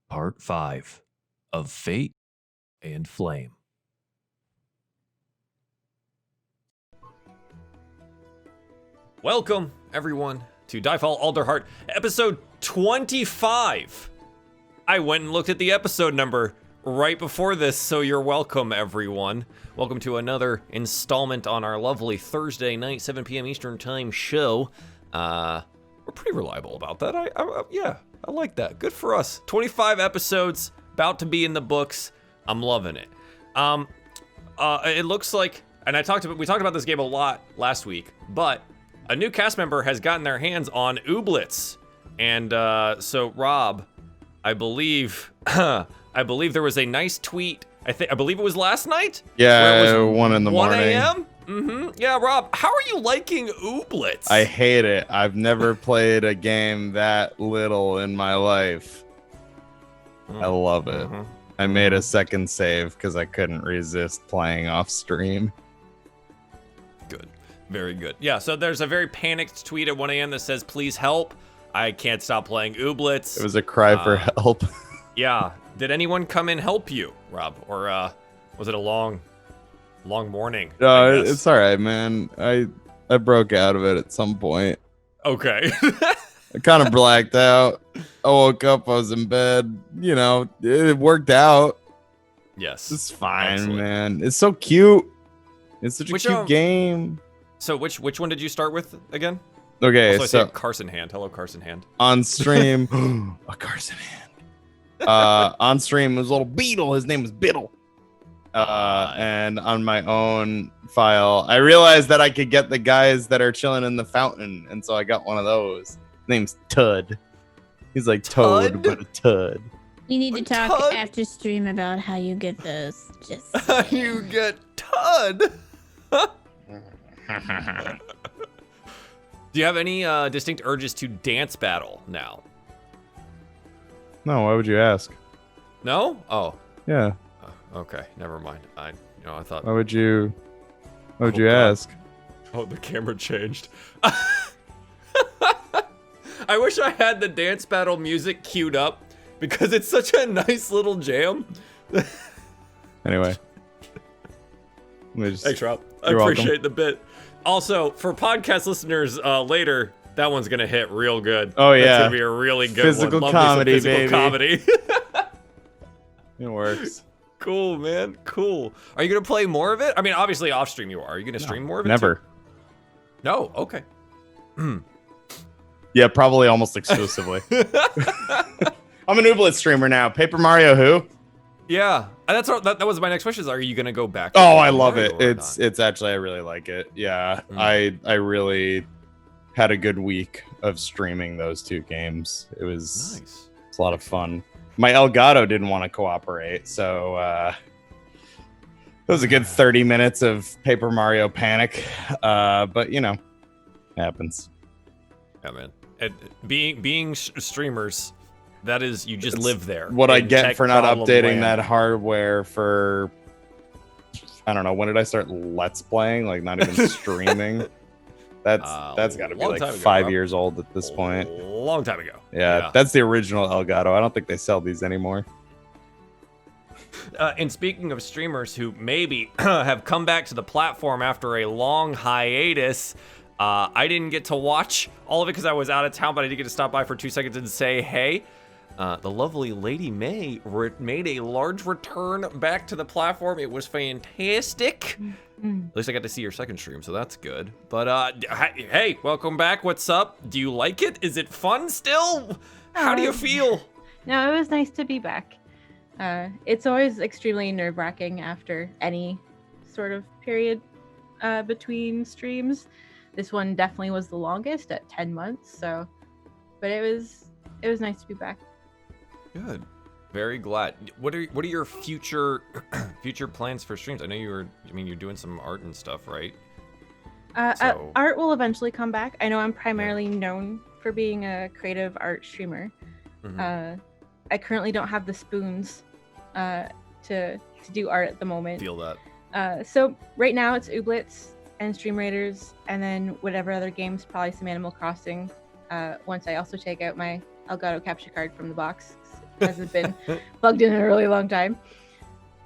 Part 5 of Fate and Flame. Welcome, everyone, to DieFall Alderheart, episode 25. I went and looked at the episode number right before this, so you're welcome, everyone. Welcome to another installment on our lovely Thursday night, 7 p.m. Eastern Time show. We're pretty reliable about that. Yeah, I like that. Good for us. 25 episodes, about to be in the books. I'm loving it. It looks like, and we talked about this game a lot last week, but a new cast member has gotten their hands on Ooblets. And so Rob, I believe there was a nice tweet. I believe it was last night. Yeah, 1 in the 1 morning. 1 a.m. Mm-hmm. Yeah, Rob, how are you liking Ooblets? I hate it. I've never played a game that little in my life. I love it. I made a second save because I couldn't resist playing off stream. Good. Very good. Yeah, so there's a very panicked tweet at 1 a.m. that says, please help. I can't stop playing Ooblets. It was a cry for help. Yeah. Did anyone come and help you, Rob? Or was it a long morning? No, it's all right, man. I broke out of it at some point. Okay. I kind of blacked out. I woke up, I was in bed. You know, it worked out. Yes. It's fine, Excellent. man. It's so cute. It's such a cute game. So which one did you start with again? Okay, also, I so see Carson Hand. Hello, Carson Hand. On stream, a Carson Hand. On stream was a little beetle. His name was Biddle. And on my own file, I realized that I could get the guys that are chilling in the fountain, and so I got one of those. His name's Tud. He's like Toad, but a Tud. We need to talk after stream about how you get those. Just how you get Tud. Do you have any distinct urges to dance battle now? No, why would you ask? No? Oh. Yeah. Okay, never mind. I thought. Why would you ask? Oh, the camera changed. I wish I had the dance battle music queued up because it's such a nice little jam. Anyway. Thanks, Rob. I appreciate the bit. Also, for podcast listeners later, that one's gonna hit real good. Oh yeah, that's gonna be a really good physical one. comedy, physical baby. Comedy. It works. Cool, man. Cool. Are you gonna play more of it? I mean, obviously off stream you are. Are you gonna stream more of it? Never. Too? No. Okay. Yeah, probably almost exclusively. I'm an Ooblet streamer now. Paper Mario who? Yeah, that was my next question. Is are you gonna go back? Oh, I love it. It's actually, I really like it. Yeah, I really had a good week of streaming those two games. It was nice. It's a lot of fun. My Elgato didn't want to cooperate, so it was a good 30 minutes of Paper Mario panic. But you know, happens. Yeah, man. And being streamers. That is, you just live there. What I get for not updating that hardware for, I don't know, when did I start Let's Playing? Like, not even streaming? That's got to be like 5 years old at this point. Long time ago. Yeah, that's the original Elgato. I don't think they sell these anymore. And speaking of streamers who maybe have come back to the platform after a long hiatus, I didn't get to watch all of it because I was out of town, but I did get to stop by for 2 seconds and say, hey. The lovely Lady May made a large return back to the platform. It was fantastic. At least I got to see your second stream, so that's good. But hey, welcome back. What's up? Do you like it? Is it fun still? How do you feel? No, it was nice to be back. It's always extremely nerve-wracking after any sort of period between streams. This one definitely was the longest at 10 months. So, but it was nice to be back. Good. Very glad. What are your future plans for streams? I know you're doing some art and stuff, right? Art will eventually come back. I know I'm primarily known for being a creative art streamer. I currently don't have the spoons to do art at the moment. Feel that. So right now it's Ooblets and Stream Raiders, and then whatever other games, probably some Animal Crossing. Once I also take out my Elgato capture card from the box. It hasn't been plugged in a really long time.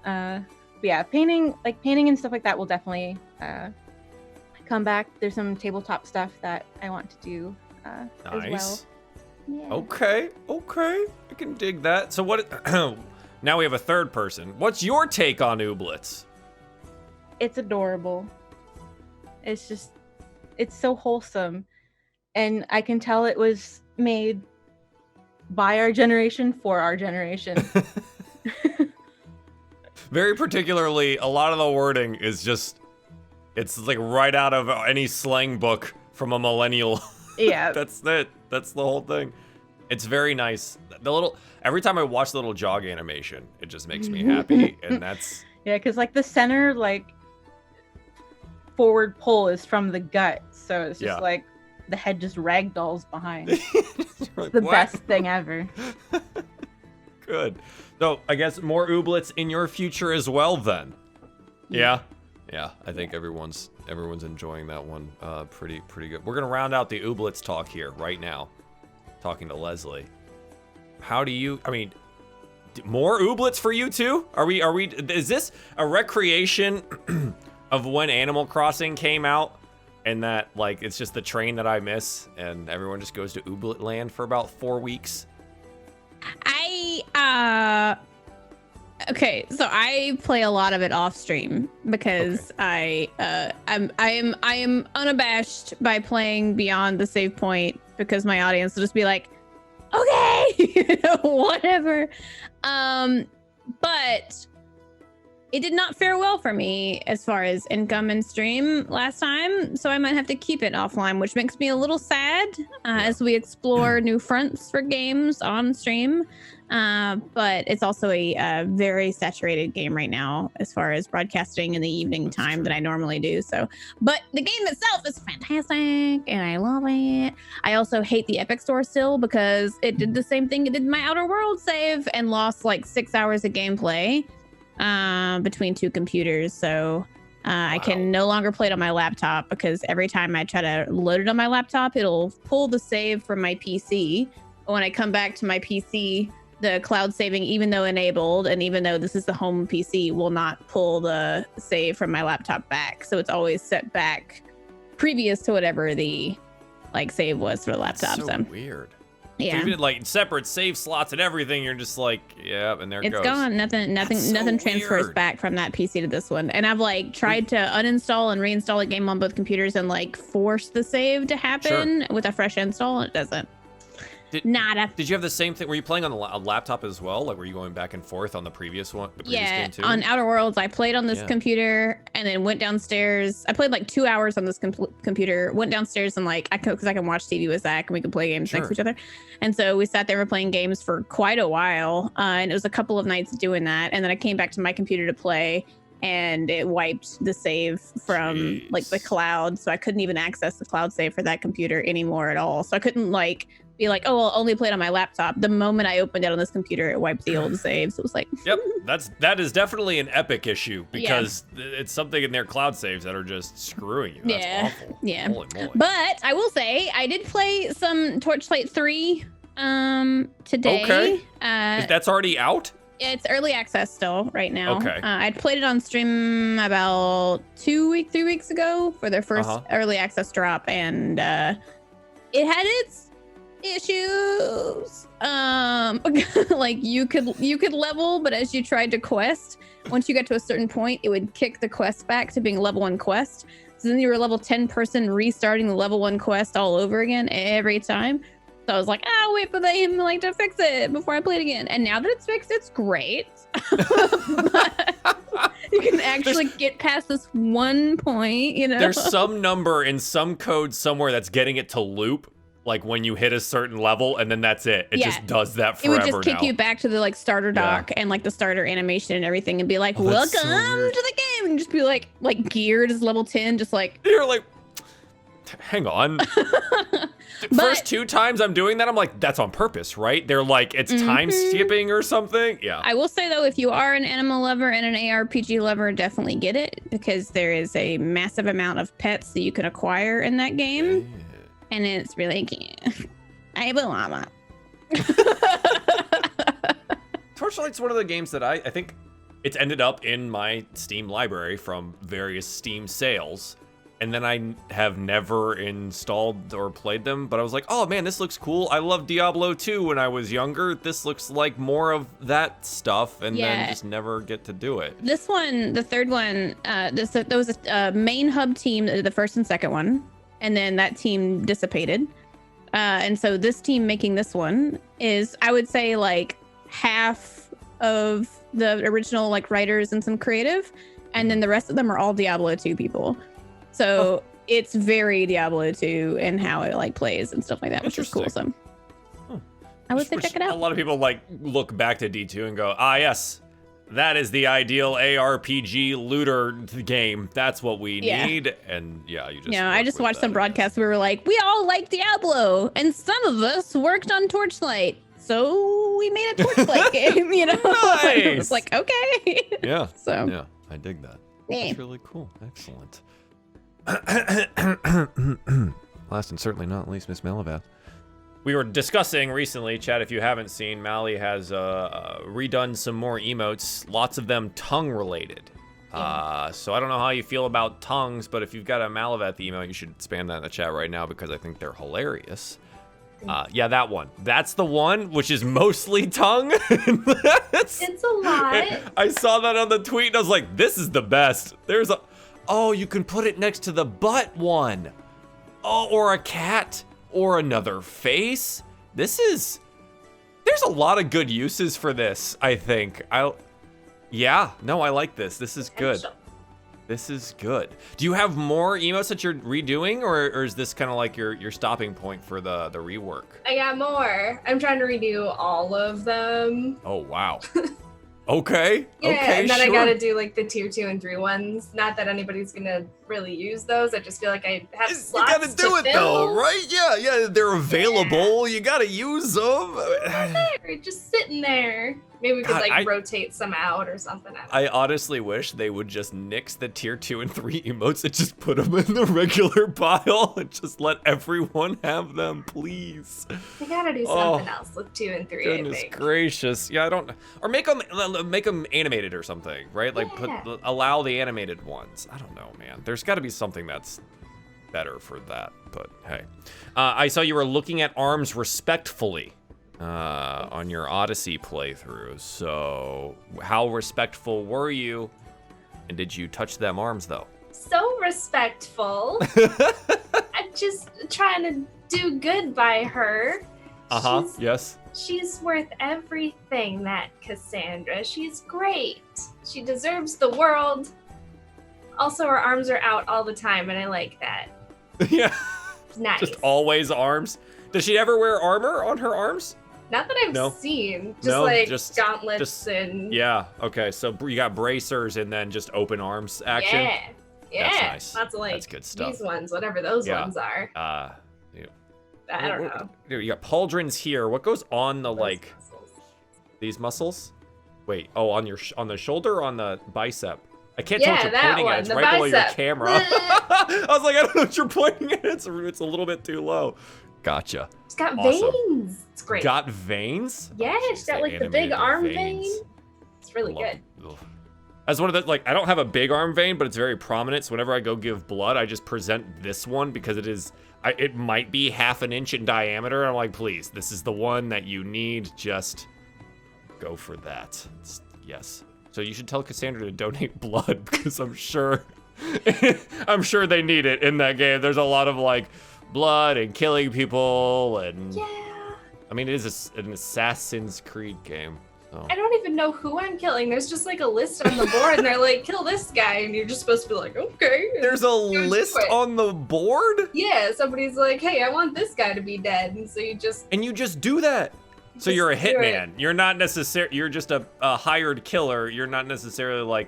But yeah, painting and stuff like that will definitely come back. There's some tabletop stuff that I want to do as well. Yeah. Okay. I can dig that. So what? Now we have a third person. What's your take on Ooblets? It's adorable. It's so wholesome. And I can tell it was made by our generation for our generation. Very particularly, a lot of the wording is just, it's like right out of any slang book from a millennial. Yeah. That's it. That's the whole thing. It's very nice. Every time I watch the little jog animation, it just makes me happy. And that's... Yeah, because like the center, like forward pull is from the gut. So it's just like the head just ragdolls behind. It's like, the what? best thing ever. Good. So I guess more Ooblets in your future as well then. Yeah. I think everyone's enjoying that one pretty good. We're gonna round out the Ooblets talk here right now. Talking to Leslie. How do you? I mean, more Ooblets for you too? Are we? Is this a recreation of when Animal Crossing came out, and that like it's just the train that I miss, and everyone just goes to Ooblet land for about 4 weeks? Okay, so I play a lot of it off stream because I am unabashed by playing beyond the save point because my audience will just be like, okay, whatever. But it did not fare well for me as far as income and stream last time, so I might have to keep it offline, which makes me a little sad as we explore new fronts for games on stream. But it's also a very saturated game right now as far as broadcasting in the evening time that I normally do. So, but the game itself is fantastic and I love it. I also hate the Epic Store still because it did the same thing it did in my Outer Worlds save and lost like 6 hours of gameplay between two computers. So I can no longer play it on my laptop because every time I try to load it on my laptop, it'll pull the save from my PC. But when I come back to my PC, the cloud saving, even though enabled, and even though this is the home PC, will not pull the save from my laptop back. So it's always set back previous to whatever the like save was for the laptop. That's so weird. Yeah. So even like separate save slots and everything, you're just like, yeah, and there it goes. It's gone. Nothing transfers weird. back from that PC to this one. And I've like tried to uninstall and reinstall a game on both computers and like force the save to happen with a fresh install, and it doesn't. Did you have the same thing? Were you playing on the laptop as well? Like, were you going back and forth on the previous one? The previous game too? On Outer Worlds, I played on this computer and then went downstairs. I played like 2 hours on this computer, went downstairs and like, because I can watch TV with Zach and we can play games next to each other. And so we sat there and were playing games for quite a while. And it was a couple of nights doing that. And then I came back to my computer to play and it wiped the save from like the cloud. So I couldn't even access the cloud save for that computer anymore at all. So I couldn't like be like, oh, I'll only play it on my laptop. The moment I opened it on this computer, it wiped the old save. So it was like, yep, that is definitely an Epic issue because it's something in their cloud saves that are just screwing you. That's awful. Yeah. Holy moly. But I will say I did play some Torchlight 3 today. Okay. That's already out? It's early access still right now. Okay. I'd played it on stream about 3 weeks ago for their first early access drop, and it had its issues. Like you could level, but as you tried to quest, once you got to a certain point, it would kick the quest back to being level 1 quest. So then you were level 10 person restarting the level 1 quest all over again every time. So I was like, I'll wait for them like to fix it before I play it again. And now that it's fixed, it's great. You can actually get past this one point, you know? There's some number in some code somewhere that's getting it to loop, like when you hit a certain level, and then that's it. It just does that forever now. It would just kick you back to the like starter dock and like the starter animation and everything and be like, welcome to the game. And just be like geared as level 10, just like... You're like, hang on. First 2 times I'm doing that, I'm like, that's on purpose, right? They're like, it's time skipping or something. Yeah. I will say though, if you are an animal lover and an ARPG lover, definitely get it, because there is a massive amount of pets that you can acquire in that game, and it's really cute. I have a llama. Torchlight's one of the games that I think it's ended up in my Steam library from various Steam sales. And then I have never installed or played them, but I was like, oh man, this looks cool. I loved Diablo 2 when I was younger. This looks like more of that stuff, and then just never get to do it. This one, the third one, there was a main hub team, the first and second one, and then that team dissipated. And so this team making this one is, I would say, like half of the original like writers and some creative, and then the rest of them are all Diablo 2 people. So it's very Diablo 2 and how it like plays and stuff like that, which is cool. So I would say check it out. A lot of people like look back to D2 and go, ah, yes, that is the ideal ARPG looter game. That's what we need. And yeah, you just. Yeah, I just watched some broadcasts where we were like, we all like Diablo, and some of us worked on Torchlight, so we made a Torchlight game. You know, Nice. It's like okay. Yeah. So yeah, I dig that. Yeah. That's really cool. Excellent. Last and certainly not least, Miss Malivath. We were discussing recently, Chad, if you haven't seen, Mally has redone some more emotes, lots of them tongue related. So I don't know how you feel about tongues, but if you've got a Malivath emote, you should spam that in the chat right now because I think they're hilarious. Yeah, that one. That's the one, which is mostly tongue. It's a lot. I saw that on the tweet and I was like, this is the best. There's a... Oh, you can put it next to the butt one. Oh, or a cat, or another face. There's a lot of good uses for this, I think. Yeah, no, I like this. This is good. This is good. Do you have more emotes that you're redoing, or is this kind of like your stopping point for the rework? I got more. I'm trying to redo all of them. Oh, wow. Okay. Yeah, okay, and then sure. I gotta do like the tier 2 and 3 ones. Not that anybody's gonna really use those. I just feel like I have slots You gotta do it fill. though, right? Yeah, they're available. You gotta use them. They're just sitting there. Maybe we could God, like rotate some out or something. I honestly wish they would just nix the tier 2 and 3 emotes and just put them in the regular pile and just let everyone have them, please. We gotta do something else with 2 and 3. Goodness I think. gracious. Yeah, I don't. Or make them animated or something, right? Like allow the animated ones. I don't know, man. There's got to be something that's better for that. But hey, I saw you were looking at arms respectfully. On your Odyssey playthrough. So, how respectful were you? And did you touch them arms though? So respectful. I'm just trying to do good by her. Yes. She's worth everything, that Cassandra. She's great. She deserves the world. Also, her arms are out all the time, and I like that. Yeah. Nice. Just always arms. Does she ever wear armor on her arms? Not that I've seen. Just gauntlets and... Yeah, okay. So you got bracers and then just open arms action? Yeah. That's nice. Lots of like That's good stuff. These ones, whatever those ones are. I don't know. You got pauldrons here. What goes on the like... Muscles. These muscles? Wait, on the shoulder or on the bicep? I can't tell what you're that pointing one, at. It's the right below your bicep. camera. I was like, I don't know what you're pointing at. It's a little bit too low. Gotcha. She's got Awesome. veins. It's great. Got veins? Yeah, she's got like the big arm vein. It's really good. As one of the, like, I don't have a big arm vein, but it's very prominent. So whenever I go give blood, I just present this one because it might be half an inch in diameter. I'm like, please, this is the one that you need. Just go for that. Yes. So you should tell Cassandra to donate blood because I'm sure they need it in that game. There's a lot of like blood and killing people and I mean, it is an Assassin's Creed game. So. I don't even know who I'm killing. There's just like a list on the board and they're like, kill this guy. And you're just supposed to be like, okay. There's a list on the board? Yeah, somebody's like, hey, I want this guy to be dead. And so you just do that. So you're a hitman. You're not necessarily, you're just a hired killer. You're not necessarily like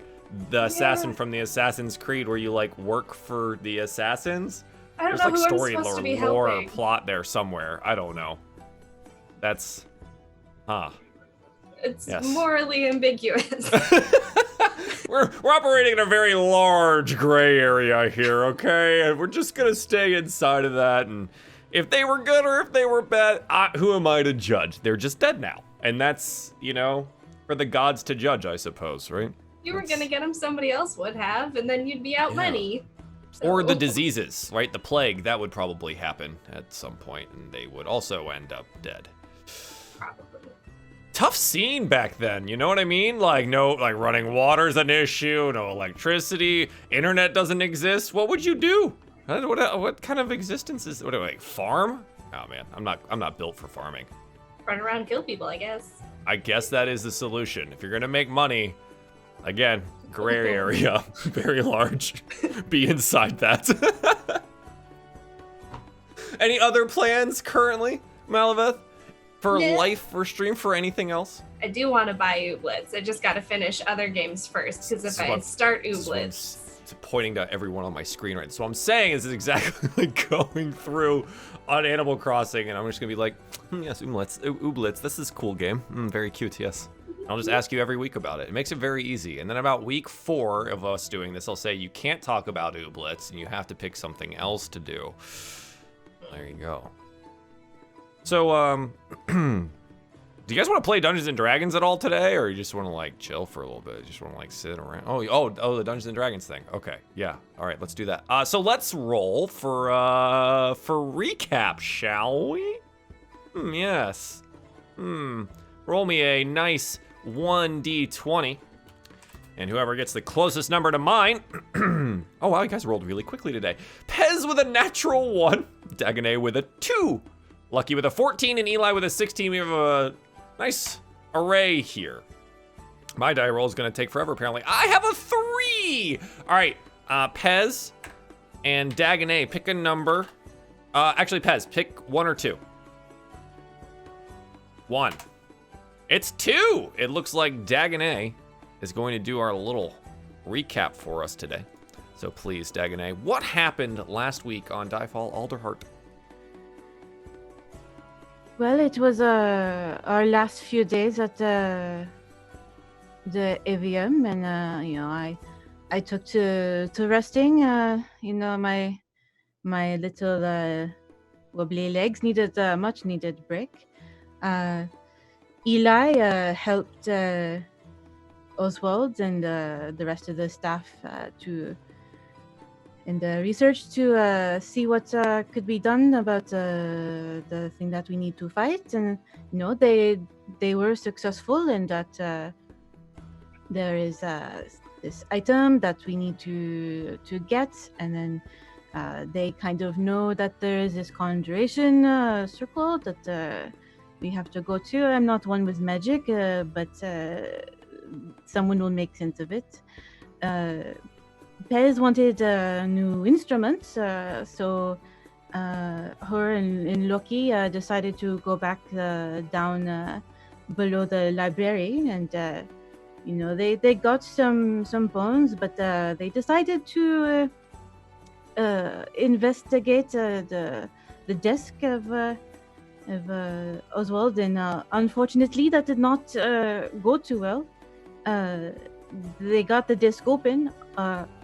the assassin from the Assassin's Creed where you like work for the assassins. I don't There's know like who I'm story supposed to be lore or helping. plot there somewhere. I don't know. That's, It's Yes. morally ambiguous. we're operating in a very large gray area here, okay? And we're just gonna stay inside of that. And if they were good or if they were bad, who am I to judge? They're just dead now, and that's, you know, for the gods to judge, I suppose, right? You were gonna get him, somebody else would have, and then you'd be out money. Or the So- diseases, right? The plague, that would probably happen at some point, and they would also end up dead. Probably. Tough scene back then, you know what I mean? Like, no, like running water's an issue, no electricity, internet doesn't exist. What would you do? What kind of existence is, what, like, farm? Oh man, I'm not built for farming. Run around, kill people, I guess. I guess that is the solution. If you're gonna make money, again, gray area, very large, be inside that. Any other plans currently, Malaveth? For Yeah. life, for stream, for anything else? I do want to buy Ooblets. I just got to finish other games first, because if I So start This is what I'm Ooblets, pointing to everyone on my screen right. So I'm saying this is exactly like going through on Animal Crossing, and I'm just gonna be like, yes, Ooblets, this is a cool game. Very cute, yes. I'll just ask you every week about it. It makes it very easy. And then about week 4 of us doing this, I'll say you can't talk about Ooblets, and you have to pick something else to do. There you go. So, do you guys want to play Dungeons and Dragons at all today, or you just want to like chill for a little bit? You just want to like sit around? Oh, the Dungeons and Dragons thing. Okay, yeah. All right, let's do that. So let's roll for recap, shall we? Yes. Roll me a nice 1d20, and whoever gets the closest number to mine. Oh wow, you guys rolled really quickly today. Pez with a natural 1, Dagonet with a 2. Lucky with a 14, and Eli with a 16. We have a nice array here. My die roll is gonna take forever, apparently. I have a 3! All right, Pez and Dagonet, pick a number. Actually, Pez, pick 1 or 2. 1. It's 2! It looks like Dagonet is going to do our little recap for us today. So please, Dagonet, what happened last week on DieFall Alderheart? Well, it was our last few days at the AVM, and you know, I took to resting. You know, my little wobbly legs needed much needed break. Eli helped Oswald and the rest of the staff in the research to see what could be done about the thing that we need to fight, and you know, they were successful in that there is this item that we need to get, and then they kind of know that there is this conjuration circle that we have to go to. I'm not one with magic, but someone will make sense of it. Pez wanted new instruments, so her and Loki decided to go back down below the library, and you know, they got some bones, but they decided to investigate the desk of Oswald, and unfortunately that did not go too well. They got the disc open.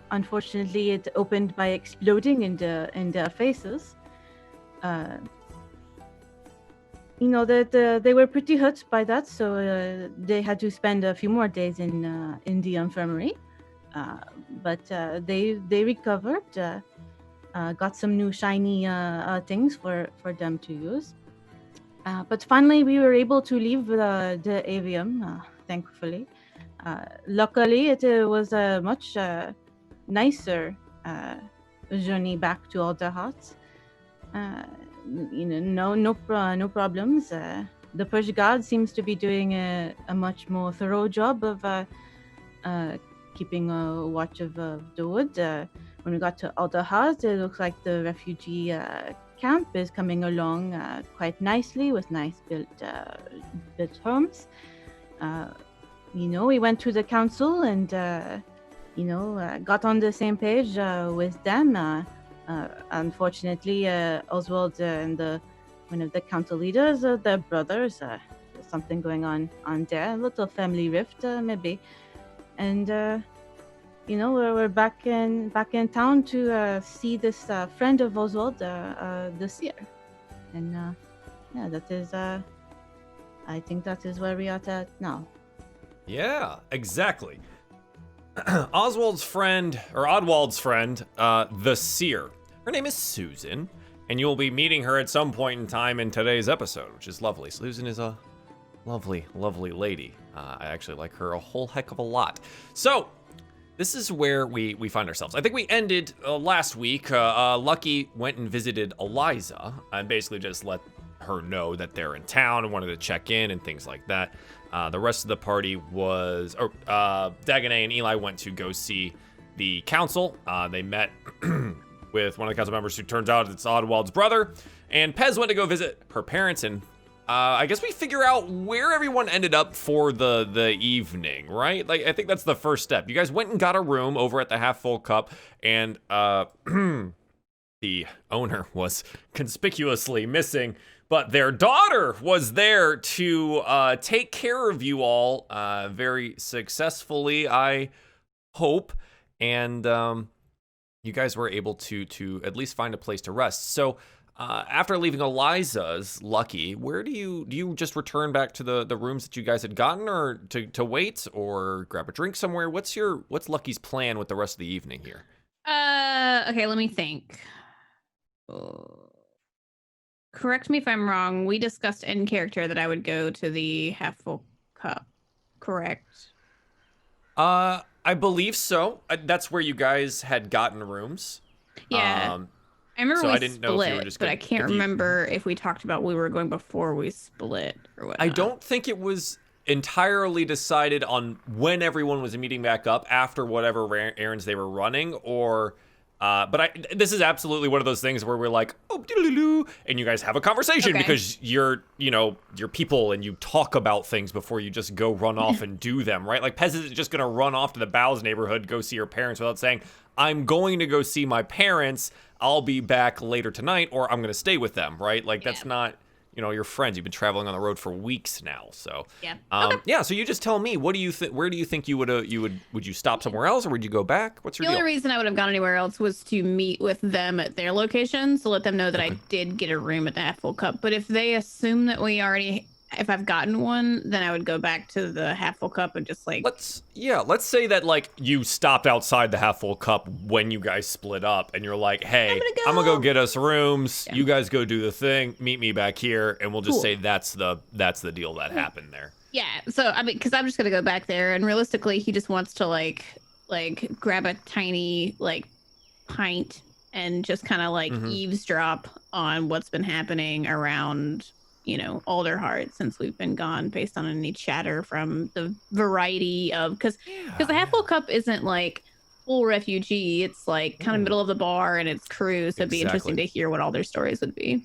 Unfortunately, it opened by exploding in their faces. You know, that they were pretty hurt by that, so they had to spend a few more days in the infirmary. But they recovered, got some new shiny things for them to use. But finally, we were able to leave the avium, thankfully. Luckily, it was a much nicer journey back to Alderheart. You know, no problems. The Purge Guard seems to be doing a much more thorough job of keeping a watch of the wood. When we got to Alderheart, it looks like the refugee camp is coming along quite nicely with nice built homes. You know, we went to the council and you know, got on the same page with them. Unfortunately, Oswald and one of the council leaders, their brothers, there's something going on there, a little family rift, maybe. And we're back in town to see this friend of Oswald, the Seer. And that is, I think that is where we are at now. Yeah, exactly. Oswald's friend, or Oddwald's friend, the Seer. Her name is Susan, and you'll be meeting her at some point in time in today's episode, which is lovely. Susan is a lovely, lovely lady. I actually like her a whole heck of a lot. So, this is where we find ourselves. I think we ended last week. Lucky went and visited Eliza and basically just let her know that they're in town and wanted to check in and things like that. The rest of the party was, Dagonet and Eli went to go see the council. They met with one of the council members who turns out it's Oddwald's brother. And Pez went to go visit her parents, and I guess we figure out where everyone ended up for the evening, right? Like, I think that's the first step. You guys went and got a room over at the Half Full Cup, and the owner was conspicuously missing, but their daughter was there to take care of you all very successfully, I hope. And you guys were able to at least find a place to rest. So after leaving Eliza's, Lucky, where do you just return back to the rooms that you guys had gotten, or to wait, or grab a drink somewhere? What's Lucky's plan with the rest of the evening here? Okay, let me think. Correct me if I'm wrong. We discussed in character that I would go to the Half Full Cup, correct? I believe so. That's where you guys had gotten rooms. Yeah. I remember so we I didn't split, know if you were just but I can't remember if we talked about we were going before we split or what. I don't think it was entirely decided on when everyone was meeting back up after whatever errands they were running, or but this is absolutely one of those things where we're like, oh, and you guys have a conversation because you're people and you talk about things before you just go run off and do them, right? Like Pez isn't just gonna run off to the Bows neighborhood, go see her parents without saying, I'm going to go see my parents, I'll be back later tonight, or I'm gonna stay with them, right? Like that's not, your friends. You've been traveling on the road for weeks now, so yeah. So you just tell me, what do you think? Where do you think you would you stop somewhere else, or would you go back? What's your deal? The only reason I would have gone anywhere else was to meet with them at their location, so let them know that I did get a room at the Half Full Cup. But if they assume that if I've gotten one, then I would go back to the Half Full Cup and just like... Let's say that like you stopped outside the Half Full Cup when you guys split up and you're like, hey, I'm gonna go get us rooms. Yeah. You guys go do the thing. Meet me back here, and we'll just say that's the deal that happened there. Yeah. So I mean, because I'm just gonna go back there, and realistically, he just wants to like grab a tiny like pint and just kind of like eavesdrop on what's been happening around Alderheart since we've been gone, based on any chatter from the variety of because the Half Full Cup isn't like full refugee, it's like kind of middle of the bar and it's crew, so it'd be interesting to hear what all their stories would be.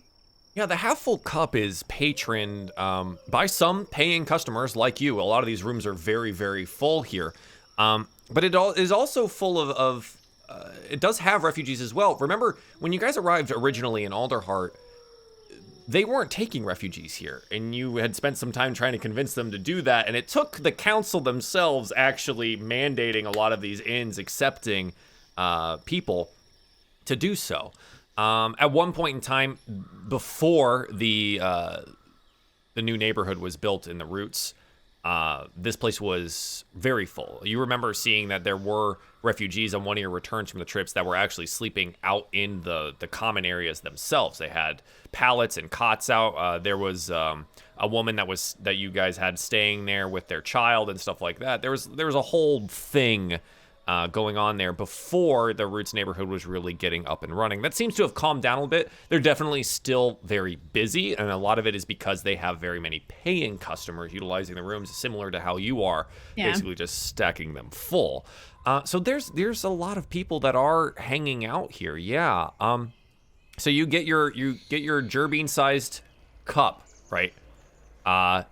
Yeah, the Half Full Cup is patroned by some paying customers like you. A lot of these rooms are very, very full here, but it is also full of it does have refugees as well. Remember when you guys arrived originally in Alderheart, they weren't taking refugees here, and you had spent some time trying to convince them to do that, and it took the council themselves actually mandating a lot of these inns accepting people to do so. At one point in time, before the new neighborhood was built in the Roots, this place was very full. You remember seeing that there were refugees on one of your returns from the trips that were actually sleeping out in the common areas themselves. They had pallets and cots out. There was a woman that you guys had staying there with their child and stuff like that. There was a whole thing going on there before the Roots neighborhood was really getting up and running. That seems to have calmed down a little bit. They're definitely still very busy, and a lot of it is because they have very many paying customers utilizing the rooms, similar to how you are, basically just stacking them full. So there's a lot of people that are hanging out here. Yeah. So you get your gerbean-sized cup, right?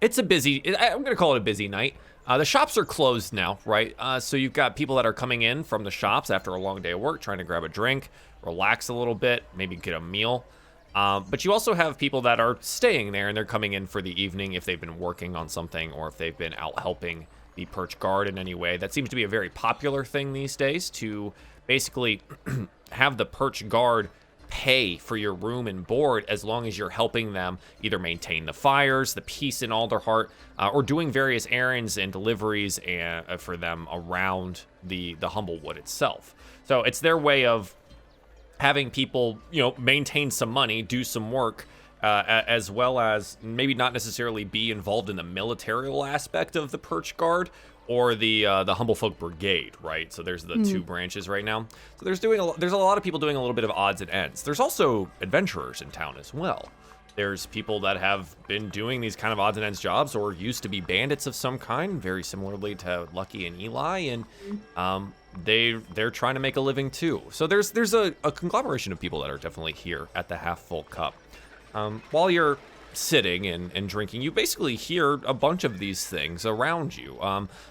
It's a busy. I'm gonna call it a busy night. The shops are closed now, right? So you've got people that are coming in from the shops after a long day of work, trying to grab a drink, relax a little bit, maybe get a meal. But you also have people that are staying there, and they're coming in for the evening if they've been working on something or if they've been out helping the perch guard in any way. That seems to be a very popular thing these days, to basically have the perch guard pay for your room and board as long as you're helping them either maintain the fires, the peace in Alderheart, or doing various errands and deliveries for them around the Humblewood itself. So it's their way of having people, maintain some money, do some work, as well as maybe not necessarily be involved in the military aspect of the perch guard or the Humblefolk Brigade, right? So there's the two branches right now. So there's a lot of people doing a little bit of odds and ends. There's also adventurers in town as well. There's people that have been doing these kind of odds and ends jobs or used to be bandits of some kind, very similarly to Lucky and Eli, and they're trying to make a living too. So there's a conglomeration of people that are definitely here at the Half Full Cup. While you're sitting and drinking, you basically hear a bunch of these things around you.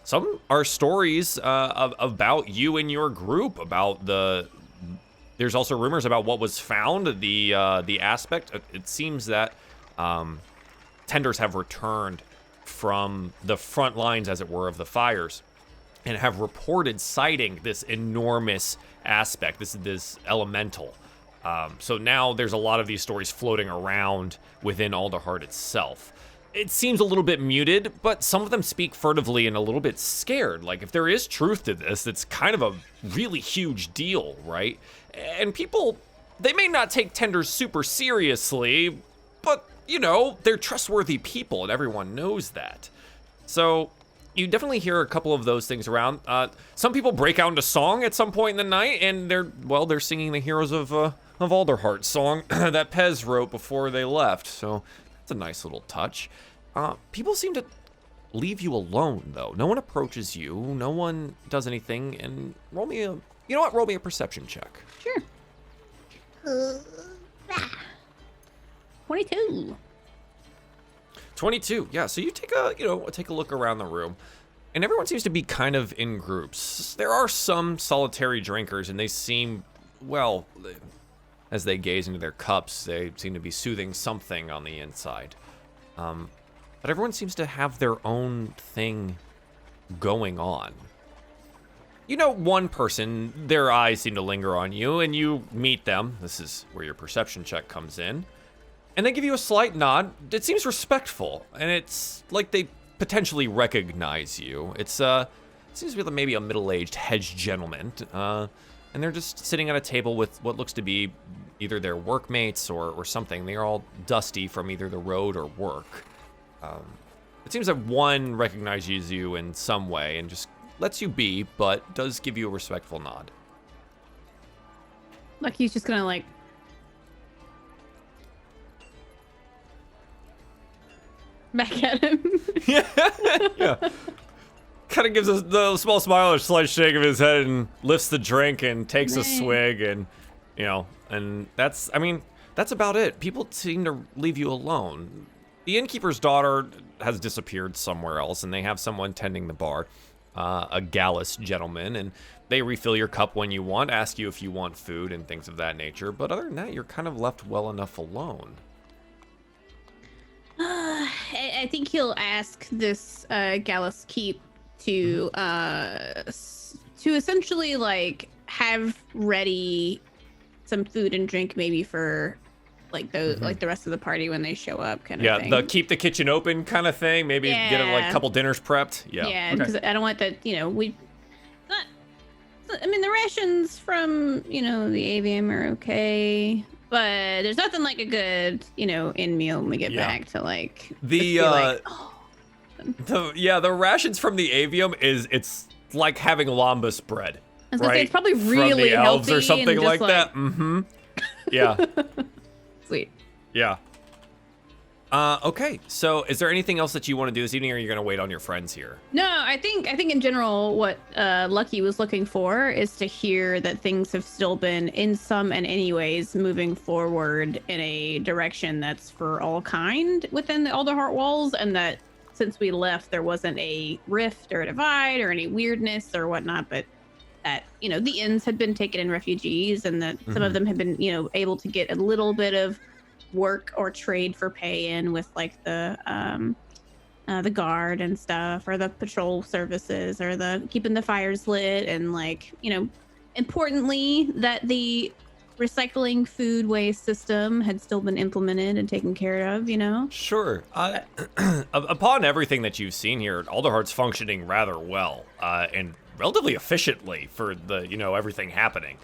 Some are stories about you and your group, about there's also rumors about what was found, the aspect. It seems that tenders have returned from the front lines, as it were, of the fires, and have reported sighting this enormous aspect, this elemental. So now there's a lot of these stories floating around within Alderheart itself. It seems a little bit muted, but some of them speak furtively and a little bit scared. Like, if there is truth to this, it's kind of a really huge deal, right? And people, they may not take tenders super seriously, but, they're trustworthy people, and everyone knows that. So you definitely hear a couple of those things around. Some people break out into song at some point in the night, and they're singing the Heroes of Alderheart song that Pez wrote before they left. So that's a nice little touch. People seem to leave you alone, though. No one approaches you. No one does anything. And roll me a perception check. Sure. 22. 22. Yeah. So you take a look around the room, and everyone seems to be kind of in groups. There are some solitary drinkers, and they seem, as they gaze into their cups, they seem to be soothing something on the inside. But everyone seems to have their own thing going on. One person, their eyes seem to linger on you, and you meet them. This is where your perception check comes in. And they give you a slight nod. It seems respectful, and it's like they potentially recognize you. It seems to be maybe a middle-aged hedge gentleman, and they're just sitting at a table with what looks to be either their workmates or something. They're all dusty from either the road or work. It seems that one recognizes you in some way and just lets you be, but does give you a respectful nod. Lucky's just gonna back at him. Yeah. Kind of gives the small smile or slight shake of his head and lifts the drink and takes a swig, and and that's about it. People seem to leave you alone. The innkeeper's daughter has disappeared somewhere else, and they have someone tending the bar, a gallus gentleman, and they refill your cup when you want, ask you if you want food and things of that nature. But other than that, you're kind of left well enough alone. I think he'll ask this Gallus Keep to essentially have ready some food and drink, maybe for the rest of the party when they show up, kind of thing. Yeah, the keep the kitchen open kind of thing. Maybe get a couple dinners prepped. Yeah, because I don't want that. The rations from the avium are okay, but there's nothing like a good in meal when we get back to the rations from the avium it's like having lambus bread. I was gonna say, it's probably really from the elves healthy or something and like that. Yeah. Sweet. Yeah. Okay. So, is there anything else that you want to do this evening, or are you going to wait on your friends here? No, I think in general, what Lucky was looking for is to hear that things have still been, in some and any ways, moving forward in a direction that's for all kind within the Alderheart walls, and that since we left, there wasn't a rift or a divide or any weirdness or whatnot, but that, you know, the inns had been taken in refugees and that some of them had been, you know, able to get a little bit of work or trade for pay in with like the guard and stuff, or the patrol services, or the keeping the fires lit, and like, you know, importantly, that the recycling food waste system had still been implemented and taken care of, you know? Sure. Upon everything that you've seen here, Alderheart's functioning rather well and relatively efficiently for the, you know, everything happening.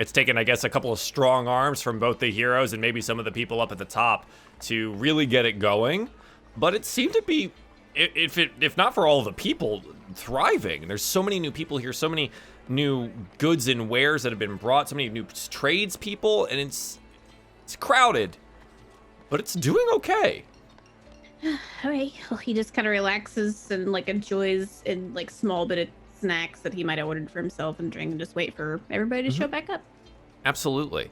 It's taken, I guess, a couple of strong arms from both the heroes and maybe some of the people up at the top to really get it going. But it seemed to be, if not for all the people, thriving. There's so many new people here, so many new goods and wares that have been brought, so many new tradespeople, and it's crowded, but it's doing okay. All right. Well, he just kind of relaxes and like enjoys in like small bit of snacks that he might have ordered for himself and drink, and just wait for everybody to show back up. Absolutely.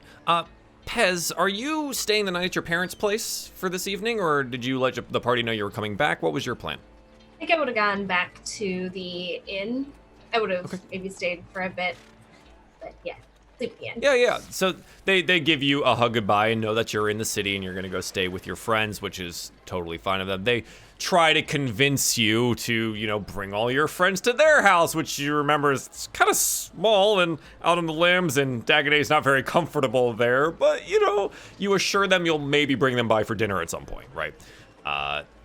Pez, are you staying the night at your parents' place for this evening, or did you let the party know you were coming back? What was your plan? I think I would have gone back to the inn. I would have maybe stayed for a bit, but yeah, sleep at the inn. Yeah. So they give you a hug goodbye and know that you're in the city and you're gonna go stay with your friends, which is totally fine of them. They try to convince you to, you know, bring all your friends to their house, which you remember is kind of small and out on the limbs, and Dagonet's not very comfortable there, but, you know, you assure them you'll maybe bring them by for dinner at some point, right?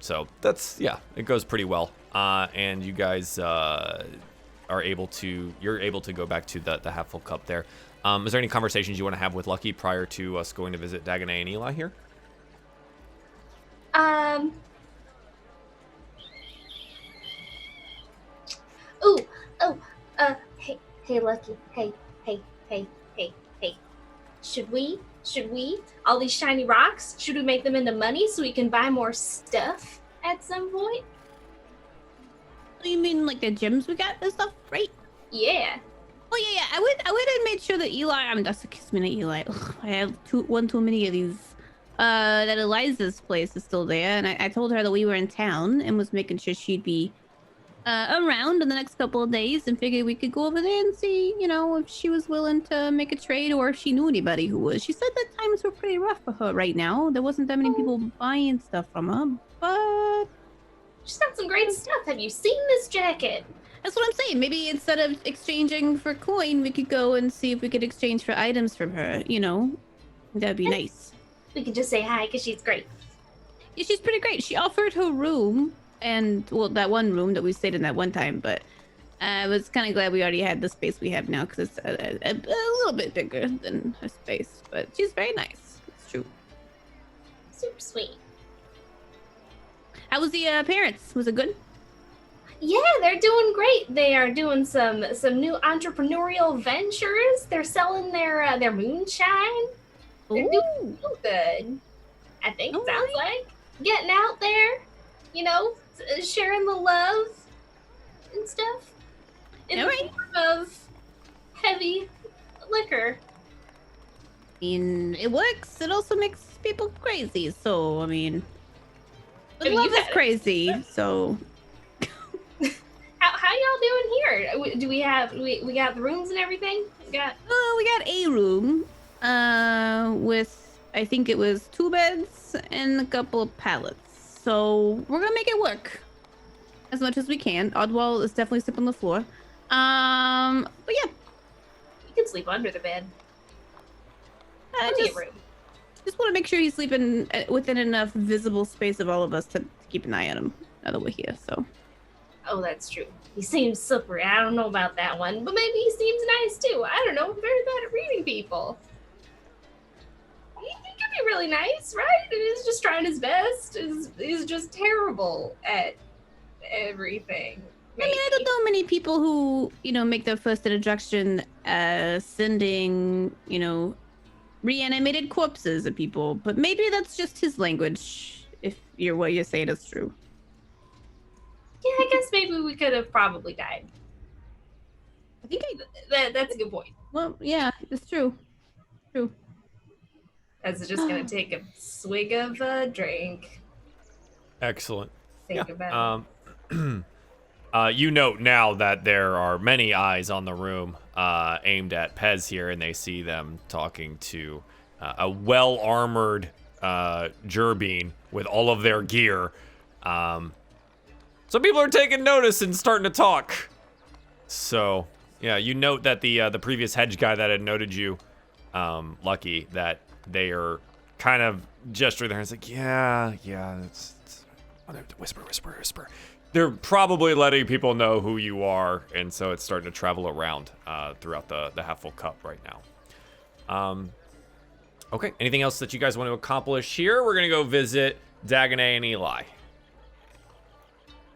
So that's, yeah, it goes pretty well. And you guys you're able to go back to the half full cup there. Is there any conversations you want to have with Lucky prior to us going to visit Dagonet and Eli here? Hey, Lucky. Hey. Should we? All these shiny rocks, should we make them into money so we can buy more stuff at some point? You mean like the gems we got and stuff, right? Yeah. Oh yeah. I would have made sure that Eli. I mean, that's excuse me, not Eli. Ugh, I have one too many of these. That Eliza's place is still there, and I told her that we were in town and was making sure she'd be around in the next couple of days, and figured we could go over there and see, you know, if she was willing to make a trade or if she knew anybody who was. She said that times were pretty rough for her right now. There wasn't that many people buying stuff from her, but She's got some great stuff. Have you seen this jacket? that's what I'm saying. Maybe instead of exchanging for coin, we could go and see if we could exchange for items from her, you know? That'd be nice. We could just say hi because she's great. Yeah, she's pretty great. She offered her room, and well, that one room that we stayed in that one time, but I was kind of glad we already had the space we have now, because it's a little bit bigger than her space. But she's very nice. It's true. Super sweet. How was the parents? Was it good? Yeah, they're doing great. They are doing some new entrepreneurial ventures. They're selling their moonshine. They're doing real good. I think sounds like getting out there, you know, sharing the love and stuff in the form of heavy liquor. I mean, it works. It also makes people crazy. So I mean, love is crazy. So how y'all doing here? Do we have we got the rooms and everything? We got a room with, I think it was 2 beds and a couple of pallets. So we're gonna make it work as much as we can. Oddwall is definitely sleeping on the floor. But yeah, you can sleep under the bed. Just want to make sure he's sleeping within enough visible space of all of us to keep an eye on him now that we're here. So. Oh, that's true. He seems slippery. I don't know about that one, but maybe he seems nice too. I don't know. I'm very bad at reading people. He could be really nice, right? He's just trying his best. He's just terrible at everything. Maybe. I mean, I don't know many people who, you know, make their first introduction sending, you know, reanimated corpses at people, but maybe that's just his language, if what you're saying is true. Yeah, I guess maybe we could have probably died. I think that's a good point. Well, yeah, it's true. True. That's just gonna take a swig of a drink. Excellent. think about it. You note now that there are many eyes on the room aimed at Pez here, and they see them talking to a well-armored Jerbean with all of their gear. Some people are taking notice and starting to talk. So, yeah, you note that the previous hedge guy that had noted you, Lucky, that they are kind of gesturing there. It's like, yeah, it's whisper. They're probably letting people know who you are, and so it's starting to travel around throughout the half-full cup right now. Okay, anything else that you guys want to accomplish here? We're going to go visit Dagonet and Eli.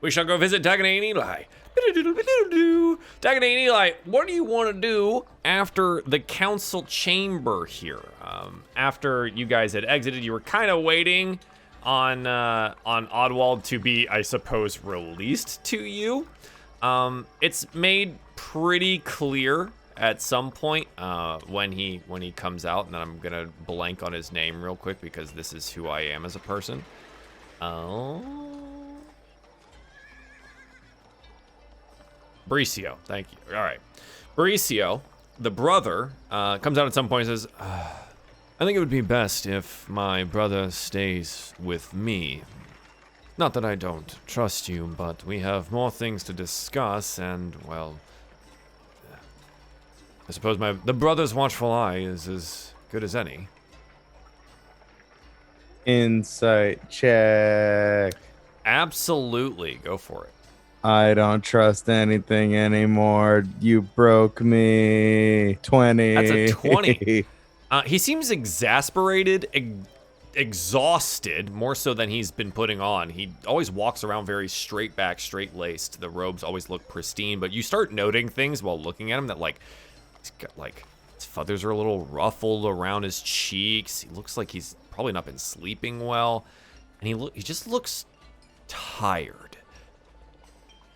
We shall go visit Dagonet and Eli. Dagonet and Eli, what do you want to do after the council chamber here? After you guys had exited, you were kind of waiting on Oddwald to be, I suppose, released to you. It's made pretty clear at some point when he comes out, and then I'm gonna blank on his name real quick because this is who I am as a person. Bricio, thank you. All right, Bricio, the brother, comes out at some point and says, I think it would be best if my brother stays with me. Not that I don't trust you, but we have more things to discuss, and, well, I suppose the brother's watchful eye is as good as any. Insight check. Absolutely, go for it. I don't trust anything anymore. You broke me. 20. That's a 20. He seems exasperated, exhausted, more so than he's been putting on. He always walks around very straight back, straight-laced. The robes always look pristine, but you start noting things while looking at him that, like, he's got, like, his feathers are a little ruffled around his cheeks. He looks like he's probably not been sleeping well, and he just looks tired.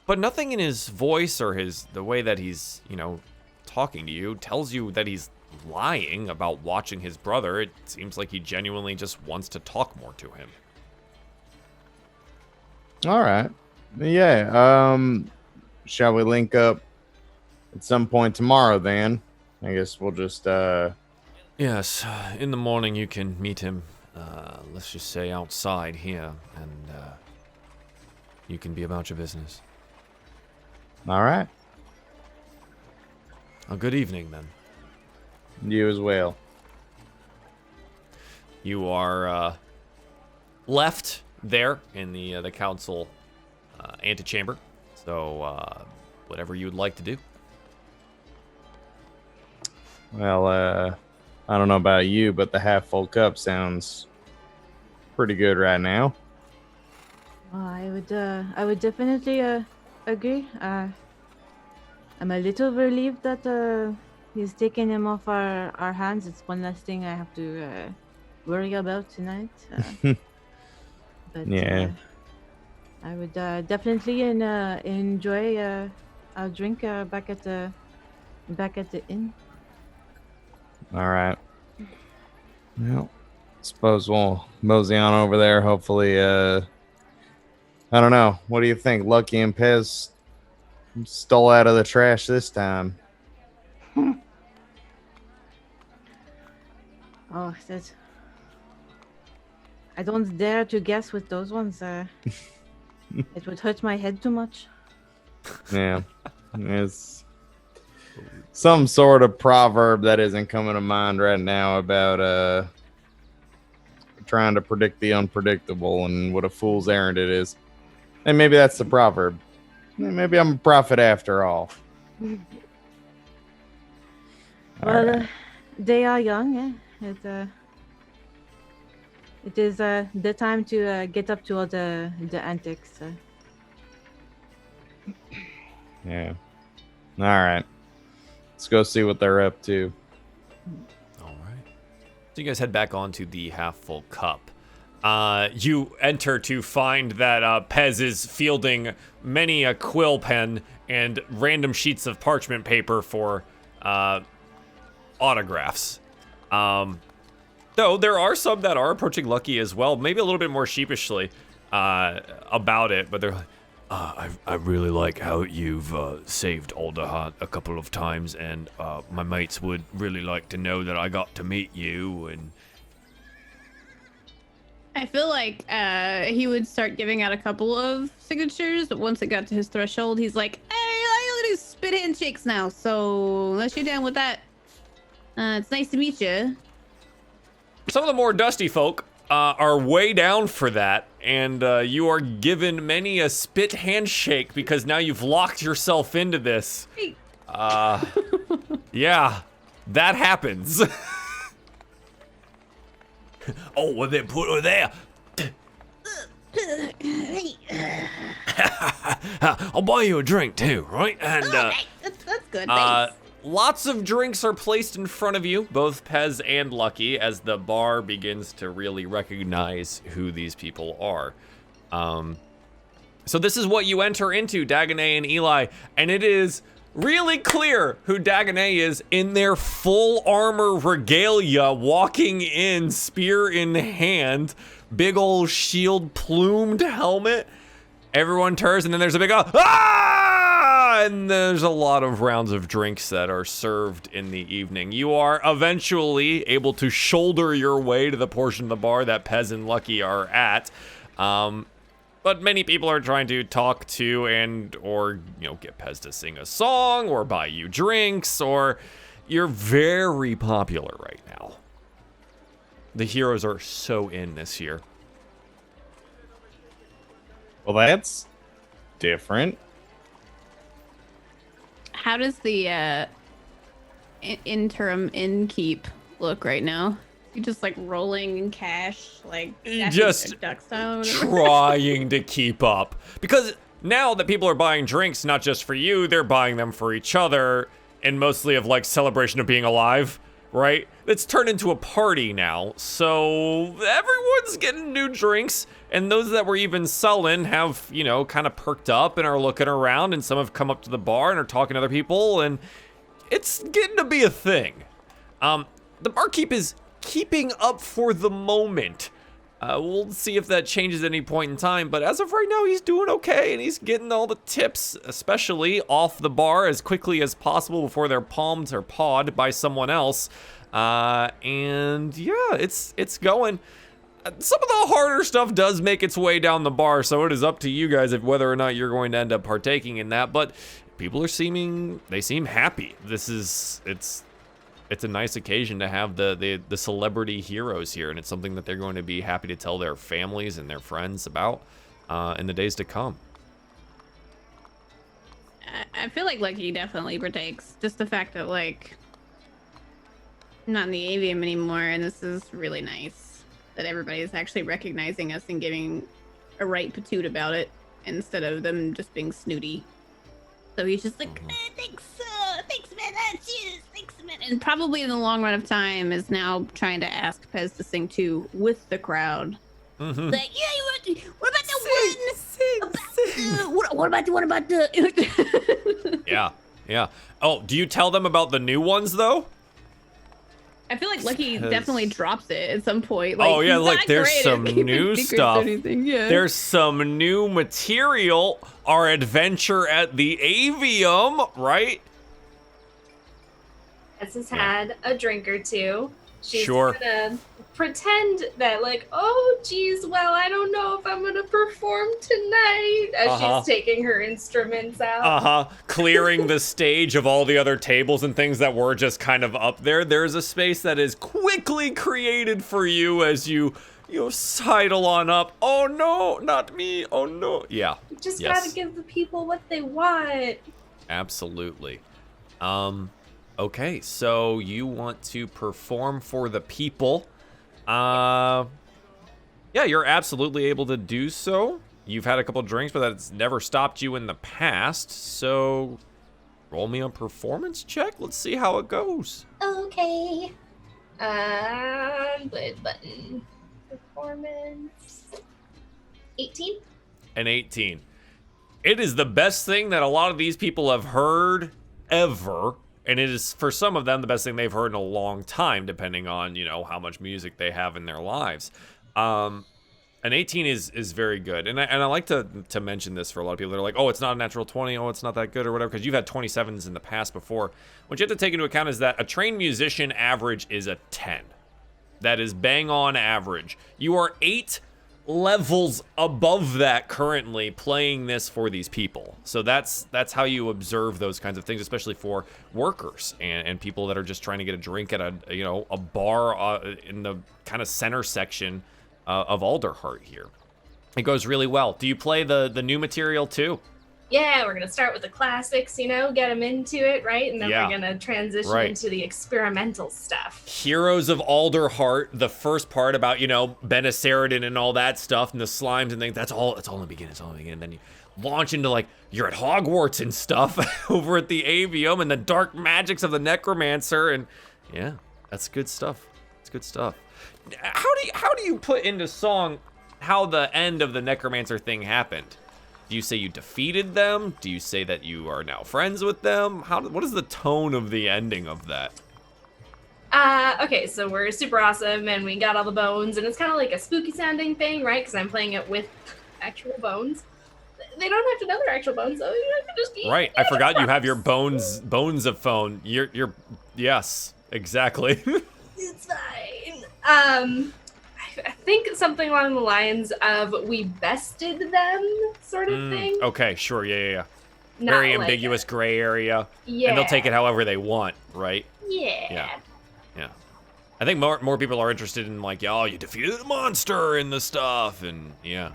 But nothing in his voice or the way that he's, talking to you tells you that he's lying about watching his brother. It seems like he genuinely just wants to talk more to him. All right. Yeah. Shall we link up at some point tomorrow then? I guess we'll just Yes, in the morning you can meet him, let's just say outside here, and you can be about your business. All right. A good evening, then. You as well. You are left there in the council antechamber. So, whatever you would like to do. Well, I don't know about you, but the half full cup sounds pretty good right now. Well, I would definitely agree. I'm a little relieved that he's taking him off our hands. It's one less thing I have to worry about tonight. But yeah, I would definitely enjoy a drink back at the inn. All right. Well, suppose we'll mosey on over there. Hopefully, I don't know. What do you think? Lucky and Pez stole out of the trash this time. Oh, that's... I don't dare to guess with those ones. It would hurt my head too much. Yeah. It's some sort of proverb that isn't coming to mind right now about trying to predict the unpredictable and what a fool's errand it is. And maybe that's the proverb. Maybe I'm a prophet after all. Well, they are young. It is the time to get up to all the antics. Yeah. All right. Let's go see what they're up to. All right. So you guys head back onto the half-full cup. You enter to find that Pez is fielding many a quill pen and random sheets of parchment paper for autographs. Though there are some that are approaching Lucky as well, maybe a little bit more sheepishly. about it, but they're like, I really like how you've saved Alderheart a couple of times, and my mates would really like to know that I got to meet you. And I feel like he would start giving out a couple of signatures, but once it got to his threshold, he's like, hey, I only do spit handshakes now, so unless you're down with that, it's nice to meet you. some of the more dusty folk are way down for that, and you are given many a spit handshake because now you've locked yourself into this. Hey. Yeah, that happens. Oh, well then put her there. I'll buy you a drink too, right? And that's good. Thanks. lots of drinks are placed in front of you, both Pez and Lucky, as the bar begins to really recognize who these people are. So this is what you enter into, Dagonet and Eli, and it is really clear who Dagonet is in their full armor regalia, walking in, spear in hand, big old shield, plumed helmet. Everyone turns, and then there's a big ah! And there's a lot of rounds of drinks that are served in the evening. You are eventually able to shoulder your way to the portion of the bar that Pez and Lucky are at. But many people are trying to talk to or get Pez to sing a song or buy you drinks, or you're very popular right now. The heroes are so in this year. Well, that's different. How does the interim innkeep look right now? You just like rolling in cash, like just duck style or whatever? Trying to keep up, because now that people are buying drinks, not just for you, they're buying them for each other, and mostly of like celebration of being alive, right? It's turned into a party now, so everyone's getting new drinks, and those that were even selling have, kind of perked up and are looking around, and some have come up to the bar and are talking to other people, and it's getting to be a thing. The barkeep is keeping up for the moment. We'll see if that changes at any point in time, but as of right now, he's doing okay, and he's getting all the tips, especially off the bar, as quickly as possible before they're palmed or pawed by someone else. And yeah, it's going. Some of the harder stuff does make its way down the bar, so it is up to you guys whether or not you're going to end up partaking in that, but people they seem happy. It's a nice occasion to have the celebrity heroes here, and it's something that they're going to be happy to tell their families and their friends about in the days to come. I feel like Lucky definitely partakes. Just the fact that like I'm not in the avium anymore, and this is really nice that everybody is actually recognizing us and giving a right patoot about it instead of them just being snooty. So he's just like, thanks man, cheers, thanks man. And probably in the long run of time is now trying to ask Pez to sing too with the crowd. Mm-hmm. Like, yeah, what about the one? What about the? Yeah. Oh, do you tell them about the new ones though? I feel like Lucky definitely drops it at some point. Like, oh yeah, like there's some new stuff. Yeah. There's some new material. Our adventure at the avium, right? Tess has had a drink or two. She's sure. gonna pretend that like, oh geez, well, I don't know if I'm gonna perform tonight as she's taking her instruments out. Clearing the stage of all the other tables and things that were just kind of up there. There's a space that is quickly created for you as you sidle on up. Oh no, not me. Oh no. Yeah. You just gotta give the people what they want. Absolutely. Okay, so you want to perform for the people. Yeah, you're absolutely able to do so. You've had a couple drinks, but that's never stopped you in the past. So roll me a performance check. Let's see how it goes. Okay. Good button. Performance. 18. An 18. It is the best thing that a lot of these people have heard ever. And it is, for some of them, the best thing they've heard in a long time, depending on, how much music they have in their lives. An 18 is very good, and I like to mention this for a lot of people that are like, oh, it's not a natural 20, oh, it's not that good or whatever, because you've had 27s in the past before. What you have to take into account is that a trained musician average is a 10. That is bang on average. You are 8 levels above that currently playing this for these people. So that's how you observe those kinds of things, especially for workers and people that are just trying to get a drink at a bar in the kind of center section of Alderheart here. It goes really well. Do you play the new material too? Yeah, we're gonna start with the classics, get them into it, right? And then we're gonna transition into the experimental stuff. Heroes of Alderheart, the first part about, Benaceridin and all that stuff and the slimes and things, it's all in the beginning, And then you launch into, like, you're at Hogwarts and stuff over at the Avium and the dark magics of the Necromancer, and yeah, that's good stuff. It's good stuff. How do you put into song how the end of the Necromancer thing happened? Do you say you defeated them? Do you say that you are now friends with them? What is the tone of the ending of that? Okay, so we're super awesome and we got all the bones, and it's kind of like a spooky sounding thing, right? Because I'm playing it with actual bones. They don't have to know they're actual bones, though. You can just be. Right, I forgot you have your bones of phone. You're yes, exactly. It's fine. I think something along the lines of we bested them, sort of thing. Okay, sure, yeah. Not very like ambiguous gray area. Yeah. And they'll take it however they want, right? Yeah. I think more people are interested in, like, oh, you defeated the monster and the stuff, and yeah.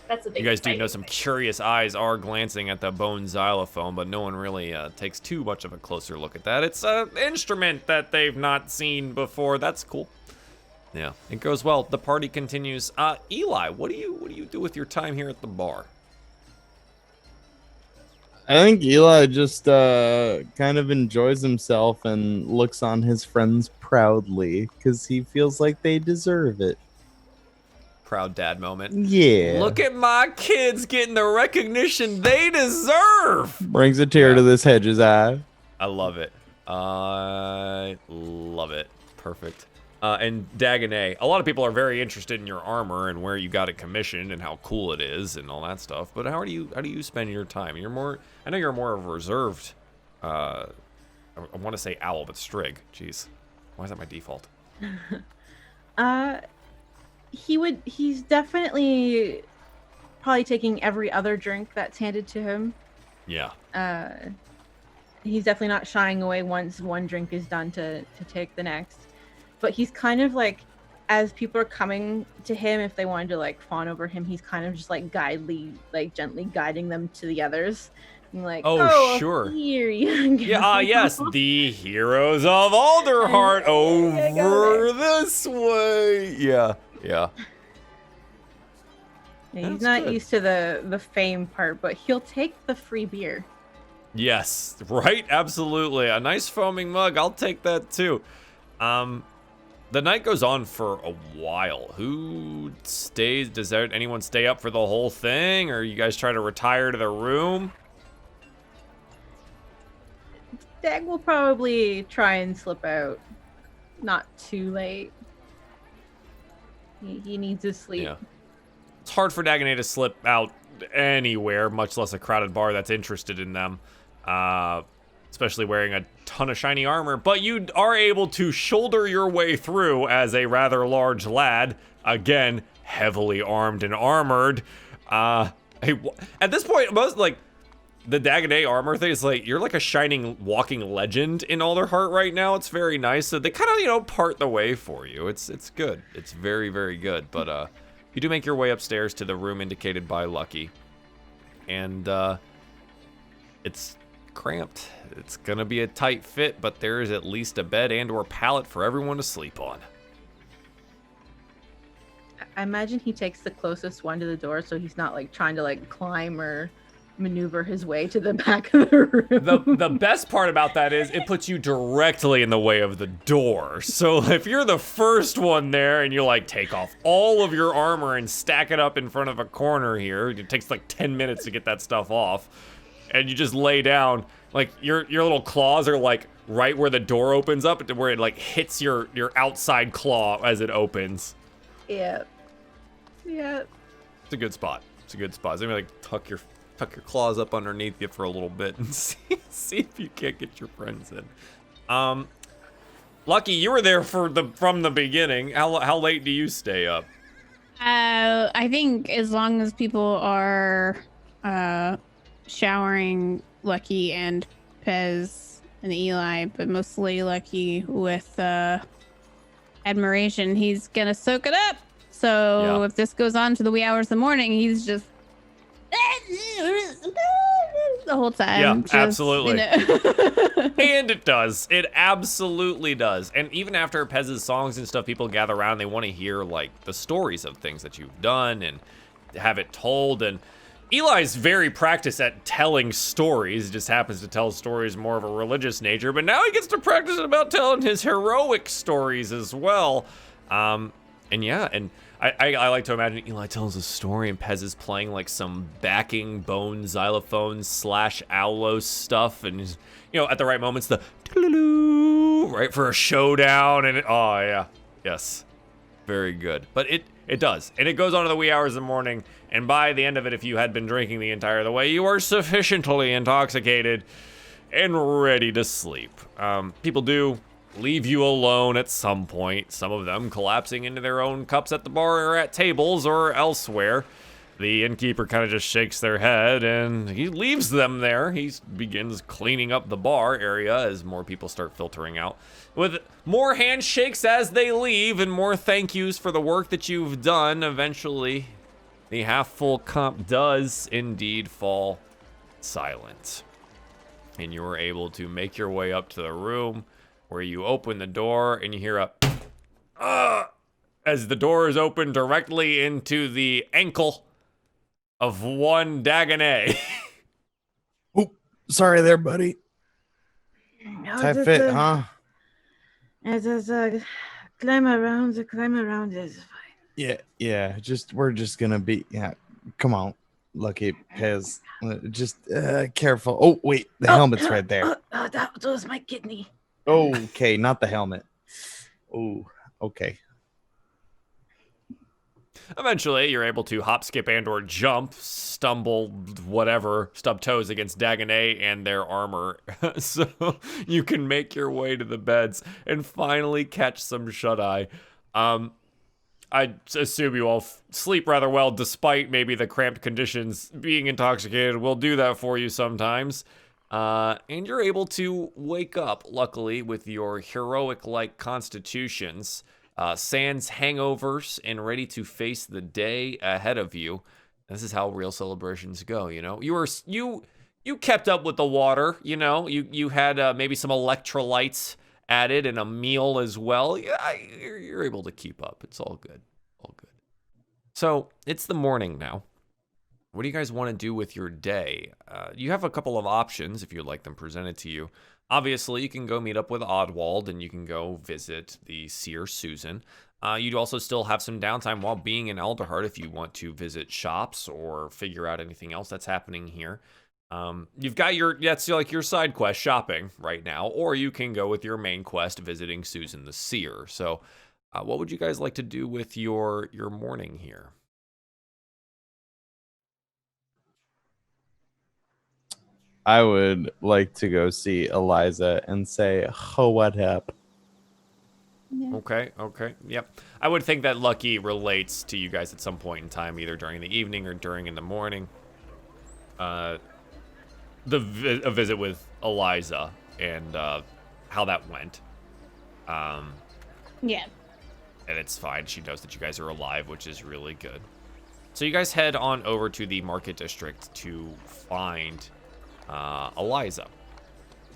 That's a big You guys do know some curious eyes are glancing at the bone xylophone, but no one really takes too much of a closer look at that. It's an instrument that they've not seen before. That's cool. Yeah, it goes well. The party continues. Eli, what do you do with your time here at the bar? I think Eli just kind of enjoys himself and looks on his friends proudly because he feels like they deserve it. Proud dad moment. Yeah. Look at my kids getting the recognition they deserve. Brings a tear to this hedge's eye. I love it. I love it. Perfect. And Dagonet, a lot of people are very interested in your armor and where you got it commissioned and how cool it is and all that stuff. But how do you spend your time? I know you're more of a reserved. I want to say owl, but Strig. Jeez, why is that my default? He's definitely probably taking every other drink that's handed to him. Yeah. He's definitely not shying away once one drink is done to take the next. But he's kind of like, as people are coming to him, if they wanted to like fawn over him, he's kind of just like gently guiding them to the others. And like, oh sure. Here you go. Yeah, yes, the heroes of Alderheart over this way. Yeah. He's not used to the fame part, but he'll take the free beer. Yes, right, absolutely. A nice foaming mug, I'll take that too. The night goes on for a while. Who stays? Does anyone stay up for the whole thing, or you guys try to retire to the room? Dag will probably try and slip out. Not too late. He needs his sleep. Yeah. It's hard for Dagonet to slip out anywhere, much less a crowded bar that's interested in them. Especially wearing a ton of shiny armor, but you are able to shoulder your way through as a rather large lad. Again, heavily armed and armored. At this point, most like the Dagonet armor thing is like you're like a shining walking legend in Alderheart right now. It's very nice. So they kind of part the way for you. It's good. It's very, very good. But you do make your way upstairs to the room indicated by Lucky, and it's cramped. It's gonna be a tight fit, but there is at least a bed and or pallet for everyone to sleep on. I imagine he takes the closest one to the door, so he's not like trying to like climb or maneuver his way to the back of the room. The best part about that is it puts you directly in the way of the door. So if you're the first one there and you like take off all of your armor and stack it up in front of a corner here, it takes like 10 minutes to get that stuff off. And you just lay down, like your little claws are like right where the door opens up, where it like hits your outside claw as it opens. Yeah. Yeah. It's a good spot. It's a good spot. So maybe like tuck your claws up underneath you for a little bit and see if you can't get your friends in. Lucky, you were there from the beginning. How late do you stay up? I think as long as people are showering Lucky and Pez and Eli, but mostly Lucky with admiration, he's gonna soak it up. So if this goes on to the wee hours of the morning, he's just the whole time. Yeah, just, absolutely. You know. And it does. It absolutely does. And even after Pez's songs and stuff, people gather around. They want to hear like the stories of things that you've done and have it told. And Eli's very practiced at telling stories. He just happens to tell stories more of a religious nature. But now he gets to practice about telling his heroic stories as well. I like to imagine Eli tells a story and Pez is playing like some backing bone xylophone / aloe stuff, and at the right moments the right for a showdown, and yes, very good. But it does, and it goes on to the wee hours of the morning, and by the end of it, if you had been drinking the entire the way, you are sufficiently intoxicated and ready to sleep. People do leave you alone at some point, some of them collapsing into their own cups at the bar or at tables or elsewhere. The innkeeper kind of just shakes their head and he leaves them there. He begins cleaning up the bar area as more people start filtering out, with more handshakes as they leave and more thank yous for the work that you've done. Eventually, the half-full cup does indeed fall silent, and you are able to make your way up to the room where you open the door and you hear a as the door is opened directly into the ankle of one Dagonet. Oop, sorry there, buddy. No, Tight fit, huh? Climb around is fine. Yeah. We're just gonna be. Yeah, come on, Lucky Pez. Just careful. Oh wait, the helmet's right there. That was my kidney. Okay, not the helmet. Oh, okay. Eventually, you're able to hop, skip, and or jump, stumble, whatever, stub toes against Dagonet and their armor. So you can make your way to the beds and finally catch some shut-eye. I assume you all sleep rather well, despite maybe the cramped conditions. Being intoxicated will do that for you sometimes. And you're able to wake up, luckily, with your heroic-like constitutions, sans hangovers, and ready to face the day ahead of you. This is how real celebrations go, You kept up with the water, You had maybe some electrolytes added and a meal as well. Yeah, you're able to keep up. It's all good. All good. So, it's the morning now. What do you guys want to do with your day? You have a couple of options if you'd like them presented to you. Obviously, you can go meet up with Oddwald and you can go visit the Seer Susan. You'd also still have some downtime while being in Alderheart if you want to visit shops or figure out anything else that's happening here. You've got that's like your side quest, shopping right now, or you can go with your main quest, visiting Susan the Seer. So, what would you guys like to do with your morning here? I would like to go see Eliza and say, "Oh, what up?" Yeah. Okay, yep. I would think that Lucky relates to you guys at some point in time, either during the evening or during in the morning. A visit with Eliza and how that went. Yeah. And it's fine. She knows that you guys are alive, which is really good. So you guys head on over to the market district to find Eliza.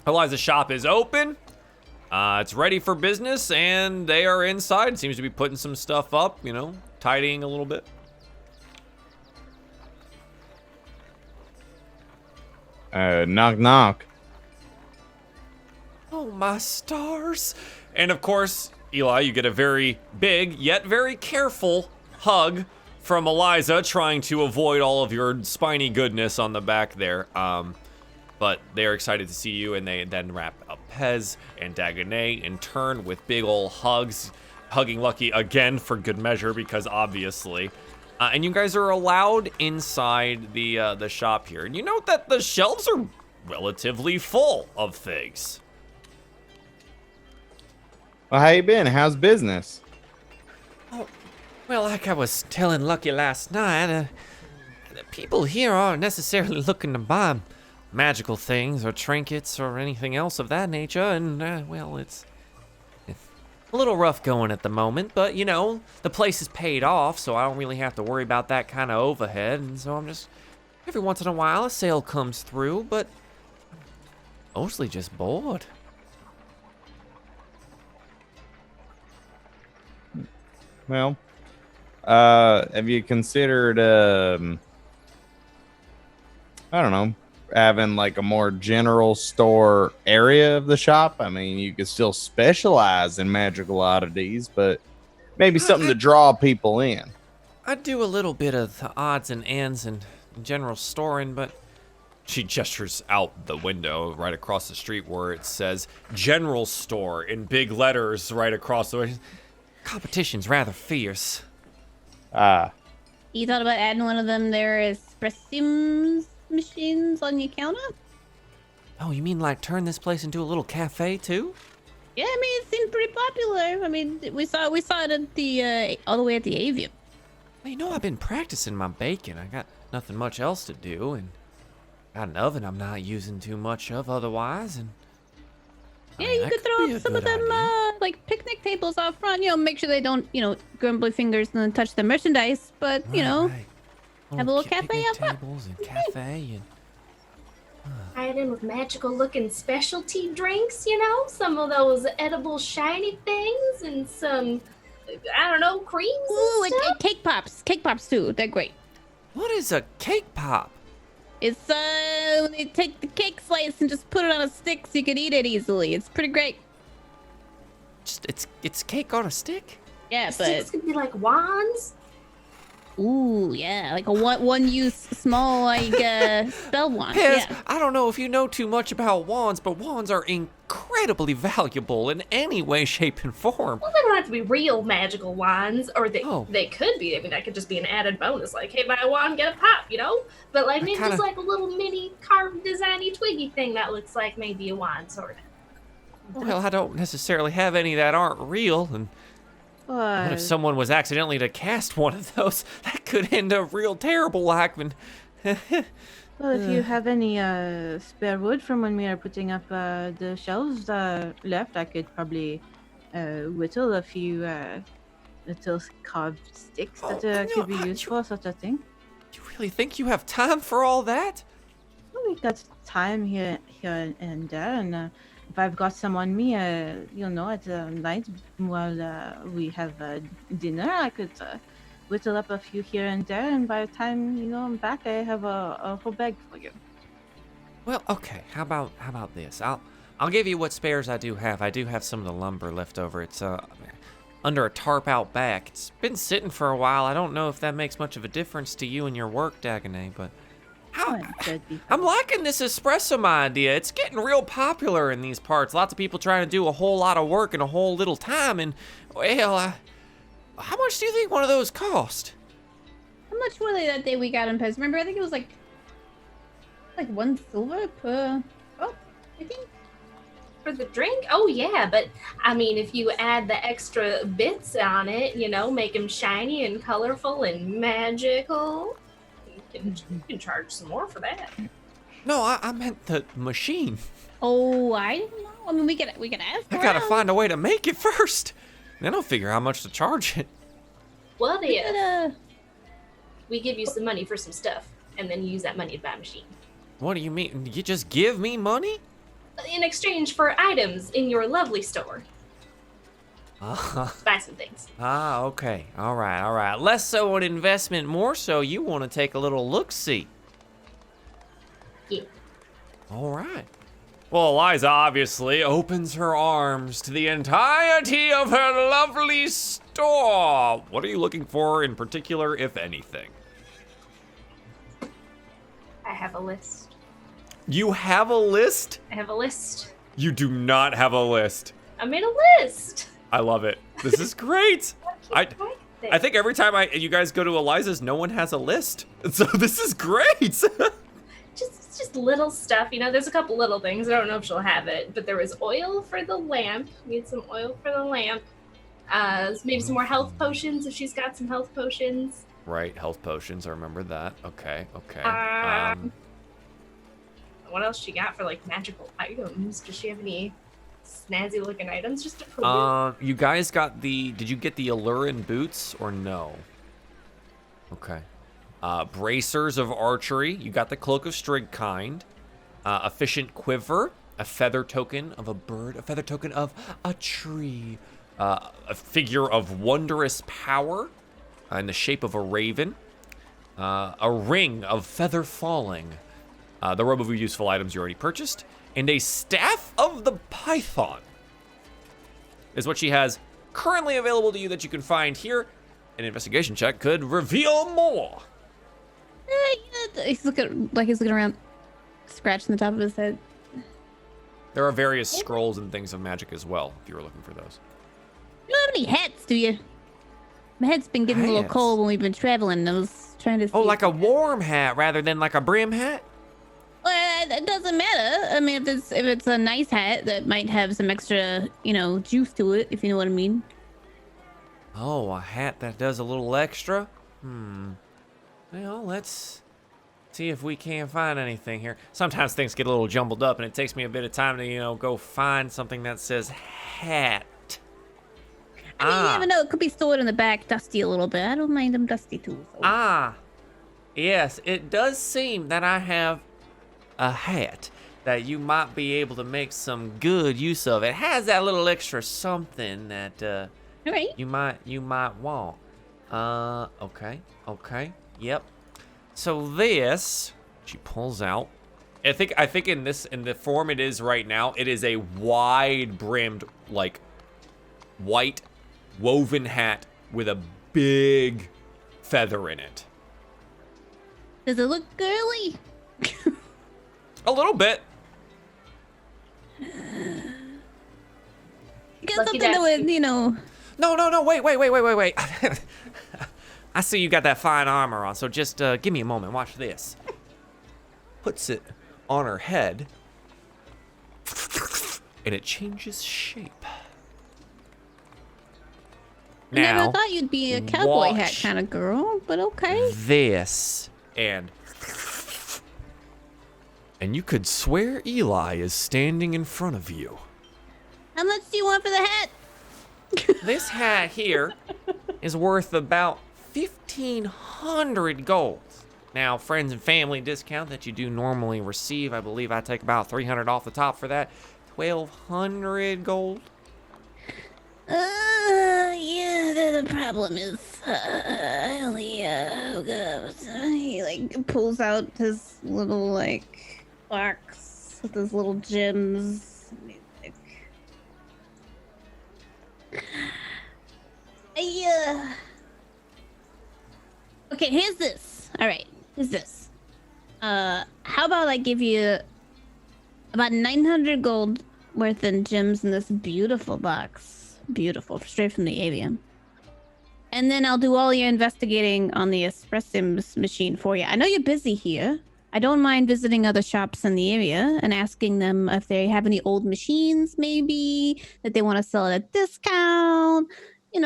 Eliza's shop is open. It's ready for business, and they are inside. Seems to be putting some stuff up, tidying a little bit. Knock, knock. Oh, my stars. And of course, Eli, you get a very big, yet very careful hug from Eliza, trying to avoid all of your spiny goodness on the back there. But they're excited to see you, and they then wrap up Pez and Dagonet in turn with big ol' hugs, hugging Lucky again for good measure, because obviously. And you guys are allowed inside the shop here. And you note that the shelves are relatively full of things. Well, how you been? How's business? Oh, well, like I was telling Lucky last night, the people here aren't necessarily looking to buy magical things or trinkets or anything else of that nature. And, well, it's a little rough going at the moment, but, you know, the place is paid off, so I don't really have to worry about that kind of overhead. And so I'm just, every once in a while, a sale comes through, but mostly just bored. Well, have you considered, I don't know, having like a more general store area of the shop? I mean, you could still specialize in magical oddities, but maybe something to draw people in. I do a little bit of the odds and ends and general storing, but she gestures out the window right across the street where it says general store in big letters right across the way. Competition's rather fierce. You thought about adding one of them there espresso machines on your counter? Oh, you mean like turn this place into a little cafe too? Yeah, I mean, it seemed pretty popular. I mean, we saw it at the all the way at the Avium. Well, you know, I've been practicing my baking. I got nothing much else to do, and got an oven I'm not using too much of otherwise, and yeah, you could throw up some of them like picnic tables out front. You know, make sure they don't, you know, grumbly fingers and then touch the merchandise. But you know, have a little cafe out front. Tables and cafe and. Tie it in with magical looking specialty drinks, you know? Some of those edible shiny things and some, I don't know, creams Ooh, and stuff. and cake pops. Cake pops too. They're great. What is a cake pop? It's when they take the cake slice and just put it on a stick so you can eat it easily. It's pretty great. Just it's cake on a stick? Yeah, The sticks could be like wands. Ooh, yeah, like a one-use small like spell wand. Piz, Yeah. I don't know if you know too much about wands, but wands are incredibly valuable in any way, shape, and form. Well, they don't have to be real magical wands, or they could be. I mean, that could just be an added bonus, like, hey, buy a wand, get a pop, you know? But like maybe just like a little mini carved designy twiggy thing that looks like maybe a wand, sort of. Well, I don't necessarily have any that aren't real, and what if someone was accidentally to cast one of those? That could end up real terrible, Lackman. Well, if you have any spare wood from when we are putting up the shelves left, I could probably whittle a few little carved sticks that could be used for such a thing. You really think you have time for all that? Well, we got time here and there, and if I've got some on me, you know, at night while we have dinner, I could whittle up a few here and there, and by the time, you know, I'm back, I have a whole bag for you. Well, okay. How about this? I'll give you what spares I do have. I do have some of the lumber left over. It's under a tarp out back. It's been sitting for a while. I don't know if that makes much of a difference to you and your work, Dagonet, but I'm liking this espresso idea. It's getting real popular in these parts. Lots of people trying to do a whole lot of work in a whole little time, and well, how much do you think one of those cost? How much were they that day we got in Pez? Remember, I think it was like 1 silver per cup, I think. For the drink? Oh, yeah, but I mean, if you add the extra bits on it, you know, make them shiny and colorful and magical, you can charge some more for that. No, I meant the machine. Oh, I don't know. I mean, we could ask I gotta around. find a way to make it first. Then I'll figure how much to charge it. What if we give you some money for some stuff, and then you use that money to buy a machine? What do you mean? You just give me money? In exchange for items in your lovely store. Buy some things. Okay. All right. Less so an investment, more so you want to take a little look-see. Yeah. All right. Well, Eliza obviously opens her arms to the entirety of her lovely store. What are you looking for in particular, if anything? I have a list. You have a list? I have a list. You do not have a list. I made a list. I love it. This is great. I think every time you guys go to Eliza's, no one has a list. So this is great. just little stuff, you know. There's a couple little things. I don't know if she'll have it, but there was oil for the lamp. Need some oil for the lamp. Maybe some more health potions if she's got some health potions. Right, health potions. I remember that. Okay. What else she got for like magical items? Does she have any snazzy looking items just to prove you guys got did you get the Allurin boots or no? Okay. Bracers of archery. You got the cloak of Strig kind. Efficient quiver. A feather token of a bird. A feather token of a tree. A figure of wondrous power in the shape of a raven. A ring of feather falling. The robe of useful items you already purchased. And a staff of the python is what she has currently available to you that you can find here. An investigation check could reveal more. He's looking around, scratching the top of his head. There are various scrolls and things of magic as well, if you were looking for those. You don't have any hats, do you? My head's been getting a little cold when we've been traveling. I was trying to see. Oh, like a warm hat rather than like a brim hat? Well, it doesn't matter. I mean, if it's a nice hat that might have some extra, juice to it, if you know what I mean. Oh, a hat that does a little extra? Well, let's see if we can find anything here. Sometimes things get a little jumbled up, and it takes me a bit of time to, go find something that says hat. I mean, you never know. It could be stored in the back, dusty a little bit. I don't mind them dusty too. So. Yes, it does seem that I have a hat that you might be able to make some good use of. It has that little extra something that right. you might want. Okay. Yep. So this, she pulls out. I think in the form it is right now, it is a wide brimmed, like, white woven hat with a big feather in it. Does it look girly? A little bit. Get something that would, No, wait. I see you got that fine armor on, so just give me a moment. Watch this. Puts it on her head, and it changes shape. Now, never thought you'd be a cowboy hat kind of girl, but okay. This, and you could swear Eli is standing in front of you. How much do you want for the hat? This hat here is worth about 1,500 gold. Now, friends and family discount that you do normally receive, I believe I take about 300 off the top for that. 1,200 gold. Yeah, the problem is, I only, he, pulls out his little, box with his little gems. Okay, here's this. All right, here's this. How about I give you about 900 gold worth in gems in this beautiful box. Beautiful, straight from the avium. And then I'll do all your investigating on the espresso machine for you. I know you're busy here. I don't mind visiting other shops in the area and asking them if they have any old machines, maybe that they want to sell at a discount. I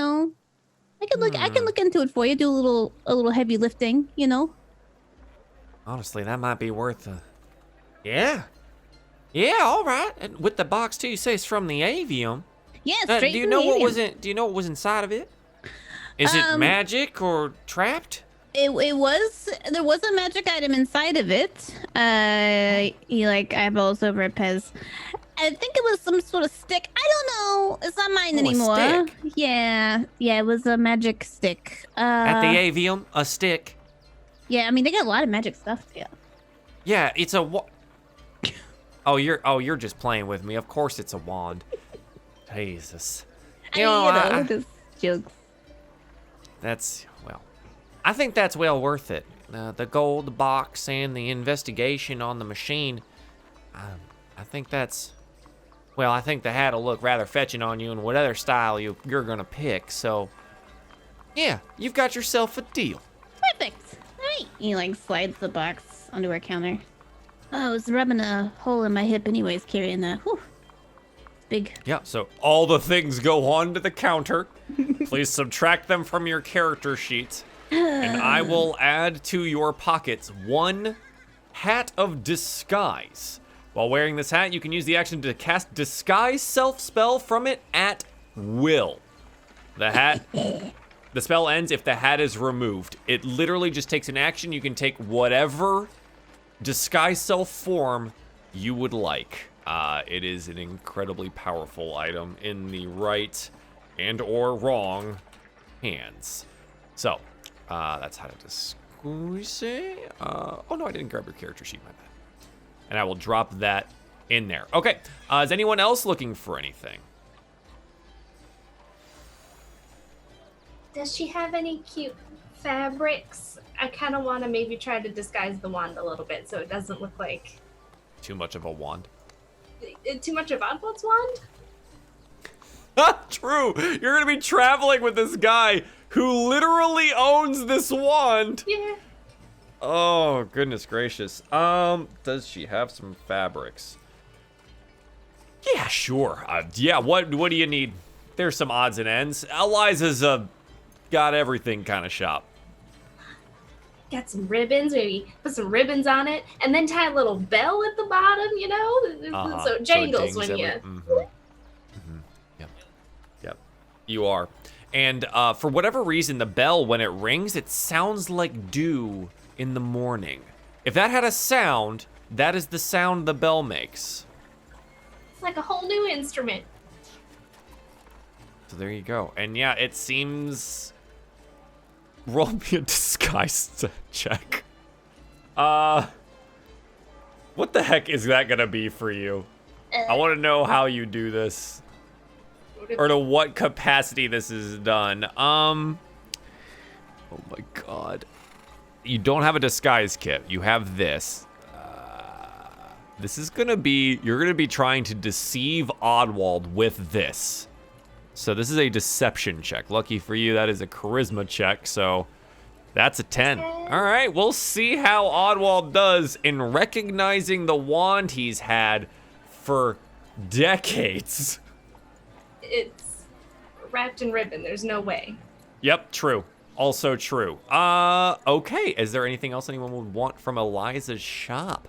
can look into it for you. Do a little heavy lifting. Honestly, that might be worth a. Yeah, all right. And with the box too, you say it's from the avium. Yeah, straight do you from know the what avium. was it? Do you know what was inside of it? Is it magic or trapped? There was a magic item inside of it. He eyeballs over at Pez. I think it was some sort of stick. I don't know. It's not mine anymore. A stick? Yeah, it was a magic stick. At the avium, a stick. Yeah, I mean they got a lot of magic stuff too. Yeah, it's a you're just playing with me. Of course it's a wand. Jesus. Just jokes. I think that's well worth it. The gold, the box, and the investigation on the machine. I think that's. Well, I think the hat will look rather fetching on you in whatever style you're gonna pick. So, Yeah, you've got yourself a deal. Perfect. Right. He like slides the box onto our counter. Oh, I was rubbing a hole in my hip anyways, carrying that. Whew. It's big. Yeah, so all the things go onto the counter. Please subtract them from your character sheets. And I will add to your pockets 1 hat of disguise. While wearing this hat, you can use the action to cast disguise self spell from it at will. The spell ends if the hat is removed. It literally just takes an action. You can take whatever disguise self form you would like. It is an incredibly powerful item in the right and or wrong hands. So, that's how to disguise it. Oh no, I didn't grab your character sheet, my bad. And I will drop that in there. Okay, is anyone else looking for anything? Does she have any cute fabrics? I kind of want to maybe try to disguise the wand a little bit so it doesn't look like Too much of a wand. too much of Oddwald's wand. True. You're gonna be traveling with this guy who literally owns this wand. Yeah. Oh, goodness gracious. Does she have some fabrics? Yeah, sure. Yeah, what do you need? There's some odds and ends. Eliza's got everything kind of shop. Got some ribbons, maybe put some ribbons on it, and then tie a little bell at the bottom, you know? So it jangles dings when you... Yep. You are. And for whatever reason, the bell, when it rings, it sounds like dew in the morning. If that had a sound, that is the sound the bell makes. It's like a whole new instrument. So there you go. And yeah, it seems... Roll me a disguise check. What the heck is that gonna be for you? I want to know how you do this. Or to what capacity this is done. Oh my god. You don't have a disguise kit. You have this. This is gonna be... You're gonna be trying to deceive Oddwald with this. So this is a deception check. Lucky for you, that is a charisma check, so that's a 10. All right, we'll see how Oddwald does in recognizing the wand he's had for decades. It's wrapped in ribbon. There's no way. Yep, true. Also true. Okay. Is there anything else anyone would want from Eliza's shop?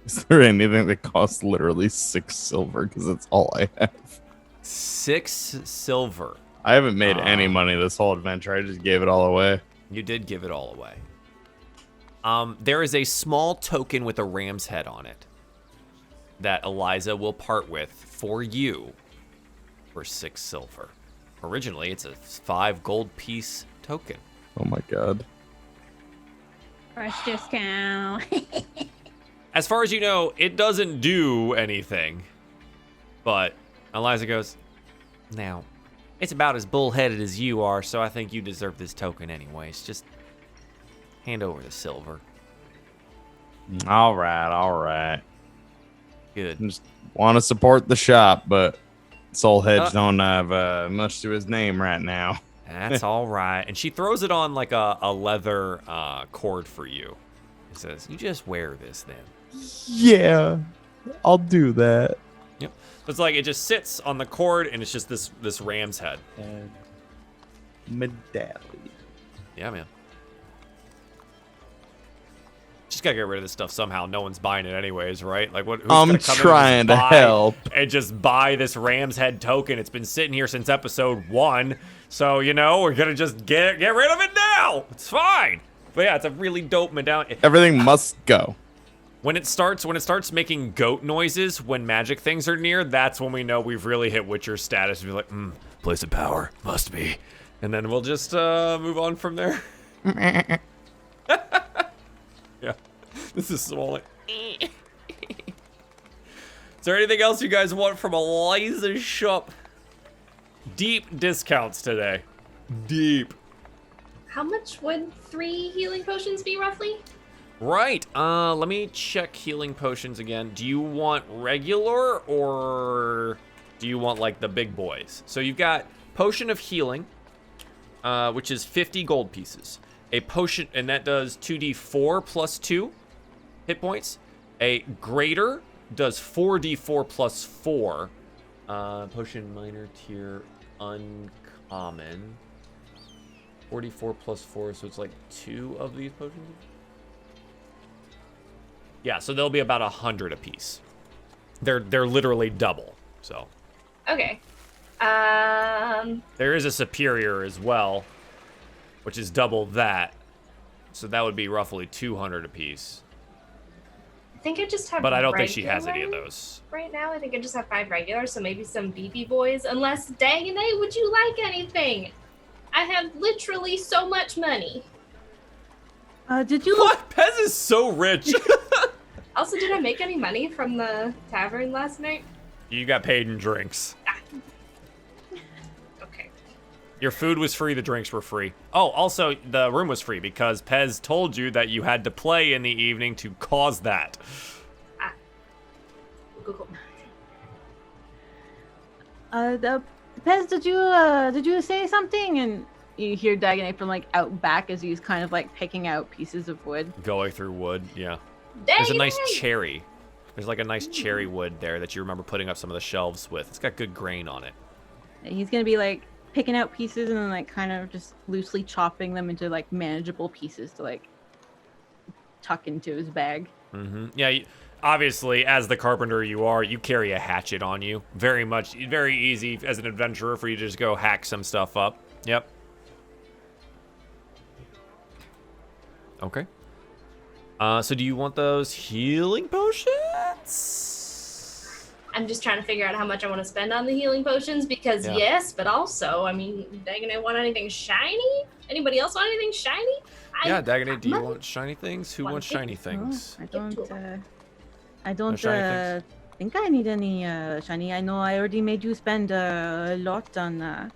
Is there anything that costs literally 6 silver? Because that's all I have. 6 silver. I haven't made any money this whole adventure. I just gave it all away. You did give it all away. There is a small token with a ram's head on it that Eliza will part with for you for 6 silver. Originally, it's a 5 gold piece token. Oh my god. Fresh discount. As far as you know, it doesn't do anything. But Eliza goes, now, it's about as bullheaded as you are, so I think you deserve this token anyways. Just hand over the silver. All right. Good. Just want to support the shop, but Soul Hedge don't have much to his name right now. That's all right. And she throws it on like a leather cord for you. It says, you just wear this then. Yeah, I'll do that. Yep. So it's like it just sits on the cord and it's just this ram's head. Medallion. Yeah, man. Just gotta get rid of this stuff somehow. No one's buying it anyways, right? Like what? Who's I'm gonna come trying to help. And just buy this ram's head token. It's been sitting here since episode 1, so you know we're gonna just get rid of it now. It's fine. But yeah, it's a really dope medallion. Everything must go. When it starts making goat noises when magic things are near, that's when we know we've really hit Witcher status. We're like, place of power, must be. And then we'll just move on from there. Yeah, this is small. Is there anything else you guys want from Eliza's shop? Deep discounts today. Deep. How much would 3 healing potions be roughly? Right. Let me check healing potions again. Do you want regular or do you want like the big boys? So you've got potion of healing, which is 50 gold pieces. A potion, and that does 2d4 plus 2 hit points. A greater does 4d4 plus 4. Potion minor tier uncommon. 44 plus 4, so it's like 2 of these potions. Yeah, so they'll be about 100 apiece. They're literally double. So. Okay. There is a superior as well, which is double that. So that would be roughly 200 apiece. I think I just have. But I don't think she has any of those right now. I think I just have 5 regular, so maybe some BB boys. Unless, Dagonet, would you like anything? I have literally so much money. Did you? What? Pez is so rich. Also, did I make any money from the tavern last night? You got paid in drinks. Okay. Your food was free, the drinks were free. Oh, also, the room was free because Pez told you that you had to play in the evening to cause that. Cool. Pez, did you say something? And you hear Dagonet from like out back as he's kind of like picking out pieces of wood. Going through wood, yeah. Dagonet! There's a nice cherry. There's like a nice cherry wood there that you remember putting up some of the shelves with. It's got good grain on it. He's gonna be like picking out pieces and then like kind of just loosely chopping them into like manageable pieces to like tuck into his bag. Mm-hmm. Yeah, obviously, as the carpenter you are, you carry a hatchet on you. Very easy as an adventurer for you to just go hack some stuff up. Yep. Okay. So do you want those healing potions? I'm just trying to figure out how much I want to spend on the healing potions because yes, but also, I mean, Dagonet want anything shiny? Anybody else want anything shiny? Yeah, Dagonet, do you want shiny things? Who wants shiny things? I don't think I need any shiny. I know I already made you spend a lot on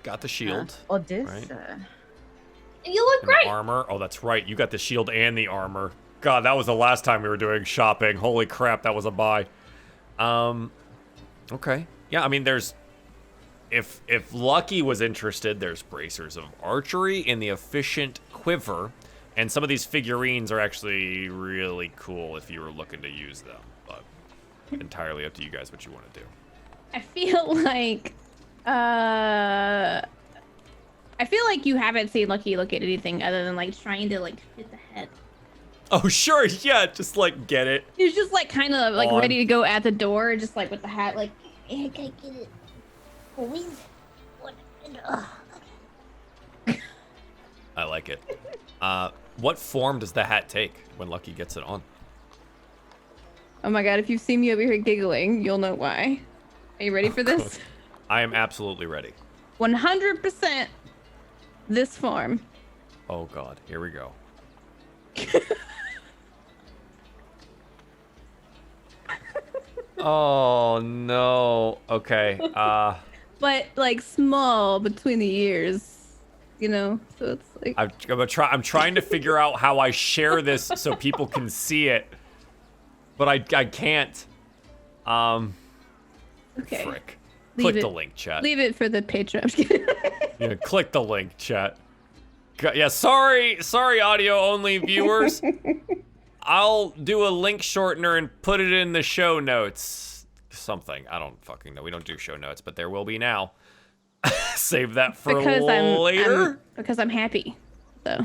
got the shield. This. Right? And you look and great. The armor. Oh, that's right. You got the shield and the armor. God, that was the last time we were doing shopping. Holy crap, that was a buy. Okay. Yeah, I mean, there's... If Lucky was interested, there's bracers of archery and the efficient quiver. And some of these figurines are actually really cool if you were looking to use them. But entirely up to you guys what you want to do. I feel like you haven't seen Lucky look at anything other than like trying to like hit the head. Oh, sure. Yeah, just like get it. He's just like kind of like ready to go at the door, just like with the hat, like, I can't get it. I like it. What form does the hat take when Lucky gets it on? Oh my god, if you see me over here giggling, you'll know why. Are you ready for this? I am absolutely ready. 100% this form. Oh god, here we go. Oh no. Okay. But like small between the ears, you know. So it's like I'm trying to figure out how I share this so people can see it, but I can't. Okay. Frick. Leave Click the it. link, chat. Leave it for the Patreon. I'm just kidding. Yeah, click the link, chat. Yeah, sorry, audio only viewers. I'll do a link shortener and put it in the show notes. Something. I don't fucking know. We don't do show notes, but there will be now. Save that for later. Because I'm happy. So.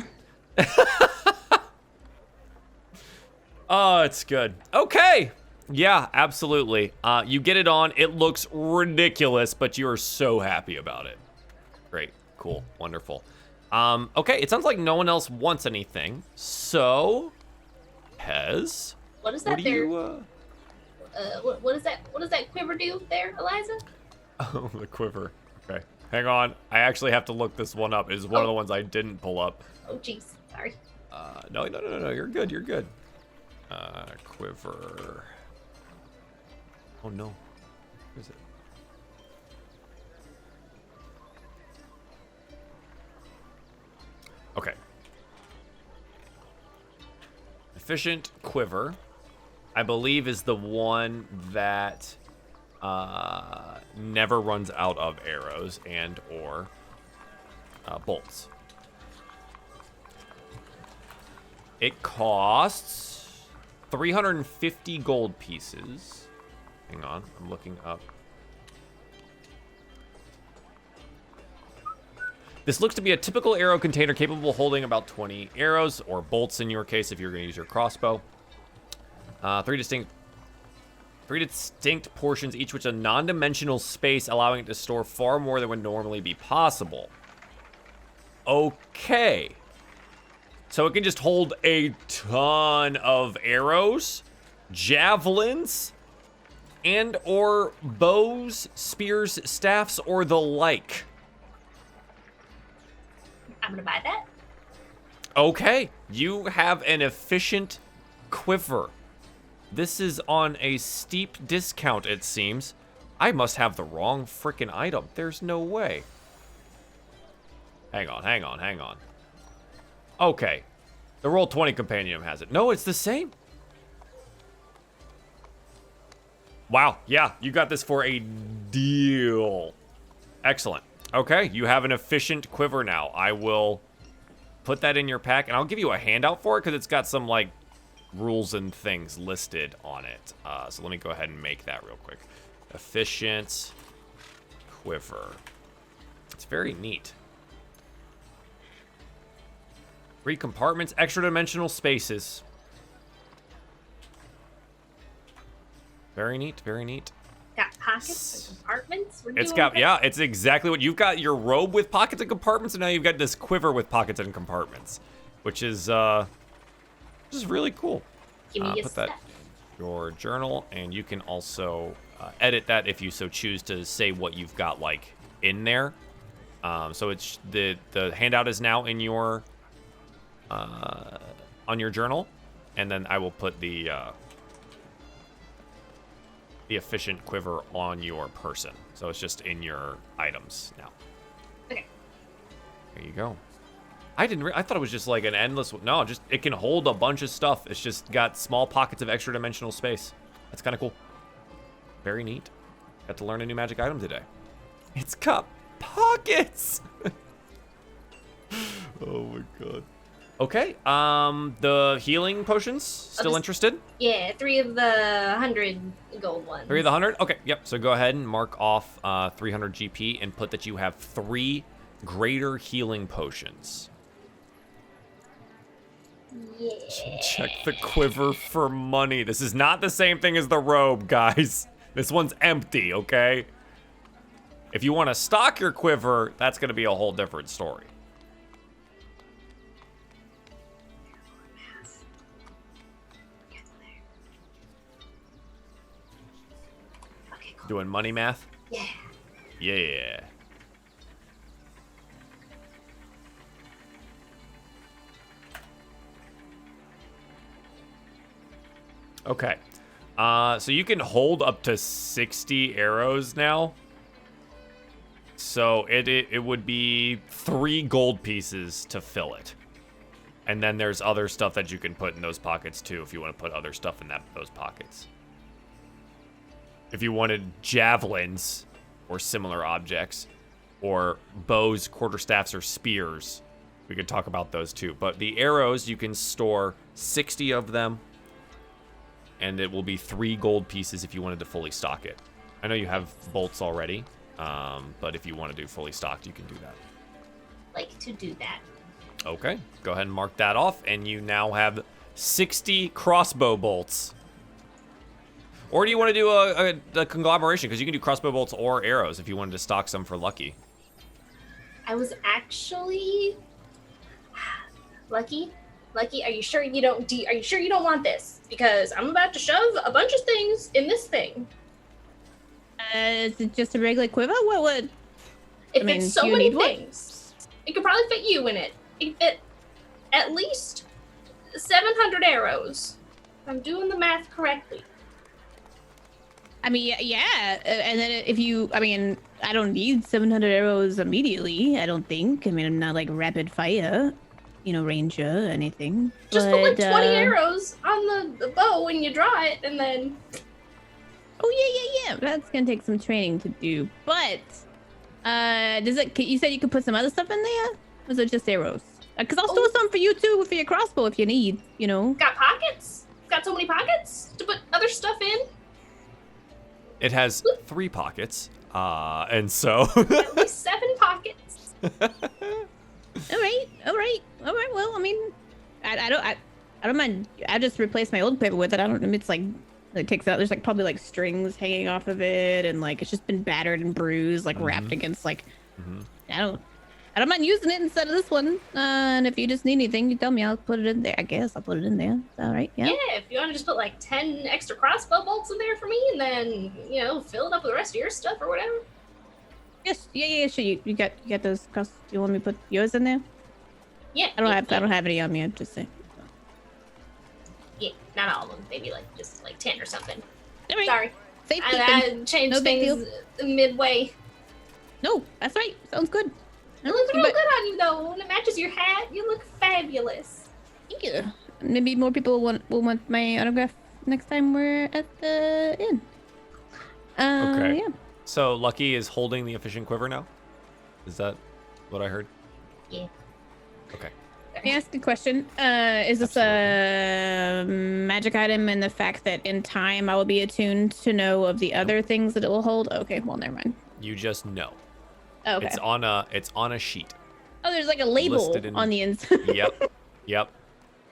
Oh, it's good. Okay. Yeah, absolutely. You get it on. It looks ridiculous, but you are so happy about it. Great. Cool. Wonderful. Okay, it sounds like no one else wants anything. So, Pez, what is that what does that quiver do there, Eliza? Oh, the quiver. Okay. Hang on. I actually have to look this one up. It's one of the ones I didn't pull up. Oh, jeez. Sorry. No. You're good. You're good. Quiver. Oh, no. Where is it? Okay. Efficient quiver, I believe, is the one that never runs out of arrows and or bolts. It costs 350 gold pieces. Hang on, I'm looking up. This looks to be a typical arrow container capable of holding about 20 arrows, or bolts in your case if you're going to use your crossbow. Three distinct portions, each with a non-dimensional space, allowing it to store far more than would normally be possible. Okay. So it can just hold a ton of arrows, javelins, and or bows, spears, staffs, or the like. I'm gonna buy that. Okay, you have an efficient quiver. This is on a steep discount, it seems. I must have the wrong frickin' item. There's no way. Hang on. Okay. The Roll20 Compendium has it. No, it's the same. Wow, yeah, you got this for a deal. Excellent. Okay, you have an efficient quiver now. I will put that in your pack, and I'll give you a handout for it, because it's got some, like, rules and things listed on it. So let me go ahead and make that real quick. Efficient quiver. It's very neat. 3 compartments, extra dimensional spaces. Very neat, very neat. Got pockets and compartments. It's got, yeah, it's exactly what you've got. Your robe with pockets and compartments, and now you've got this quiver with pockets and compartments, which is really cool. Give me put that in your journal, and you can also edit that if you so choose to say what you've got like in there. So it's the handout is now in your on your journal, and then I will put the efficient quiver on your person. So it's just in your items now. Okay. There you go. I thought it was just like an endless. No, just it can hold a bunch of stuff. It's just got small pockets of extra dimensional space. That's kind of cool. Very neat. Got to learn a new magic item today. It's got pockets. Oh my god. Okay. The healing potions. Still interested? Yeah, 3 of the 100 gold ones. 3 of the 100? Okay, yep. So go ahead and mark off 300 GP and put that you have 3 greater healing potions. Yeah. Check the quiver for money. This is not the same thing as the robe, guys. This one's empty, okay? If you want to stock your quiver, that's going to be a whole different story. Okay, cool. Doing money math? Yeah. Yeah. Okay. So you can hold up to 60 arrows now. So it would be 3 gold pieces to fill it. And then there's other stuff that you can put in those pockets too if you want to put other stuff in those pockets. If you wanted javelins or similar objects, or bows, quarterstaffs, or spears, we could talk about those too. But the arrows, you can store 60 of them, and it will be 3 gold pieces if you wanted to fully stock it. I know you have bolts already, but if you want to do fully stocked, you can do that. Like to do that. Okay, go ahead and mark that off, and you now have 60 crossbow bolts. Or do you want to do a conglomeration? Because you can do crossbow bolts or arrows if you wanted to stock some for Lucky. I was actually Lucky, are you sure you don't are you sure you don't want this? Because I'm about to shove a bunch of things in this thing. Is it just a regular quiver? What? It fits so many things. It could probably fit you in it. It fit at least 700 arrows. If I'm doing the math correctly. I mean, yeah. And then if you, I don't need 700 arrows immediately, I don't think. I mean, I'm not like rapid fire, ranger or anything. Just put like 20 arrows on the bow when you draw it, and then... Oh, yeah. That's going to take some training to do. But Does it? You said you could put some other stuff in there? Or was it just arrows? Because I'll store some for you too for your crossbow if you need. You know. Got pockets. Got so many pockets to put other stuff in. It has 3 pockets, and so. At least 7 pockets. All right. Well, I mean, I don't mind. I just replaced my old paper with it. I don't. It's like it takes out. There's like probably like strings hanging off of it, and like it's just been battered and bruised, like wrapped against like. I don't mind using it instead of this one. And if you just need anything, you tell me. I'll put it in there. I guess I'll put it in there. All right. Yeah. Yeah, if you want to just put like 10 extra crossbow bolts in there for me, and then fill it up with the rest of your stuff or whatever. Yes. Yeah. Sure. You got those cross. Do you want me to put yours in there? Yeah. I don't have any on me. I'm just saying. Yeah, not all of them. Maybe like just like 10 or something. All right. Sorry. Safekeeping. I changed No big things midway. No, that's right. Sounds good. It looks real good on you though. And it matches your hat. You look fabulous. Thank you. Maybe more people will want my autograph next time we're at the inn. Okay. Yeah. So Lucky is holding the efficient quiver now? Is that what I heard? Yeah. Okay. Let me ask a question. Is this a magic item in the fact that in time I will be attuned to know of the other things that it will hold? Okay, well, never mind. You just know. Okay. It's on a sheet. Oh, there's like a label on the inside. Yep.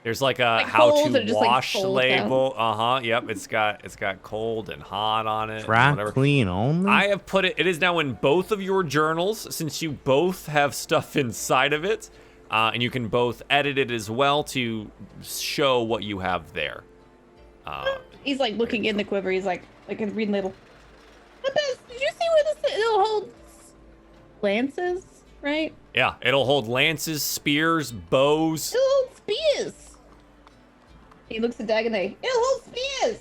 There's like a Like how cold to or just, like, wash cold label. Yep. It's got cold and hot on it. Dry Whatever. clean only. I have put it. It is now in both of your journals since you both have stuff inside of it, and you can both edit it as well to show what you have there. He's like looking in the quiver. He's like reading label. Did you see where this? It'll hold lances, right? Yeah, it'll hold lances, spears, bows. It'll hold spears. He looks at Dagonet. It'll hold spears.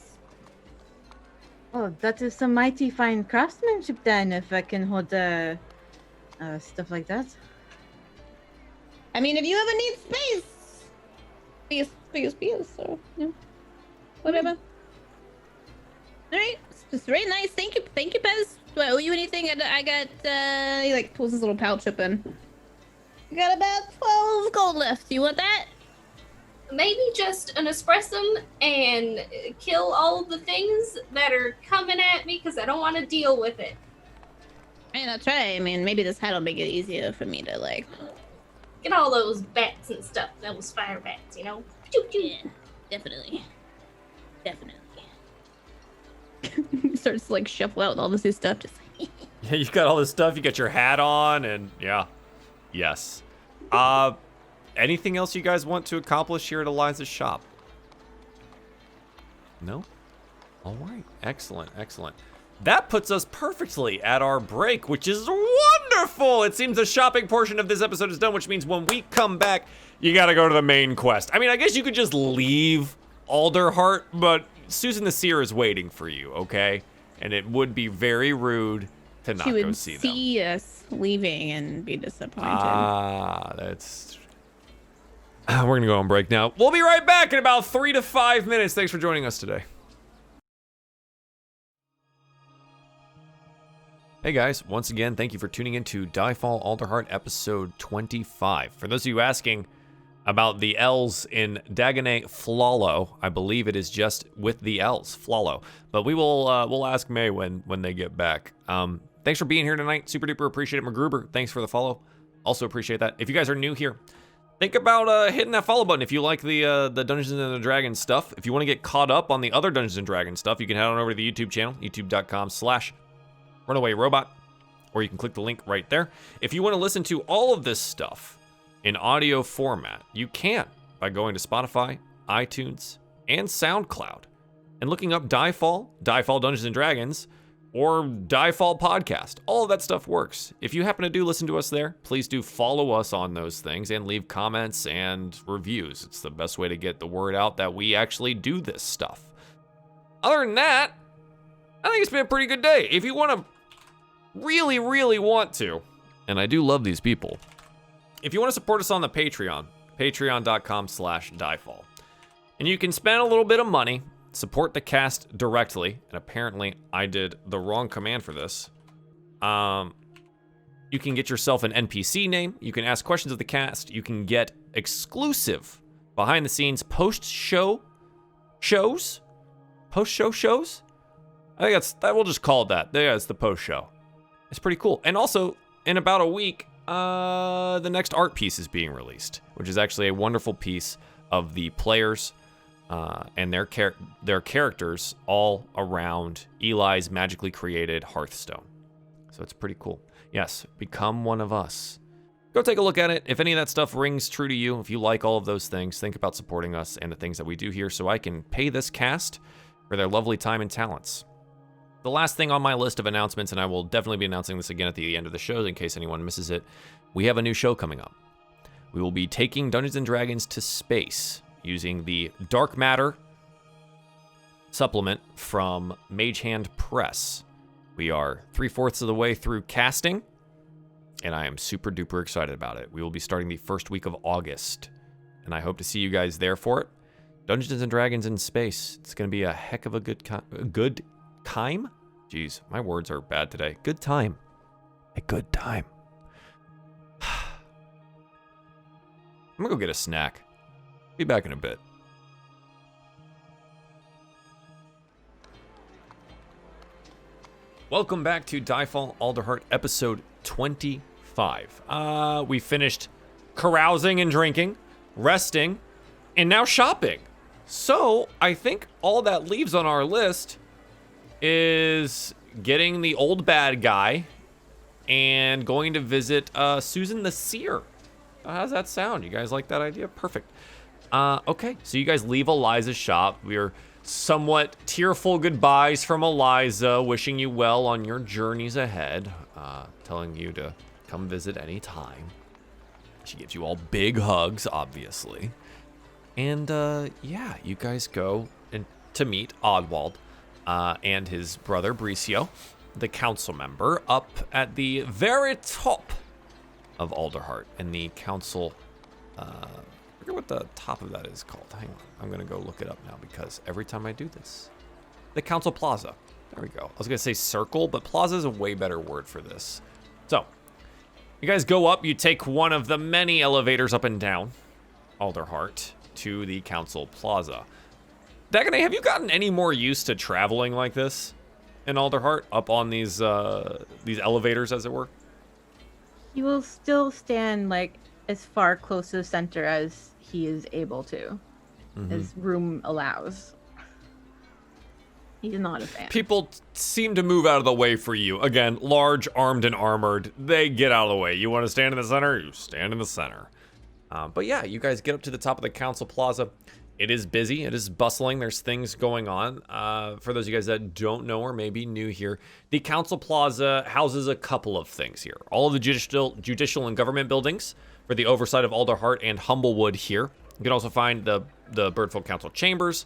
Oh, that is some mighty fine craftsmanship then, if I can hold stuff like that. I mean, if you ever need space for your spears, so whatever. All right, it's very nice. Thank you, Pez. Do I owe you anything? I got. He like pulls his little pouch open. You got about 12 gold left. Do you want that? Maybe just an espresso and kill all of the things that are coming at me because I don't want to deal with it. And I'll try. I mean, maybe this hat will make it easier for me to like. Get all those bats and stuff. Those fire bats, Yeah, definitely. Starts to like shuffle out all this new stuff. Just like. Yeah, you got all this stuff. You got your hat on, and yeah, yes. Anything else you guys want to accomplish here at Eliza's shop? No? All right. Excellent. That puts us perfectly at our break, which is wonderful. It seems the shopping portion of this episode is done, which means when we come back, you got to go to the main quest. I mean, I guess you could just leave Alderheart, but Susan the Seer is waiting for you, okay? And it would be very rude to not go see them. She would see us leaving and be disappointed. That's... We're going to go on break now. We'll be right back in about 3 to 5 minutes. Thanks for joining us today. Hey guys, once again, thank you for tuning in to DieFall Alderheart episode 25. For those of you asking about the L's in Dagonet Flalo, I believe it is just with the L's, Flalo. But we will we'll ask May when they get back. Thanks for being here tonight. Super duper appreciate it. MacGruber, thanks for the follow. Also appreciate that. If you guys are new here, think about hitting that follow button if you like the Dungeons and Dragons stuff. If you want to get caught up on the other Dungeons and Dragons stuff, you can head on over to the YouTube channel, youtube.com/Runaway Robot, or you can click the link right there. If you want to listen to all of this stuff in audio format, you can by going to Spotify, iTunes, and SoundCloud and looking up DieFall Dungeons and Dragons, or DieFall Podcast. All of that stuff works. If you happen to do listen to us there, please do follow us on those things and leave comments and reviews. It's the best way to get the word out that we actually do this stuff. Other than that, I think it's been a pretty good day. If you want to really, really want to, and I do love these people, if you want to support us on the Patreon, patreon.com/DieFall, and you can spend a little bit of money, support the cast directly, and apparently I did the wrong command for this. You can get yourself an NPC name. You can ask questions of the cast. You can get exclusive behind-the-scenes post-show shows. Post-show shows? I think we'll just call it that. Yeah, it's the post-show. It's pretty cool. And also, in about a week, the next art piece is being released, which is actually a wonderful piece of the players and their characters all around Eli's magically created Hearthstone. So it's pretty cool. Yes, become one of us. Go take a look at it. If any of that stuff rings true to you, if you like all of those things, think about supporting us and the things that we do here so I can pay this cast for their lovely time and talents. The last thing on my list of announcements, and I will definitely be announcing this again at the end of the show in case anyone misses it, we have a new show coming up. We will be taking Dungeons & Dragons to space using the Dark Matter supplement from Mage Hand Press. We are 3/4 of the way through casting, and I am super duper excited about it. We will be starting the first week of August, and I hope to see you guys there for it. Dungeons & Dragons in space. It's going to be a heck of a good time? Jeez, my words are bad today. Good time. A good time. I'm going to go get a snack. Be back in a bit. Welcome back to DieFall Alderheart episode 25. We finished carousing and drinking, resting, and now shopping. So I think all that leaves on our list is getting the old bad guy and going to visit Susan the Seer. How's that sound? You guys like that idea? Perfect. Okay, so you guys leave Eliza's shop. We're somewhat tearful goodbyes from Eliza, wishing you well on your journeys ahead, telling you to come visit anytime. She gives you all big hugs, obviously. And yeah, you guys go to meet Oddwald and his brother Bricio, the council member, up at the very top of Alderheart in the council. I forget what the top of that is called. Hang on, I'm gonna go look it up now because every time I do this, the council plaza. There we go. I was gonna say circle, but plaza is a way better word for this. So, you guys go up. You take one of the many elevators up and down Alderheart to the council plaza. Dagonet, have you gotten any more used to traveling like this in Alderheart, up on these elevators, as it were? He will still stand like as far close to the center as he is able to, as room allows. He's not a fan. People seem to move out of the way for you. Again, large, armed, and armored. They get out of the way. You want to stand in the center? You stand in the center. But yeah, you guys get up to the top of the council plaza. It is busy. It is bustling. There's things going on. For those of you guys that don't know or may be new here, the council plaza houses a couple of things here. All of the judicial and government buildings for the oversight of Alderheart and Humblewood here. You can also find the Birdfolk Council chambers.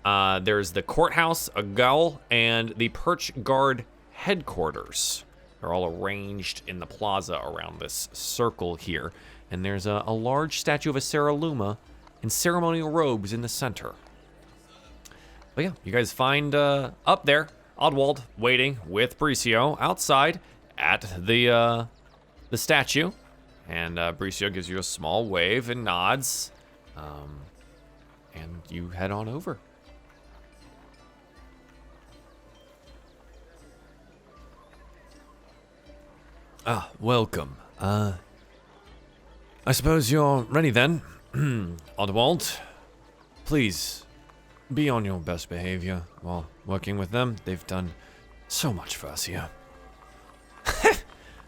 There's the courthouse, a gaol, and the Perch Guard headquarters. They're all arranged in the plaza around this circle here. And there's a large statue of a Saraluma in ceremonial robes in the center. But yeah, you guys find up there Oddwald waiting with Bricio outside at the statue. And Bricio gives you a small wave and nods. And you head on over. Ah, welcome. I suppose you're ready then, Oddwald. Please, be on your best behavior while working with them. They've done so much for us here.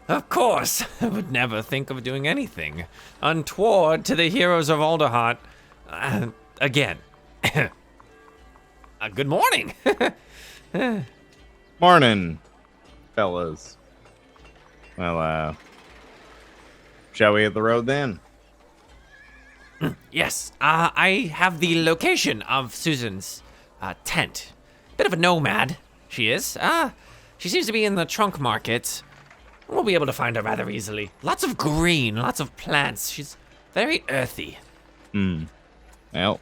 Of course, I would never think of doing anything untoward to the heroes of Alderheart. Again. Good morning. Morning, fellas. Well, shall we hit the road then? Yes, I have the location of Susan's tent. Bit of a nomad, she is. She seems to be in the trunk market. We'll be able to find her rather easily. Lots of green, lots of plants. She's very earthy. Well,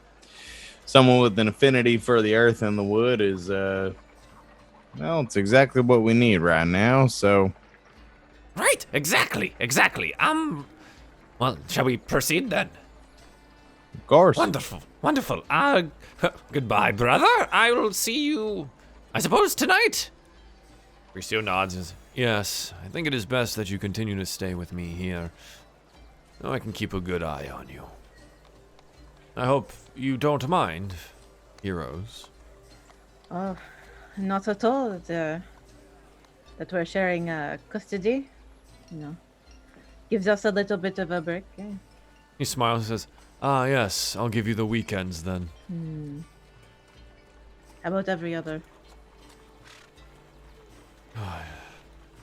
someone with an affinity for the earth and the wood is, well, it's exactly what we need right now, so Right, exactly. Well, shall we proceed then? Of course. Wonderful. Goodbye, brother. I will see you, I suppose, tonight? Bricio nods and says, yes, I think it is best that you continue to stay with me here. So I can keep a good eye on you. I hope you don't mind, heroes. Oh, not at all. That we're sharing custody, gives us a little bit of a break. Yeah. He smiles and says, yes, I'll give you the weekends then. How about every other?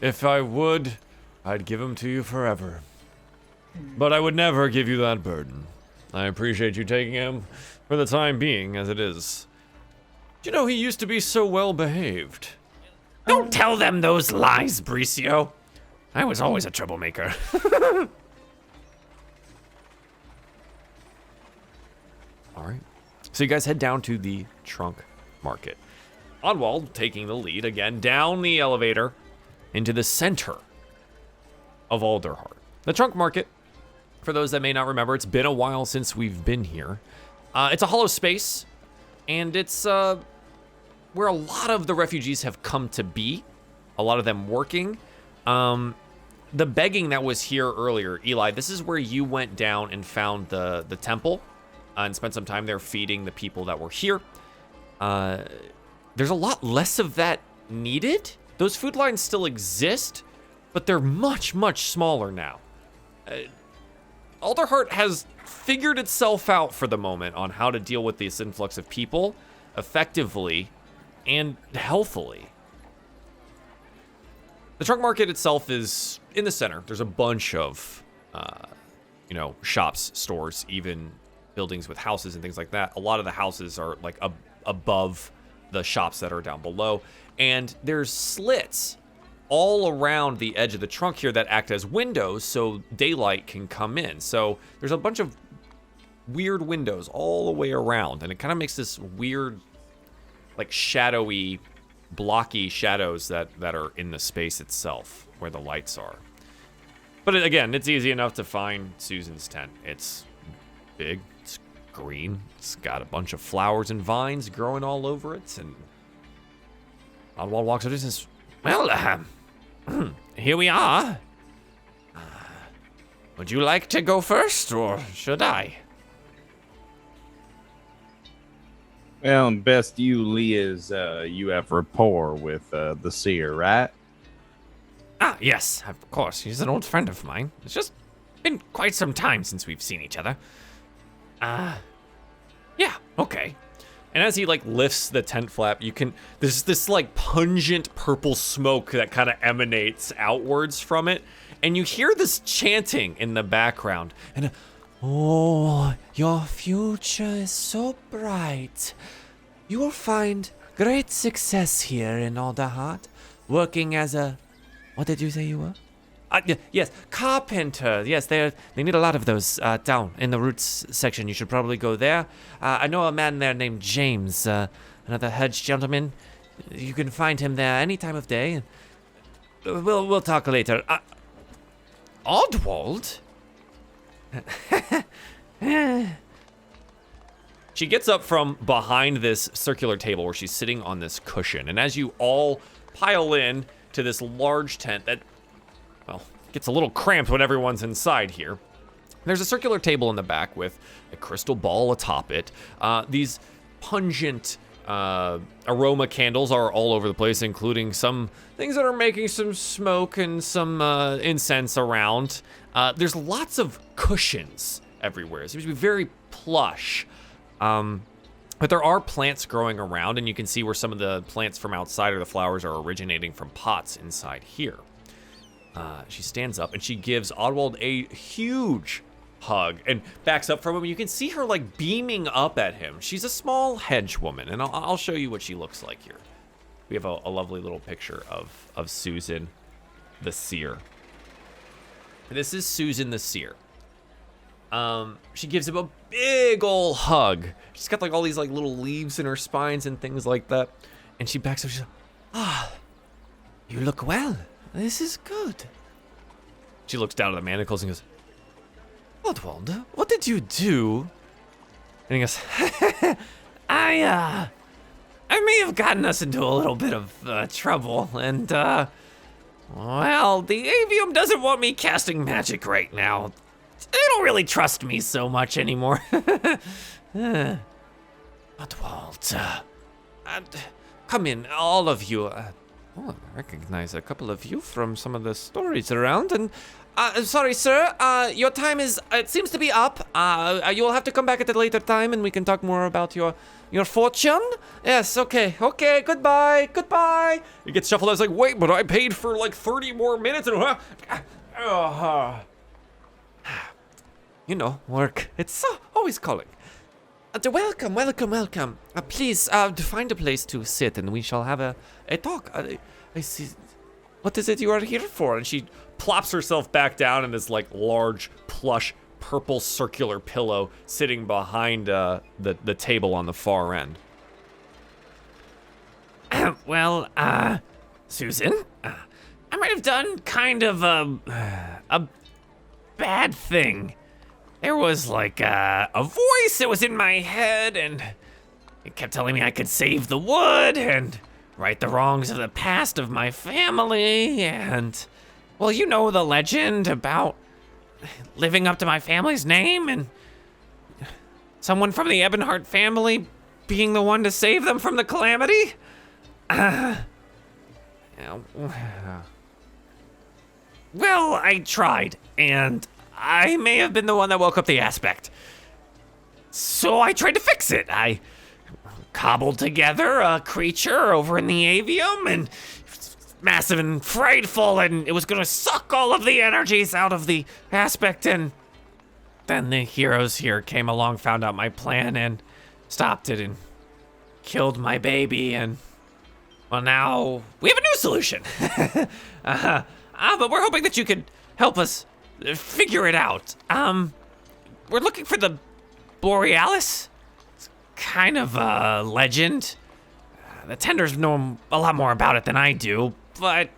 If I would, I'd give them to you forever. But I would never give you that burden. I appreciate you taking him for the time being as it is. Do you know he used to be so well behaved? Don't tell them those lies, Bricio. I was always a troublemaker. Alright. So you guys head down to the trunk market. Oddwald taking the lead again down the elevator into the center of Alderheart. The trunk market, for those that may not remember, it's been a while since we've been here. It's a hollow space, and it's where a lot of the refugees have come to be, a lot of them working. The begging that was here earlier, Eli, this is where you went down and found the temple and spent some time there feeding the people that were here. There's a lot less of that needed. Those food lines still exist, but they're much, much smaller now. Alderheart has figured itself out for the moment on how to deal with this influx of people effectively and healthily. The trunk market itself is in the center. There's a bunch of, shops, stores, even buildings with houses and things like that. A lot of the houses are like above the shops that are down below. And there's slits all around the edge of the trunk here that act as windows so daylight can come in. So there's a bunch of weird windows all the way around, and it kind of makes this weird, like shadowy, blocky shadows that are in the space itself where the lights are. But again, it's easy enough to find Susan's tent. It's big, it's green, it's got a bunch of flowers and vines growing all over it, and Oddwald walks up and says, well, here we are. Would you like to go first, or should I? Well, best you, Lee, is you have rapport with the seer, right? Yes, of course. He's an old friend of mine. It's just been quite some time since we've seen each other. Yeah, okay. And as he lifts the tent flap, there's this pungent purple smoke that kind of emanates outwards from it. And you hear this chanting in the background. And oh, your future is so bright. You will find great success here in Alderheart, working as a, what did you say you were? Yes, carpenter. Yes, they need a lot of those down in the roots section. You should probably go there. I know a man there named James, another hedge gentleman. You can find him there any time of day. We'll talk later. Oddwald? She gets up from behind this circular table where she's sitting on this cushion, and as you all pile in to this large tent that, well, gets a little cramped when everyone's inside here. There's a circular table in the back with a crystal ball atop it. These pungent aroma candles are all over the place, including some things that are making some smoke and some incense around. There's lots of cushions everywhere. It seems to be very plush. But there are plants growing around, and you can see where some of the plants from outside or the flowers are originating from pots inside here. She stands up and she gives Oddwald a huge hug and backs up from him. You can see her beaming up at him. She's a small hedge woman, and I'll show you what she looks like here. We have a lovely little picture of Susan the Seer. This is Susan the Seer. She gives him a big ol' hug. She's got all these little leaves in her spines and things like that. And she backs up. She's like, you look well. This is good. She looks down at the manacles and goes, Oswald, what did you do? And he goes, I may have gotten us into a little bit of trouble, and, well, the avium doesn't want me casting magic right now. They don't really trust me so much anymore. Oswald, come in, all of you. I recognize a couple of you from some of the stories around, and sorry, sir, your time it seems to be up. You'll have to come back at a later time and we can talk more about your fortune. Yes, okay, goodbye. It gets shuffled. I was like, wait, but I paid for like 30 more minutes and you know, work. It's always calling. Welcome. Please, find a place to sit and we shall have a talk. I see. What is it you are here for? And she plops herself back down in this like large plush purple circular pillow sitting behind the table on the far end. Well, Susan, I might have done kind of a bad thing. There was like a voice that was in my head, and it kept telling me I could save the wood and right the wrongs of the past of my family, and, well, you know the legend about living up to my family's name and someone from the Alderheart family being the one to save them from the calamity? Well, I tried, and I may have been the one that woke up the aspect. So I tried to fix it. I cobbled together a creature over in the avium, and massive and frightful, and it was gonna suck all of the energies out of the aspect, and then the heroes here came along, found out my plan, and stopped it, and killed my baby, and, well, now we have a new solution. But we're hoping that you could help us figure it out. We're looking for the Borealis. It's kind of a legend. The tenders know a lot more about it than I do, but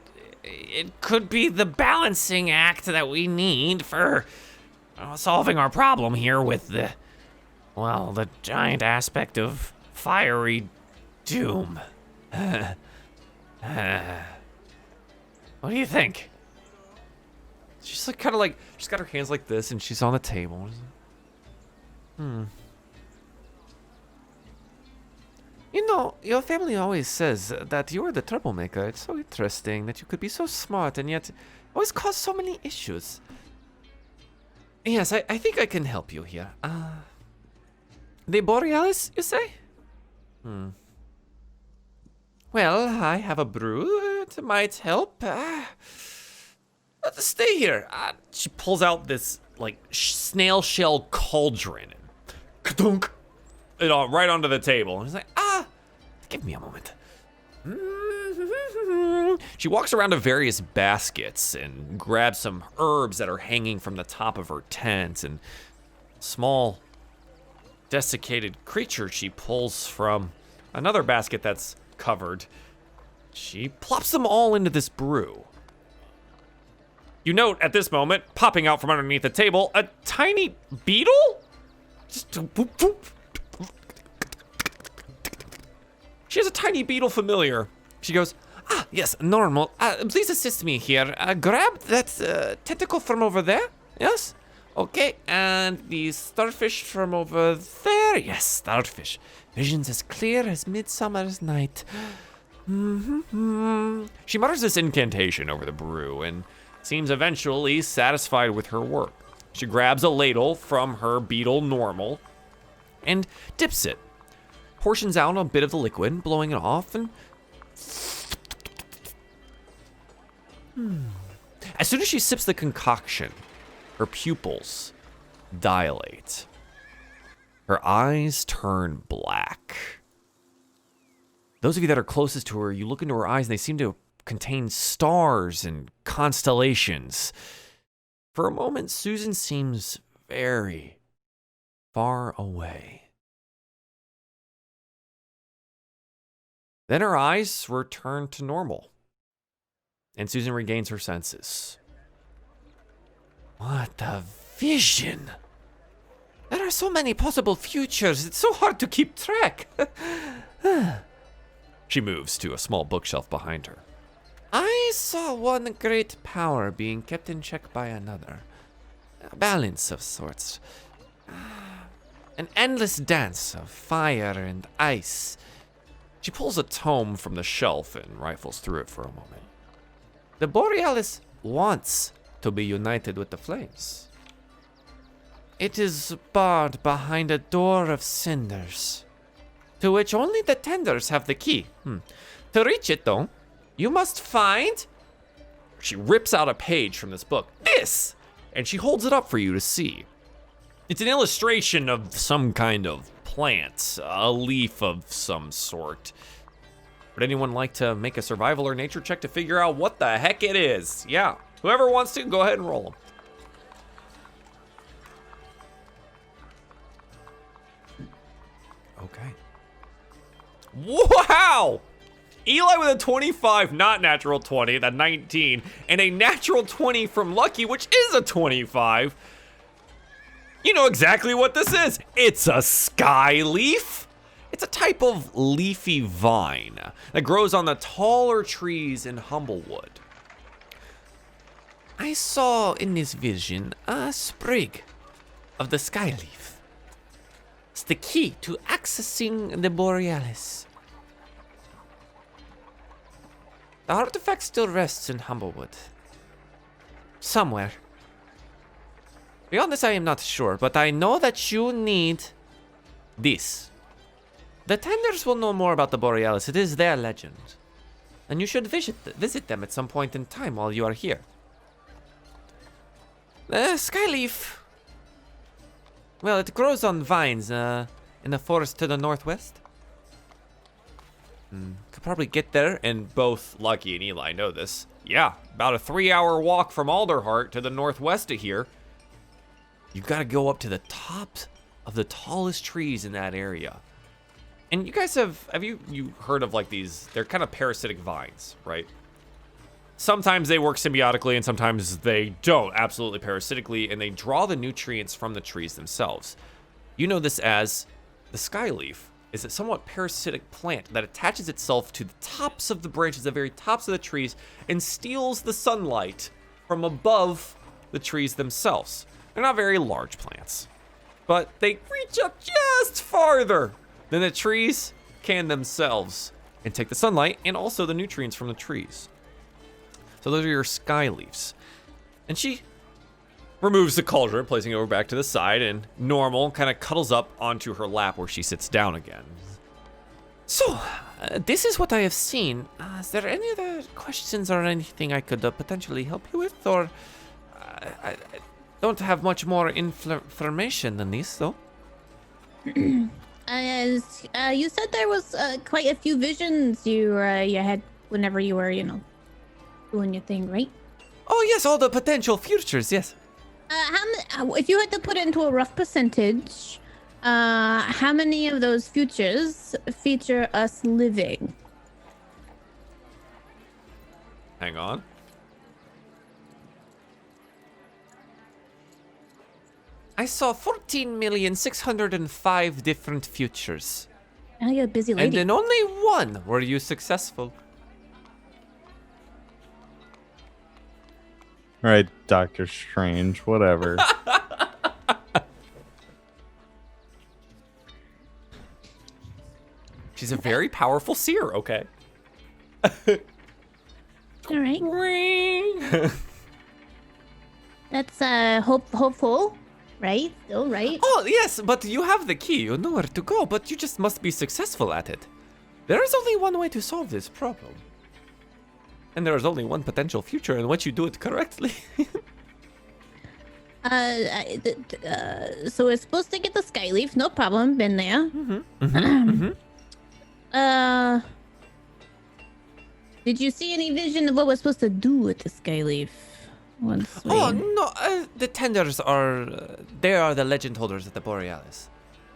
it could be the balancing act that we need for solving our problem here with the giant aspect of fiery doom. What do you think? She's like kind of like, she's got her hands like this and she's on the table. You know, your family always says that you are the troublemaker. It's so interesting that you could be so smart and yet always cause so many issues. Yes, I think I can help you here. The Borealis, you say? Well, I have a brew. It might help. Stay here. She pulls out this, like, snail shell cauldron. Ka-dunk! It all right onto the table. And he's like, give me a moment. She walks around to various baskets and grabs some herbs that are hanging from the top of her tent, and small desiccated creature she pulls from another basket that's covered. She plops them all into this brew. You note at this moment, popping out from underneath the table, a tiny beetle? Just boop, boop. She has a tiny beetle familiar. She goes, yes, normal. Please assist me here. Grab that tentacle from over there. Yes? Okay, and the starfish from over there. Yes, starfish. Visions as clear as midsummer's night. She mutters this incantation over the brew and seems eventually satisfied with her work. She grabs a ladle from her beetle normal and dips it. Portions out a bit of the liquid, blowing it off, and as soon as she sips the concoction, her pupils dilate. Her eyes turn black. Those of you that are closest to her, you look into her eyes and they seem to contain stars and constellations. For a moment, Susan seems very far away. Then her eyes return to normal, and Susan regains her senses. What a vision! There are so many possible futures, it's so hard to keep track. She moves to a small bookshelf behind her. I saw one great power being kept in check by another. A balance of sorts. An endless dance of fire and ice. She pulls a tome from the shelf and rifles through it for a moment. The Borealis wants to be united with the flames. It is barred behind a door of cinders, to which only the tenders have the key. To reach it, though, you must find... She rips out a page from this book. This! And she holds it up for you to see. It's an illustration of some kind of plant, a leaf of some sort. Would anyone like to make a survival or nature check to figure out what the heck it is? Yeah, whoever wants to, go ahead and roll them. Okay. Wow! Eli with a 25, not natural 20, the 19, and a natural 20 from Lucky, which is a 25. You know exactly what this is. It's a sky leaf. It's a type of leafy vine that grows on the taller trees in Humblewood. I saw in this vision a sprig of the sky leaf. It's the key to accessing the Borealis. The artifact still rests in Humblewood. Somewhere. Beyond this I am not sure, but I know that you need this. The tenders will know more about the Borealis. It is their legend. And you should visit them at some point in time while you are here. The skyleaf. Well, it grows on vines in the forest to the northwest. Could probably get there, and both Lucky and Eli know this. Yeah, about a 3-hour walk from Alderheart to the northwest of here. You've got to go up to the top of the tallest trees in that area. And you guys have you heard of like these, they're kind of parasitic vines, right? Sometimes they work symbiotically and sometimes they don't, absolutely parasitically, and they draw the nutrients from the trees themselves. You know this as the skyleaf. Is a somewhat parasitic plant that attaches itself to the tops of the branches, the very tops of the trees, and steals the sunlight from above the trees themselves. They're not very large plants, but they reach up just farther than the trees can themselves and take the sunlight and also the nutrients from the trees. So those are your sky leaves. And she removes the cauldron, placing it over back to the side, and normal kind of cuddles up onto her lap where she sits down again. So, this is what I have seen. Is there any other questions or anything I could potentially help you with? Or I don't have much more information than this, though. You said there was quite a few visions you had whenever you were, doing your thing, right? Oh, yes, all the potential futures, yes. If you had to put it into a rough percentage, how many of those futures feature us living? Hang on. I saw 14,605,000 different futures. Oh, you're a busy lady. And in only one were you successful. All right, Doctor Strange, whatever. She's a very powerful seer, okay? All right. That's hopeful, right? Still, right? Oh, yes, but you have the key. You know where to go, but you just must be successful at it. There is only one way to solve this problem. And there is only one potential future in which you do it correctly. So we're supposed to get the skyleaf, no problem. Been there. Did you see any vision of what we're supposed to do with the skyleaf? Oh no, the tenders are they are the legend holders at the Borealis.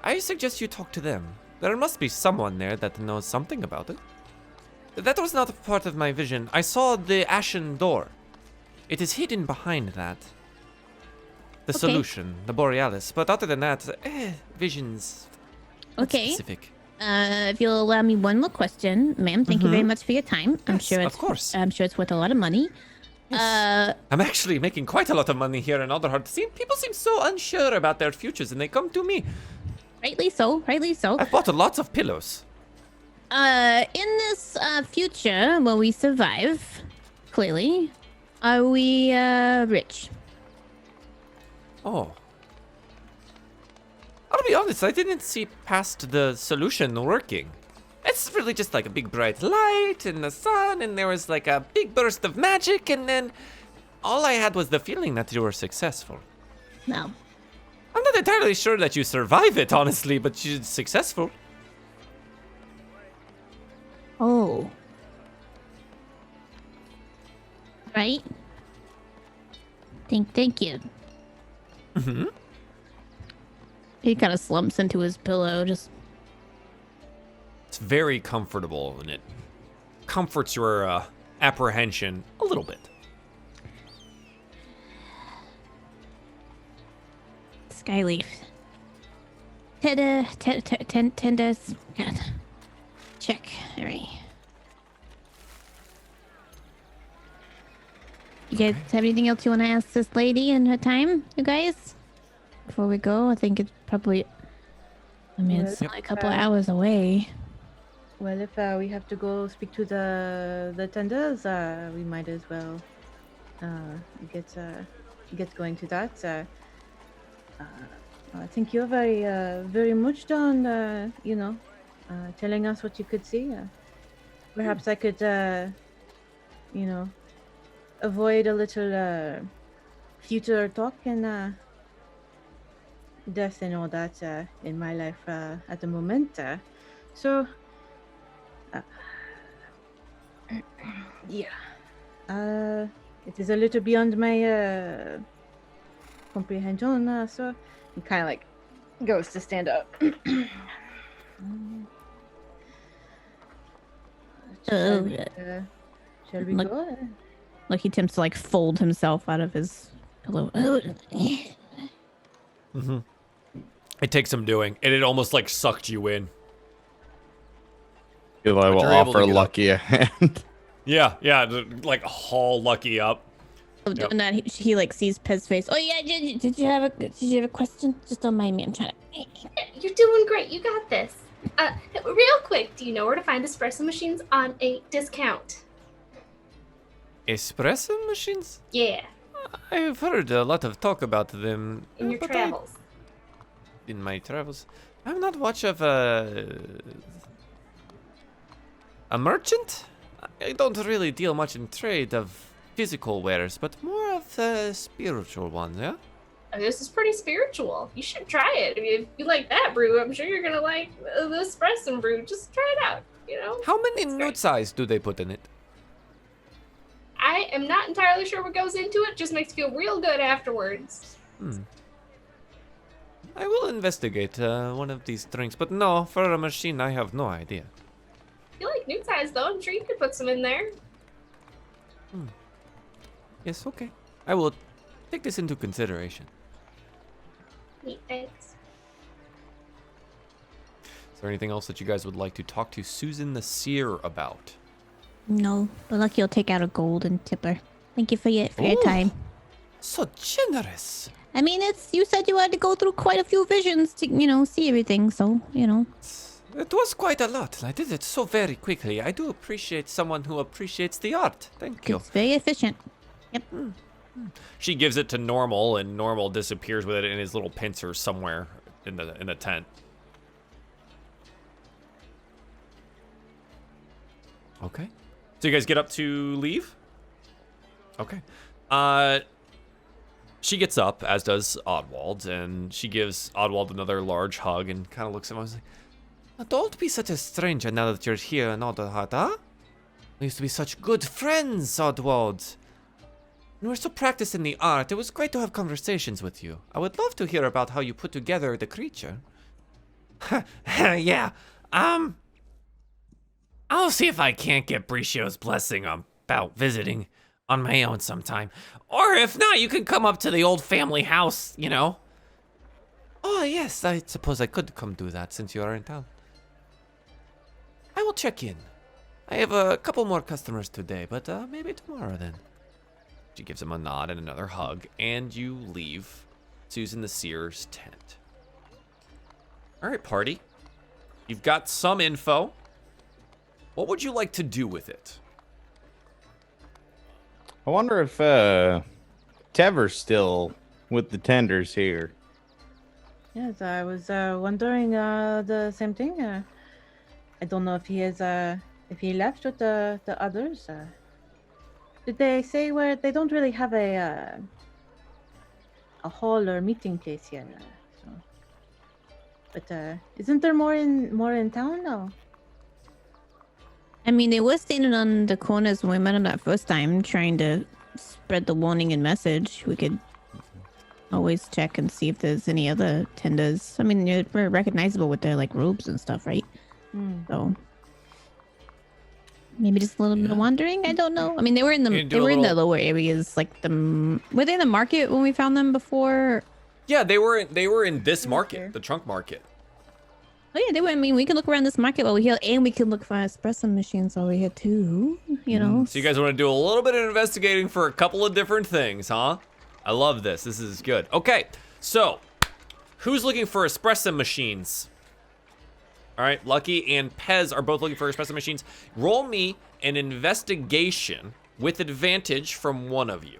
I suggest you talk to them. There must be someone there that knows something about it. That was not a part of my vision. I saw the ashen door. It is hidden behind that. the solution, the Borealis. But other than that, visions. Okay. Specific. If you'll allow me one more question, ma'am. Thank you very much for your time. I'm sure it's, of course. I'm sure it's worth a lot of money. Yes. I'm actually making quite a lot of money here in Alderheart. People seem so unsure about their futures, and they come to me. Rightly so. Rightly so. I've bought lots of pillows. In this future, will we survive? Clearly, are we rich? Oh. I'll be honest, I didn't see past the solution working. It's really just like a big bright light in the sun, and there was like a big burst of magic, and then all I had was the feeling that you were successful. No. I'm not entirely sure that you survive it, honestly, but you're successful. Oh. Right? Thank you. Mm-hmm. He kind of slumps into his pillow, just... It's very comfortable, and it comforts your apprehension a little bit. Skyleaf. Tenders. God. Check. Alright. You guys have anything else you want to ask this lady in her time, you guys? Before we go, I think it's probably... I mean, it's only a couple of hours away. Well, if we have to go speak to the tenders, we might as well get going to that. I think you're very much done, telling us what you could see. Perhaps I could, avoid a little future talk and death and all that in my life at the moment. It is a little beyond my comprehension, so he kind of like goes to stand up. Shall we go? Like he attempts to like fold himself out of his pillow. Mm-hmm. It takes some doing, and it almost like sucked you in. Feel I will offer Lucky a hand. Yeah, like haul Lucky up. Doing that, he like sees Pez's face. Oh yeah, did you have a question? Just don't mind me. I'm trying to. You're doing great. You got this. Real quick, do you know where to find espresso machines on a discount? Espresso machines? Yeah. I've heard a lot of talk about them. In your travels. In my travels. I'm not much of a merchant. I don't really deal much in trade of physical wares, but more of the spiritual ones, yeah? This is pretty spiritual. You should try it. I mean, if you like that brew, I'm sure you're gonna like the espresso brew. Just try it out, How many nut size do they put in it? I am not entirely sure what goes into it. Just makes you feel real good afterwards. I will investigate one of these drinks, but no, for a machine, I have no idea. You like new size though? I'm sure you could put some in there. Yes, okay. I will take this into consideration. Neat, thanks. Is there anything else that you guys would like to talk to Susan the Seer about? No, but Lucky will take out a gold and tip her. Thank you for your time. So generous. I mean, you said you had to go through quite a few visions to, see everything, so, It was quite a lot. I did it so very quickly. I do appreciate someone who appreciates the art. Thank you. It's very efficient. Yep. She gives it to Normal, and Normal disappears with it in his little pincer somewhere in the tent. Okay. So you guys get up to leave? Okay. She gets up, as does Oddwald, and she gives Oddwald another large hug and kind of looks at him and says, "Don't be such a stranger now that you're here in Alderheart, huh? We used to be such good friends, Oddwald. And we're so practiced in the art. It was great to have conversations with you. I would love to hear about how you put together the creature." Yeah. I'll see if I can't get Bricio's blessing about visiting. on my own sometime. Or if not, you can come up to the old family house, you know. Oh, yes, I suppose I could come do that since you are in town. I will check in. I have a couple more customers today, but maybe tomorrow then. She gives him a nod and another hug, and you leave Susan the Seer's tent. All right, party. You've got some info. What would you like to do with it? I wonder if Tever's still with the tenders here. Yes, I was wondering the same thing. I don't know if he is if he left with the others. Did they say where they don't really have a hall or meeting place yet? So. But isn't there more in town now? I mean, they were standing on the corners when we met them that first time, trying to spread the warning and message. We could always check and see if there's any other tenders. I mean, they're very recognizable with their like robes and stuff, right? So maybe just a little bit of wandering. I don't know. I mean, they were in the the lower areas, like were they in the market when we found them before? Yeah, they were in this market, the trunk market. Oh yeah, they were. I mean, we could look around this market over here, and we could look for espresso machines over here too. You know. So you guys want to do a little bit of investigating for a couple of different things, huh? I love this. This is good. Okay, so who's looking for espresso machines? All right, Lucky and Pez are both looking for espresso machines. Roll me an investigation with advantage from one of you.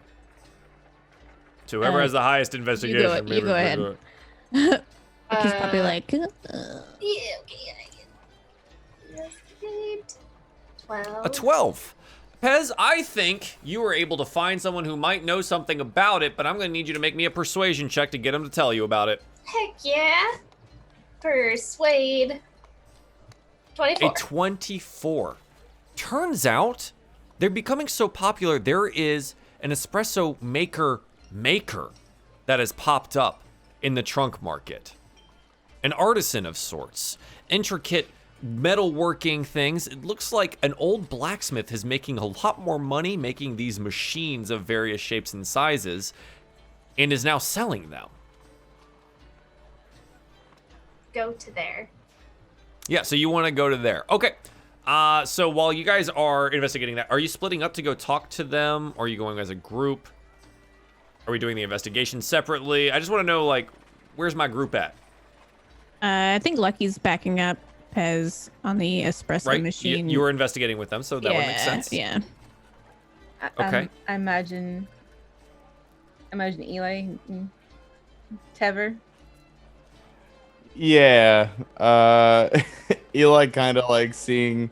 So whoever has the highest investigation. You go ahead. Lucky's probably like. Yeah, okay, I can investigate. 12. A 12. Pez, I think you were able to find someone who might know something about it, but I'm going to need you to make me a persuasion check to get him to tell you about it. Heck yeah. Persuade. 24. A 24. Turns out they're becoming so popular, there is an espresso maker that has popped up in the trunk market. An artisan of sorts. Intricate metalworking things. It looks like an old blacksmith is making a lot more money making these machines of various shapes and sizes and is now selling them. Go to there. Yeah, so you want to go to there. Okay. So while you guys are investigating that, are you splitting up to go talk to them? Or are you going as a group? Are we doing the investigation separately? I just want to know, like, where's my group at? I think Lucky's backing up Pez on the espresso machine. You were investigating with them, so that would make sense. Yeah. Okay. I imagine Eli and Tever. Yeah. Eli kind of like seeing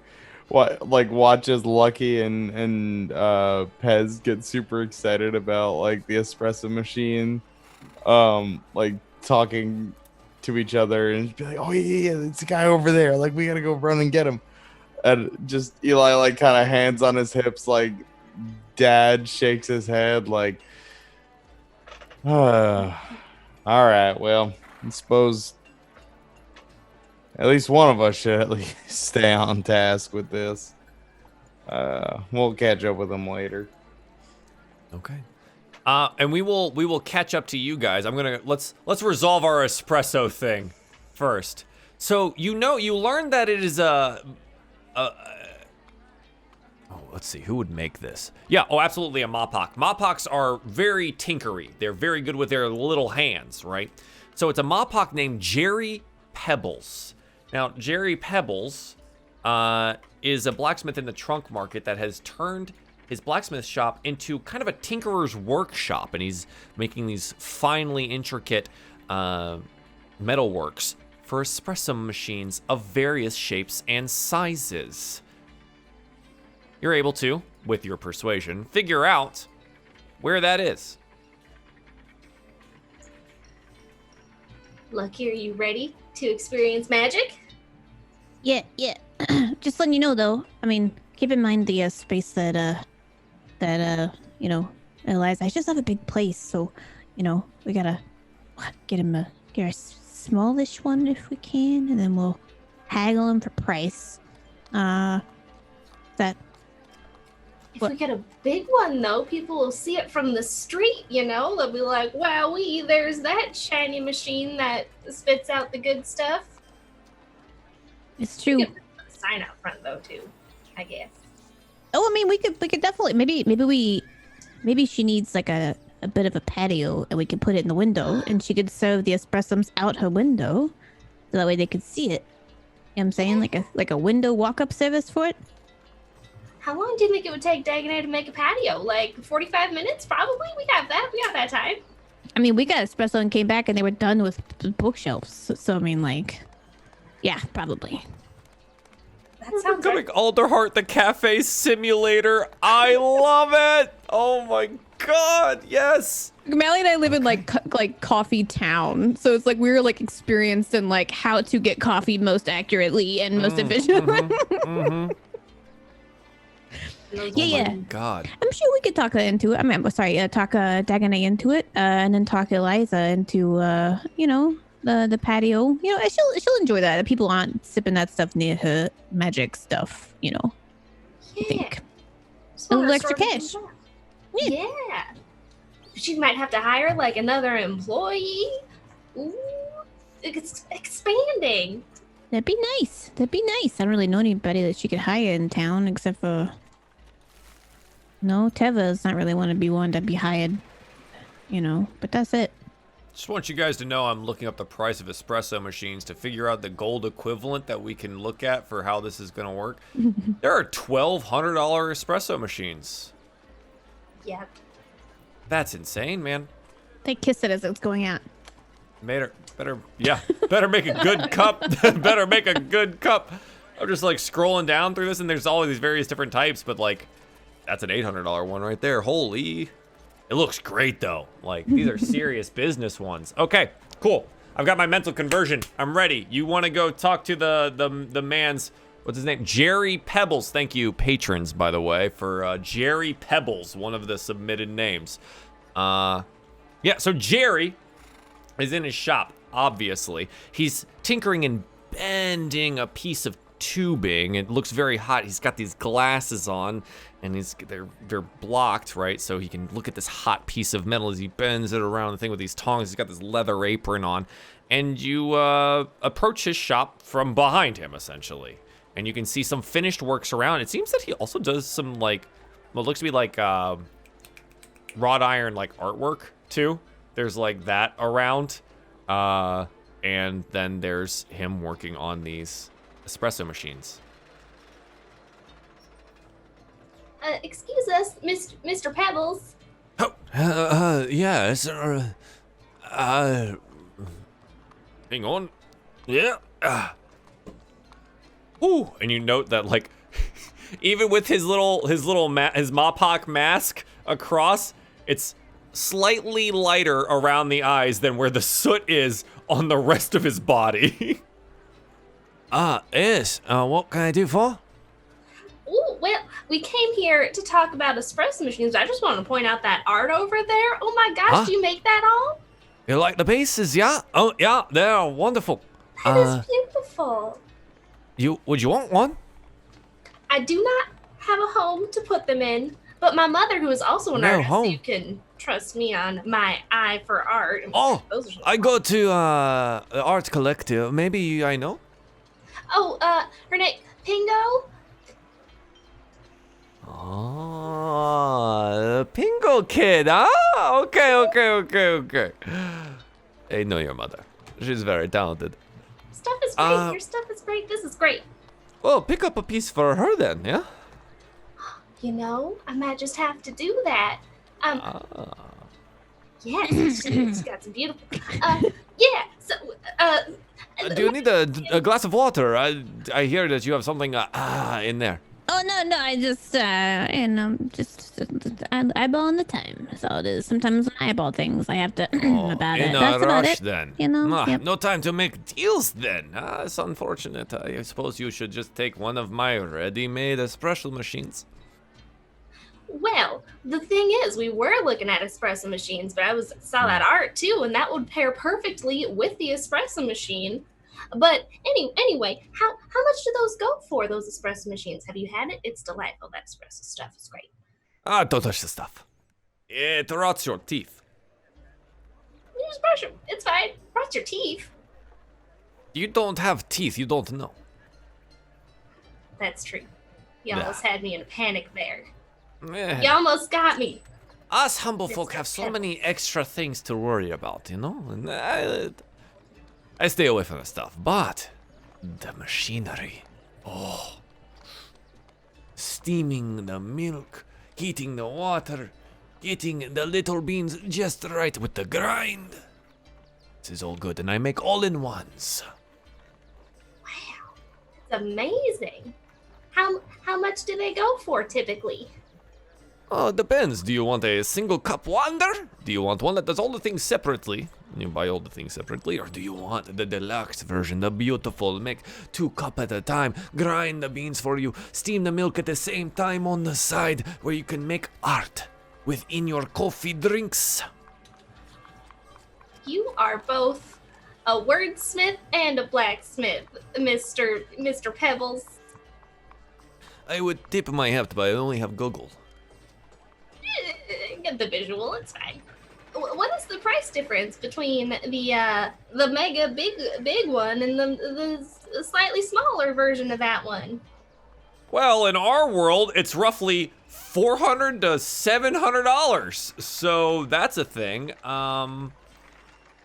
watches Lucky and Pez get super excited about like the espresso machine, like talking to each other and be like, oh yeah, it's the guy over there, like we gotta go run and get him. And just Eli like kind of hands on his hips, like dad shakes his head like, all right, well, I suppose at least one of us should at least stay on task with this. We'll catch up with them later. Okay. And we will catch up to you guys. Let's resolve our espresso thing first. So you learned that it is let's see, who would make this? Yeah, absolutely a Mopok. Mopoks are very tinkery. They're very good with their little hands, right? So it's a Mopok named Jerry Pebbles. Now, Jerry Pebbles is a blacksmith in the trunk market that has turned his blacksmith shop into kind of a tinkerer's workshop, and he's making these finely intricate metalworks for espresso machines of various shapes and sizes. You're able to, with your persuasion, figure out where that is. Lucky, are you ready to experience magic? Yeah. Just letting you know, though. I mean, keep in mind the space that Eliza. I just have a big place, so we gotta get a smallish one if we can, and then we'll haggle him for price. That If we get a big one, though, people will see it from the street, you know? They'll be like, wowee, there's that shiny machine that spits out the good stuff. It's true. We could put a sign out front, though, too, I guess. Oh, I mean, we could definitely, maybe she needs like a bit of a patio and we could put it in the window and she could serve the espressos out her window so that way they could see it. You know what I'm saying? Like a window walk-up service for it. How long do you think it would take Dagonet to make a patio? Like 45 minutes, probably? We got that time. I mean, we got espresso and came back and they were done with bookshelves. So I mean, like, yeah, probably. That We're sounds becoming like Alderheart, the cafe simulator. I love it. Oh my god, yes. Mally and I live in like coffee town, so it's like we're like experienced in like how to get coffee most accurately and most efficiently. Yeah. God. I'm sure we could talk her into it. I mean, sorry, talk Dagonet into it, and then talk Eliza into you know, the patio. You know, she'll enjoy that. People aren't sipping that stuff near her magic stuff. You know. Yeah. I think. Just A wanna little extra sort of cash. do that. Yeah. She might have to hire like another employee. Ooh, it's expanding. That'd be nice. I don't really know anybody that she could hire in town except for. No, Teva's not really want to be one to be hired. You know, but that's it. Just want you guys to know I'm looking up the price of espresso machines to figure out the gold equivalent that we can look at for how this is going to work. There are $1,200 espresso machines. Yep. That's insane, man. They kiss it as it's going out. Better make a good cup. Better make a good cup. I'm just like scrolling down through this and there's all of these various different types, but like that's an $800 one right there. Holy. It looks great though. Like these are serious business ones. Okay, cool. I've got my mental conversion. I'm ready. You want to go talk to the man's, what's his name? Jerry Pebbles. Thank you, patrons, by the way, for Jerry Pebbles, one of the submitted names. Yeah, so Jerry is in his shop, obviously. He's tinkering and bending a piece of tubing. It looks very hot. He's got these glasses on, and they're blocked, right? So he can look at this hot piece of metal as he bends it around the thing with these tongs. He's got this leather apron on, and you approach his shop from behind him, essentially. And you can see some finished works around. It seems that he also does some, like, what looks to be like wrought iron, like, artwork, too. There's, like, that around. And then there's him working on these espresso machines. Excuse us, Mr. Pebbles. Oh, yes. Hang on. Yeah. Ooh, and you note that, like, even with his Mopok mask across, it's slightly lighter around the eyes than where the soot is on the rest of his body. Yes. What can I do for? Oh, well, we came here to talk about espresso machines. I just want to point out that art over there. Oh my gosh, do you make that all? You like the pieces, yeah? Oh, yeah, they're wonderful. That is beautiful. Would you want one? I do not have a home to put them in, but my mother, who is also an artist, so you can trust me on my eye for art. Oh, I go to the art collective. Maybe I know. Oh, her name, Pingo? Oh, the Pingo kid, huh? Okay. I know your mother. She's very talented. Stuff is great. Your stuff is great. This is great. Well, pick up a piece for her then, yeah? You know, I might just have to do that. Yes, she's got some beautiful. Yeah. So, do you need a glass of water? I hear that you have something in there. Oh no! I just just eyeballing the time. That's all it is. Sometimes when I eyeball things, I have to about it. That's about it. Then. You know. Yep. No time to make deals then. It's unfortunate. I suppose you should just take one of my ready-made espresso machines. Well, the thing is, we were looking at espresso machines, but I saw that art too, and that would pair perfectly with the espresso machine. But anyway, how much do those go for, those espresso machines? Have you had it? It's delightful. That espresso stuff is great. Don't touch the stuff. It rots your teeth. You just brush them. It's fine. Brush your teeth. You don't have teeth, you don't know. That's true. You Yeah. almost had me in a panic there. Eh. You almost got me. Us humble folk Mr. have so Pebbles. many extra things to worry about, you know? And I stay away from the stuff. But the machinery. Oh. Steaming the milk, heating the water, getting the little beans just right with the grind. This is all good, and I make all-in-ones. Wow. It's amazing. How much do they go for typically? Oh, it depends. Do you want a single cup wonder? Do you want one that does all the things separately? You buy all the things separately, or do you want the deluxe version, the beautiful, make 2 cups at a time, grind the beans for you, steam the milk at the same time on the side, where you can make art within your coffee drinks? You are both a wordsmith and a blacksmith, Mr. Pebbles. I would tip my hat, but I only have Google. Get the visual, it's fine. What is the price difference between the mega big one and the slightly smaller version of that one? Well, in our world, it's roughly $400 to $700. So that's a thing.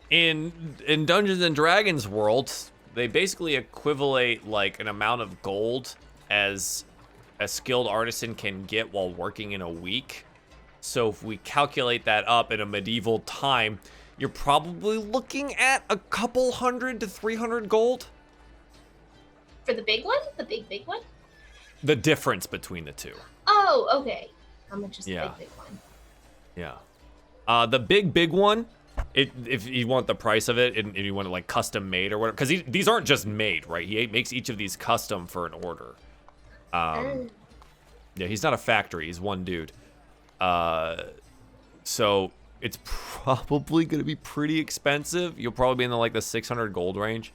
In Dungeons and Dragons world, they basically equivalent like an amount of gold as a skilled artisan can get while working in a week. So if we calculate that up in a medieval time, you're probably looking at a couple hundred to 300 gold. For the big one? The big one? The difference between the two. Oh, okay. How much is the Yeah. big one? Yeah. The big one, if you want the price of it and you want it like custom made or whatever, because these aren't just made, right? He makes each of these custom for an order. Yeah, he's not a factory. He's one dude. So it's probably gonna be pretty expensive. You'll probably be in the 600 gold range.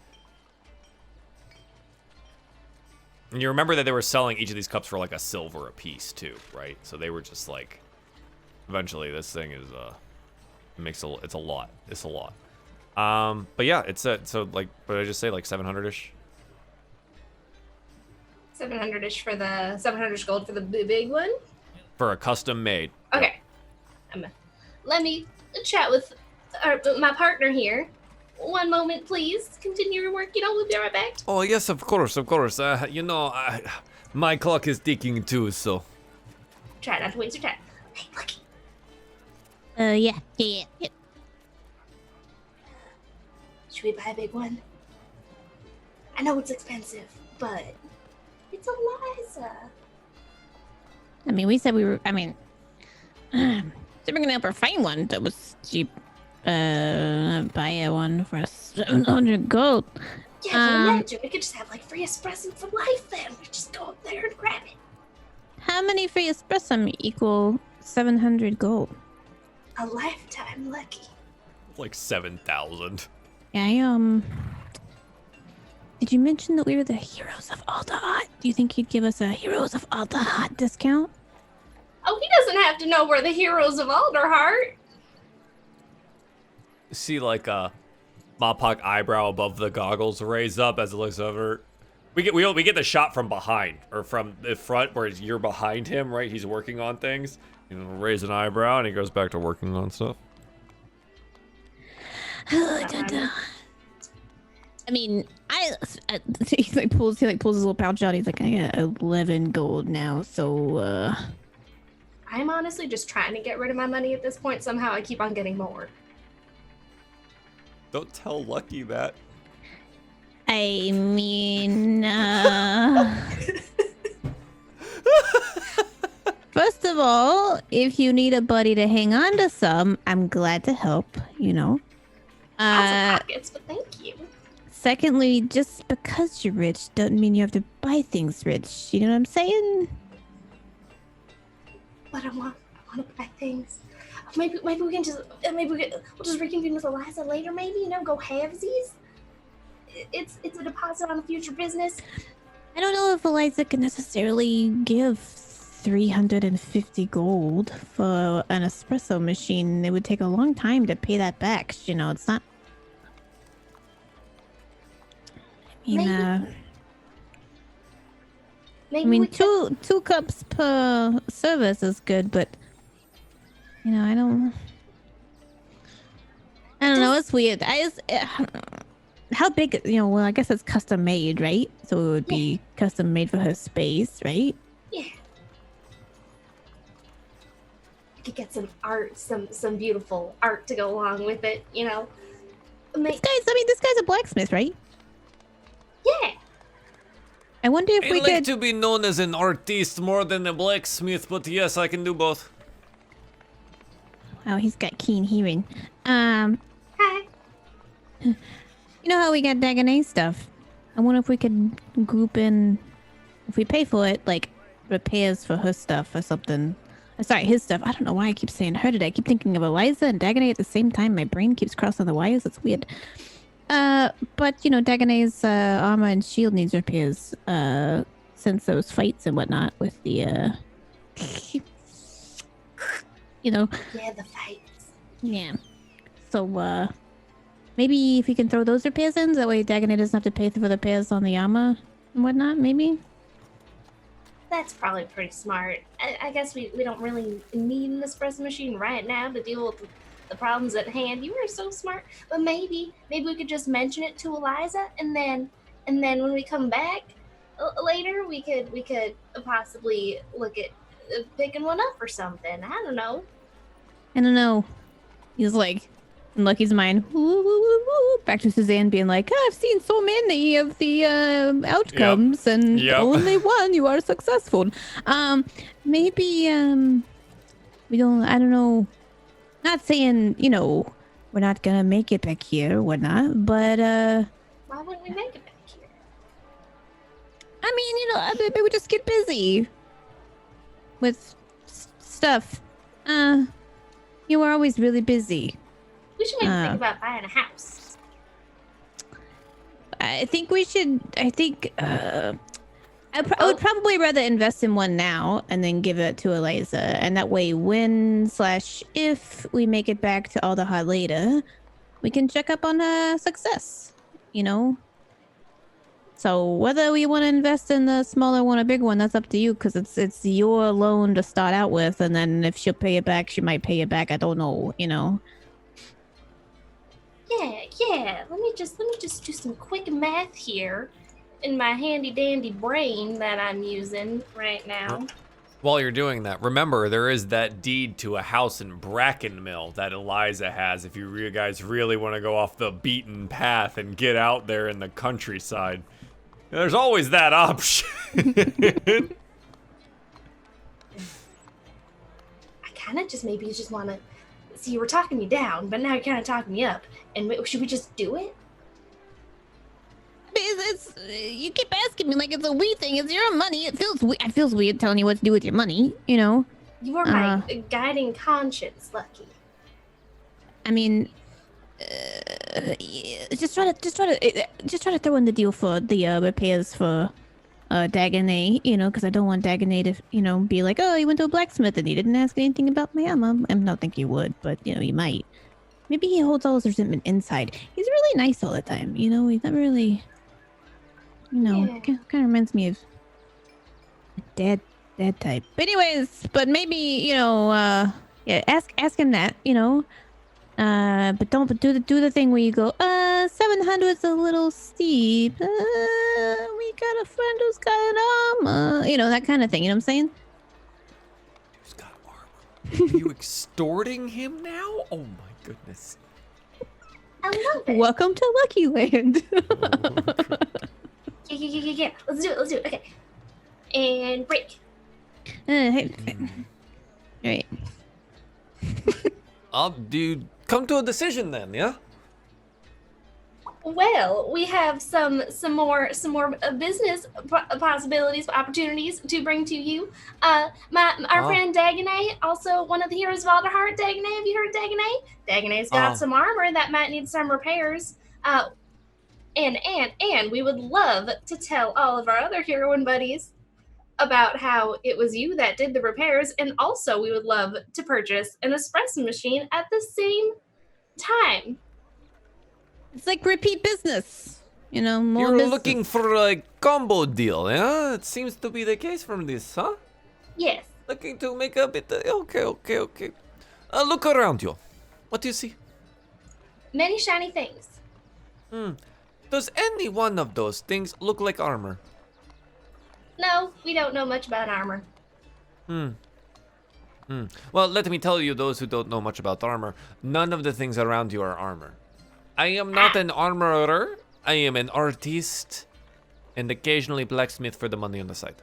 And you remember that they were selling each of these cups for like a silver a piece too, right? So they were just like, eventually this thing is it's a lot. It's a lot. But yeah, it's so like, what did I just say, like 700-ish? 700-ish for the 700 gold for the big one? For a custom made. Okay. Let me chat with my partner here. One moment, please. Continue your work. We'll be right back. Oh, yes, of course, of course. My clock is ticking too, so. Try not to waste your time. Hey, Lucky. Yeah. Should we buy a big one? I know it's expensive, but it's Eliza. I mean, we said we were. I mean, so we're gonna help her find one that was cheap. Buy a one for 700 gold. Yeah, but imagine we could just have free espresso for life. Then we just go up there and grab it. How many free espresso equal 700 gold? A lifetime, Lucky. Like 7,000. Yeah, did you mention that we were the heroes of Alderheart? Do you think you'd give us a Heroes of Alderheart discount? Oh, he doesn't have to know we're the heroes of Alderheart. See like a Mopok eyebrow above the goggles raised up as it looks over. We get the shot from behind or from the front where you're behind him, right? He's working on things. Raise an eyebrow and he goes back to working on stuff. I mean, he pulls his little pouch out. He's like, I got 11 gold now, so I'm honestly just trying to get rid of my money at this point. Somehow I keep on getting more. Don't tell Lucky that. I mean, first of all, if you need a buddy to hang on to some, I'm glad to help, Lots of pockets, but thank you. Secondly, just because you're rich doesn't mean you have to buy things rich. You know what I'm saying? But I want to buy things. Maybe we can just we'll just reconvene with Eliza later. Maybe go halvesies. It's a deposit on a future business. I don't know if Eliza can necessarily give 350 gold for an espresso machine. It would take a long time to pay that back. You know, it's not. I mean, two cups per service is good, but you know, I don't know. It's weird. How big? You know, well, I guess it's custom made, right? So it would be custom made for her space, right? Yeah. I could get some art, some beautiful art to go along with it. You know, this guy's a blacksmith, right? Yeah. I wonder if we could. I'd like to be known as an artiste more than a blacksmith, but yes, I can do both. Oh, he's got keen hearing. Hi. You know how we got Dagonet stuff? I wonder if we could group in, if we pay for it, like repairs for her stuff or something. Sorry, his stuff. I don't know why I keep saying her today. I keep thinking of Eliza and Dagonet at the same time. My brain keeps crossing the wires. It's weird. But you know, Dagonet's armor and shield needs repairs. Since those fights and whatnot with the you know. Yeah, the fights. Yeah. So maybe if we can throw those repairs in, that way Dagonet doesn't have to pay for the repairs on the armor and whatnot. Maybe. That's probably pretty smart. I guess we don't really need an espresso machine right now to deal with the problems at hand. You were so smart, but maybe we could just mention it to Eliza, and then when we come back later, we could possibly look at picking one up or something. I don't know. He's like, in Lucky's mind, back to Suzanne being like, I've seen so many of the outcomes, and only one you are successful. Maybe we don't. I don't know. Not saying, you know, we're not gonna make it back here or whatnot, but why wouldn't we make it back here? I mean, you know, maybe we just get busy with stuff. You are always really busy. We should maybe think about buying a house. I think we should. I would probably rather invest in one now and then give it to Eliza, and that way if we make it back to Alderheart later, we can check up on success, you know? So whether we want to invest in the smaller one or bigger one, that's up to you, because it's your loan to start out with, and then if she'll pay it back, she might pay it back. I don't know, you know? Yeah. Let me just do some quick math here in my handy dandy brain that I'm using right now. While you're doing that, remember there is that deed to a house in Brackenmill that Eliza has if you guys really want to go off the beaten path and get out there in the countryside. There's always that option. I kind of just want to see, you were talking me down, but now you're kind of talking me up. And should we just do it? You keep asking me like it's a we thing. It's your money. It feels weird telling you what to do with your money, you know? You are my guiding conscience, Lucky. I mean, just try to throw in the deal for the repairs for Dagonet, you know, because I don't want Dagonet to, you know, be like, oh, he went to a blacksmith and he didn't ask anything about my armor. I don't think he would, but, you know, he might. Maybe he holds all his resentment inside. He's really nice all the time, you know? He's not really... You know, kind of reminds me of a dad type. But anyways, maybe, you know, ask him that, you know. But don't do the thing where you go, 700's a little steep. We got a friend who's got an armor. You know, that kind of thing, you know what I'm saying? Who's got armor? Are you extorting him now? Oh my goodness. I love it. Welcome to Lucky Land. Yeah. Let's do it. Okay. And break. Hey. All right. Dude, come to a decision then, yeah? Well, we have some more business possibilities, opportunities to bring to you. Our friend Dagonet, also one of the heroes of Alderheart. Dagonet, have you heard of Dagonet? Dagonet's got some armor that might need some repairs. And we would love to tell all of our other heroine buddies about how it was you that did the repairs, and also we would love to purchase an espresso machine at the same time. It's like repeat business. You know, more You're business. looking for a combo deal, yeah? It seems to be the case from this, huh? Yes. Looking to make a bit. Okay. Look around you. What do you see? Many shiny things. Does any one of those things look like armor? No, we don't know much about armor. Well, let me tell you, those who don't know much about armor, none of the things around you are armor. I am not an armorer. I am an artist, and occasionally blacksmith for the money on the side.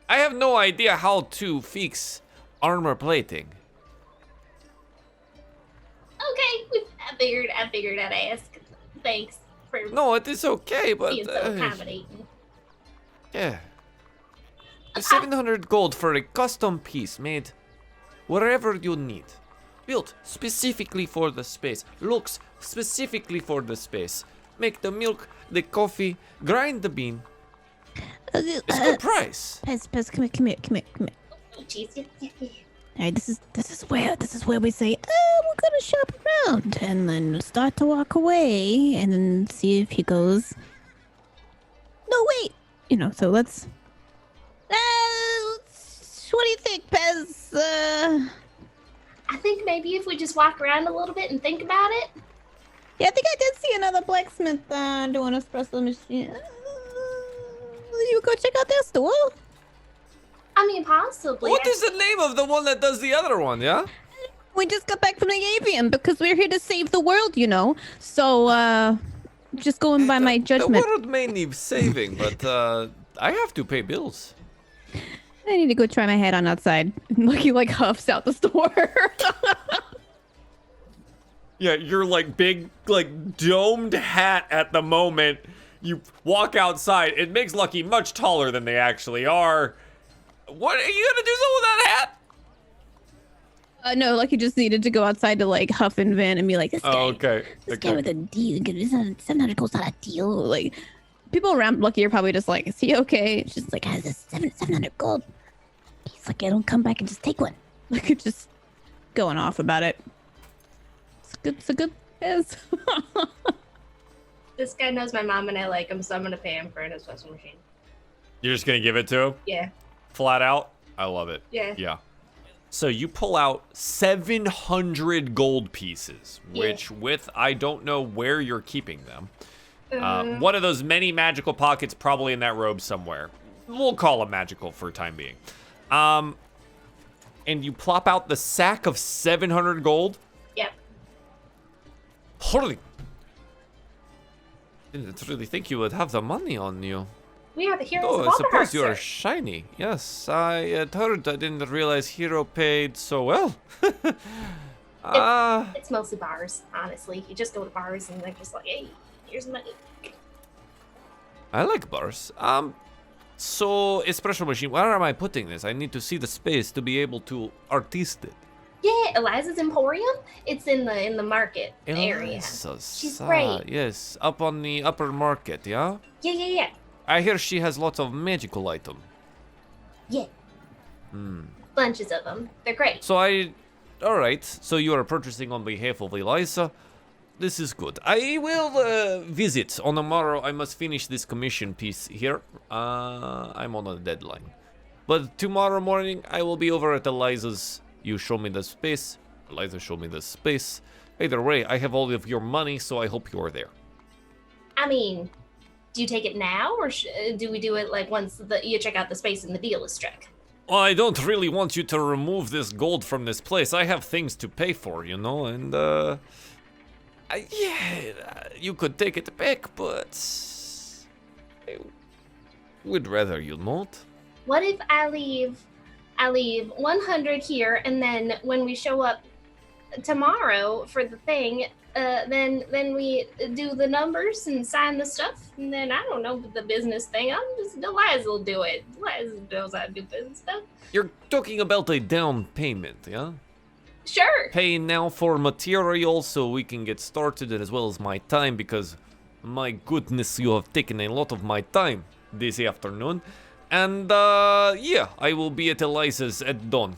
I have no idea how to fix armor plating. Okay, I figured I'd ask. Thanks for No, it is okay, but being so accommodating. yeah. 700 gold for a custom piece made wherever you need. Built specifically for the space. Looks specifically for the space. Make the milk, the coffee, grind the bean. It's a good price. Pez, come here. Oh, jeez, yeah. All right, this is where we say, we're gonna shop around, and then start to walk away, and then see if he goes. No, wait. You know, so let's. What do you think, Pez? I think maybe if we just walk around a little bit and think about it. Yeah, I think I did see another blacksmith doing espresso machine. You go check out their store. I mean, possibly. What is the name of the one that does the other one, yeah? We just got back from the avian because we're here to save the world, you know. So, just going by my judgment. The world may need saving, but I have to pay bills. I need to go try my head on outside. Lucky like huffs out the store. Yeah, your like big like domed hat at the moment. You walk outside. It makes Lucky much taller than they actually are. What are you gonna do something with that hat? No, Lucky just needed to go outside to like huff and vent and be like, this guy, Okay. this guy with a deal, 700 gold's not a deal. Like, people around Lucky are probably just like, is he okay? It's just like, has this 700 gold. He's like, I don't come back and just take one. Like, it's just going off about it. It's a good biz. This guy knows my mom and I like him, so I'm gonna pay him for an espresso machine. You're just gonna give it to him? Yeah. Flat out? I love it. Yeah. Yeah. So you pull out 700 gold pieces, which with, I don't know where you're keeping them. One of those many magical pockets probably in that robe somewhere. We'll call it magical for time being. And you plop out the sack of 700 gold. Yep. Holy. Didn't really think you would have the money on you. We are the heroes Oh, of I suppose Alderheart, you are sir. shiny. Yes, I had heard. I didn't realize Hero paid so well. It's mostly bars, honestly. You just go to bars and they're just like, hey, here's money. I like bars. So espresso machine. Where am I putting this? I need to see the space to be able to artist it. Yeah, Eliza's Emporium. It's in the market area. Eliza's, She's great. Yes, up on the upper market. Yeah. Yeah. I hear she has lots of magical items. Yeah. Bunches of them. They're great. So all right. So you are purchasing on behalf of Eliza. This is good. I will visit on the morrow. I must finish this commission piece here. I'm on a deadline. But tomorrow morning, I will be over at Eliza's. You show me the space. Eliza show me the space. Either way, I have all of your money, so I hope you are there. I mean, do you take it now, or do we do it like once you check out the space and the deal is struck? Well, I don't really want you to remove this gold from this place. I have things to pay for, you know, and you could take it back, but I would rather you not. What if I leave 100 here, and then when we show up tomorrow for the thing, then we do the numbers and sign the stuff, and then I don't know the business thing. Eliza will do it. Eliza knows how to do business stuff. You're talking about a down payment, yeah? Sure. Pay now for material so we can get started, as well as my time, because my goodness, you have taken a lot of my time this afternoon. And yeah, I will be at Eliza's at dawn.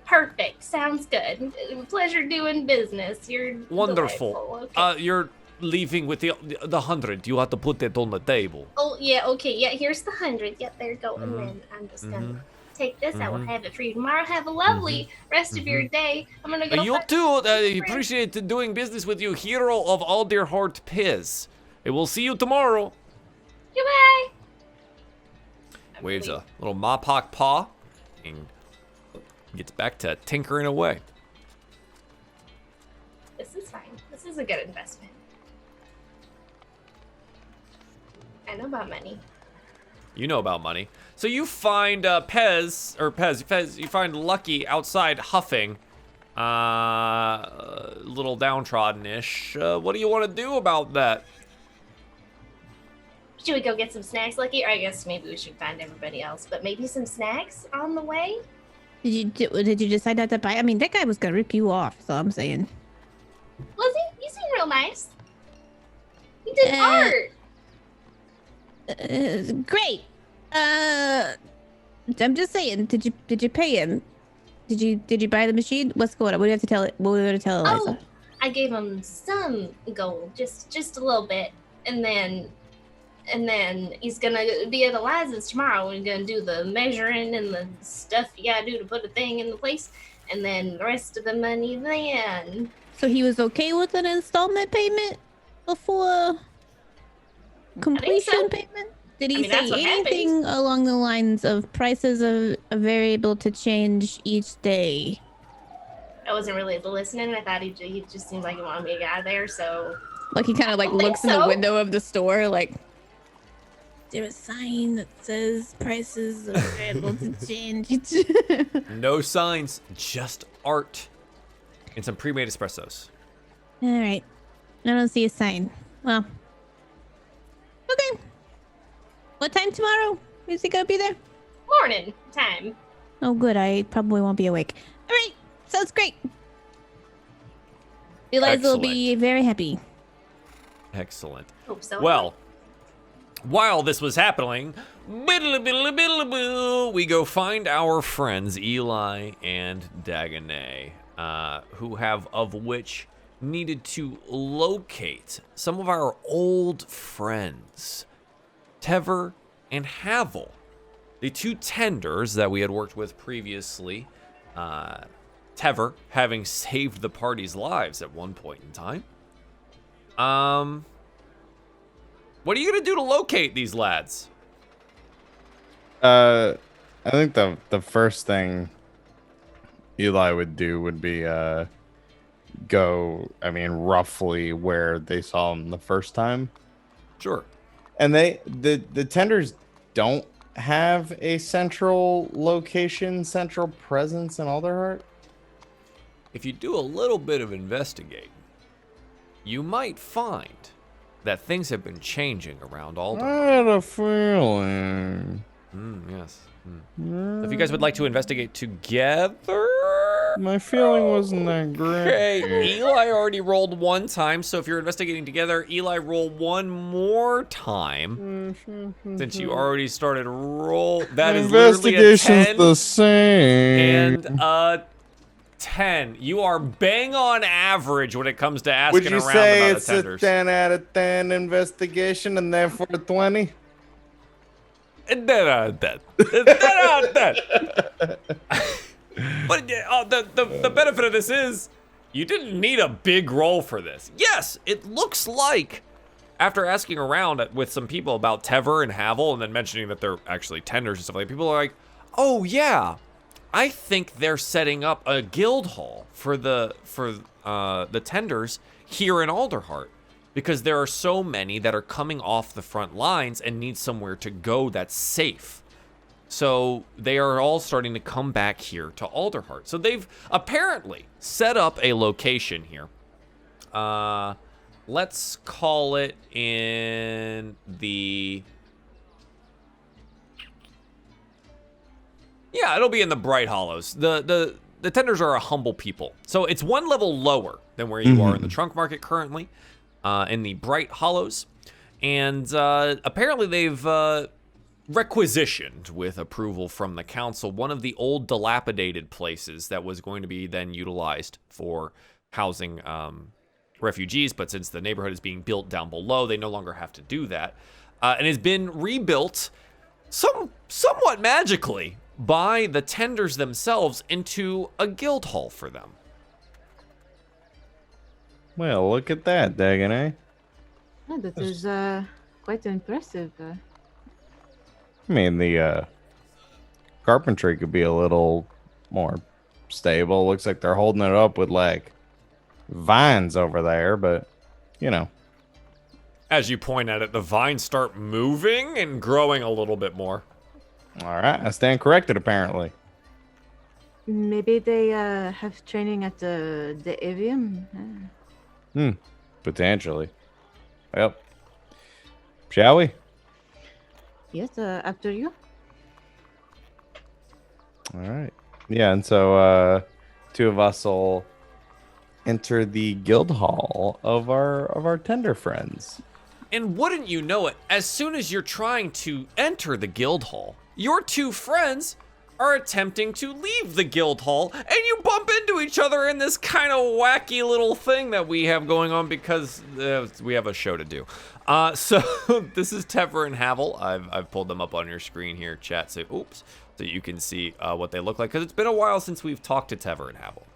Perfect. Sounds good. Pleasure doing business. You're Wonderful. Delightful. Okay. You're leaving with the 100. You have to put that on the table. Oh, yeah, okay. Yeah, here's the 100. Yep, there you go. And then I'm just gonna take this. I will have it for you tomorrow. Have a lovely rest of your day. I'm gonna go. You too. I appreciate doing business with you, hero of Alderheart Piz. I will see you tomorrow. Goodbye. Waves a little Mopok paw and gets back to tinkering away. This is fine. This is a good investment. I know about money. You know about money. So you find Pez, you find Lucky outside huffing, a little downtrodden-ish. What do you want to do about that? Should we go get some snacks, Lucky? Or I guess maybe we should find everybody else. But maybe some snacks on the way? Did you decide not to buy? I mean, that guy was gonna rip you off, so I'm saying. Was he? You seem real nice. He did art. Great. I'm just saying. Did you pay him? Did you buy the machine? What's going on? What do you have to tell it? What do we have to tell Eliza? Oh, I gave him some gold, just a little bit, and then he's gonna be at Eliza's tomorrow. We're gonna do the measuring and the stuff you gotta do to put a thing in the place, and then the rest of the money then. So he was okay with an installment payment before completion payment? Did he say anything along the lines of prices are variable to change each day? I wasn't really listening. I thought he just seemed like he wanted me to get out of there, so. Like he kind of like looks in the window of the store, like. Is there a sign that says prices are variable to change? No signs, just art and some pre-made espressos. All right, I don't see a sign. Well, okay. What time tomorrow? Is he gonna be there? Morning time. Oh, good. I probably won't be awake. All right, sounds great. Eliza will be very happy. Excellent. Hope so. Well, while this was happening, we go find our friends Eli and Dagonet, who have of which needed to locate some of our old friends, Tever and Havel, the two tenders that we had worked with previously. Tever having saved the party's lives at one point in time. What are you gonna do to locate these lads? I think the first thing Eli would do would be go, I mean, roughly where they saw him the first time. Sure. And the tenders don't have a central location, central presence in Alderheart. If you do a little bit of investigating, you might find that things have been changing around Alderheart. I had a feeling. Yes. So if you guys would like to investigate together. My feeling wasn't that great. Okay, Eli already rolled one time, so if you're investigating together, Eli, roll one more time. Since you already started roll, that is literally a 10 the same. and 10. You are bang on average when it comes to asking Would you around say about it's the tenders. a 10 out of 10 investigation and therefore 20? 10 out of 10. 10 out of 10. But the benefit of this is you didn't need a big roll for this. Yes, it looks like after asking around with some people about Tever and Havel and then mentioning that they're actually tenders and stuff like that, people are like, oh yeah, I think they're setting up a guild hall for the tenders here in Alderheart because there are so many that are coming off the front lines and need somewhere to go that's safe. So they are all starting to come back here to Alderheart. So they've apparently set up a location here. Let's call it in the... Yeah, it'll be in the Bright Hollows. The tenders are a humble people. So it's one level lower than where you are in the Trunk Market currently, in the Bright Hollows. And apparently they've requisitioned with approval from the council one of the old dilapidated places that was going to be then utilized for housing refugees, but since the neighborhood is being built down below, they no longer have to do that, and has been rebuilt somewhat magically by the tenders themselves into a guild hall for them. Well, look at that, Dagon, eh? Yeah, that is quite impressive. I mean, the carpentry could be a little more stable. Looks like they're holding it up with, like, vines over there, but, you know. As you point at it, the vines start moving and growing a little bit more. All right, I stand corrected, apparently. Maybe they have training at the avium. Potentially. Well, shall we? Yes, after you. All right. Yeah, and so two of us will enter the guild hall of our tender friends. And wouldn't you know it, as soon as you're trying to enter the guild hall, your two friends are attempting to leave the guild hall, and you bump into each other in this kind of wacky little thing that we have going on because we have a show to do. So this is Tever and Havel. I've pulled them up on your screen here, chat. So you can see what they look like, because it's been a while since we've talked to Tever and Havel.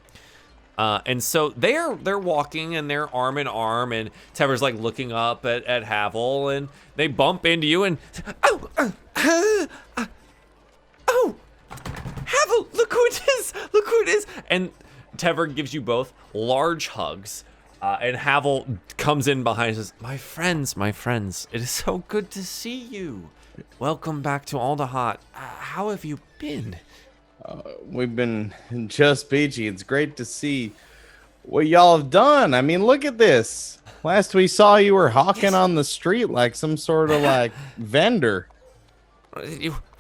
And so they're walking and they're arm in arm, and Tever's like looking up at Havel, and they bump into you, and oh, Havel, look who it is! Look who it is! And Tever gives you both large hugs, and Havel comes in behind and says, my friends, it is so good to see you. Welcome back to Alderheart. How have you been? We've been just peachy. It's great to see what y'all have done. I mean, look at this. Last we saw, you were hawking on the street like some sort of like vendor.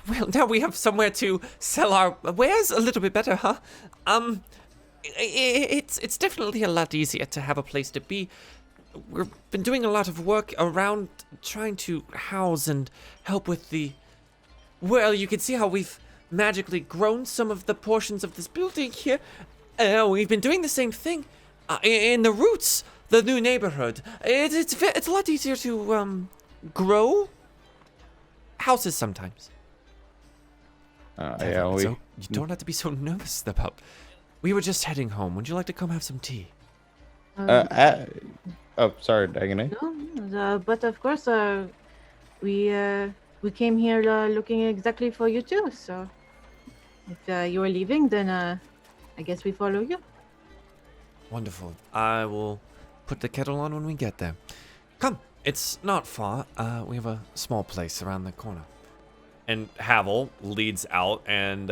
Well, now we have somewhere to sell our wares a little bit better, huh? It's definitely a lot easier to have a place to be. We've been doing a lot of work around trying to house and help with well, you can see how we've magically grown some of the portions of this building here. We've been doing the same thing in the Roots, the new neighborhood. It's a lot easier to grow houses sometimes. Yeah, so you don't have to be so nervous about. We were just heading home. Would you like to come have some tea? Sorry, Dagon. No, but of course, we came here looking exactly for you too. So if you are leaving, then I guess we follow you. Wonderful. I will put the kettle on when we get there. Come, it's not far. We have a small place around the corner. And Havel leads out, and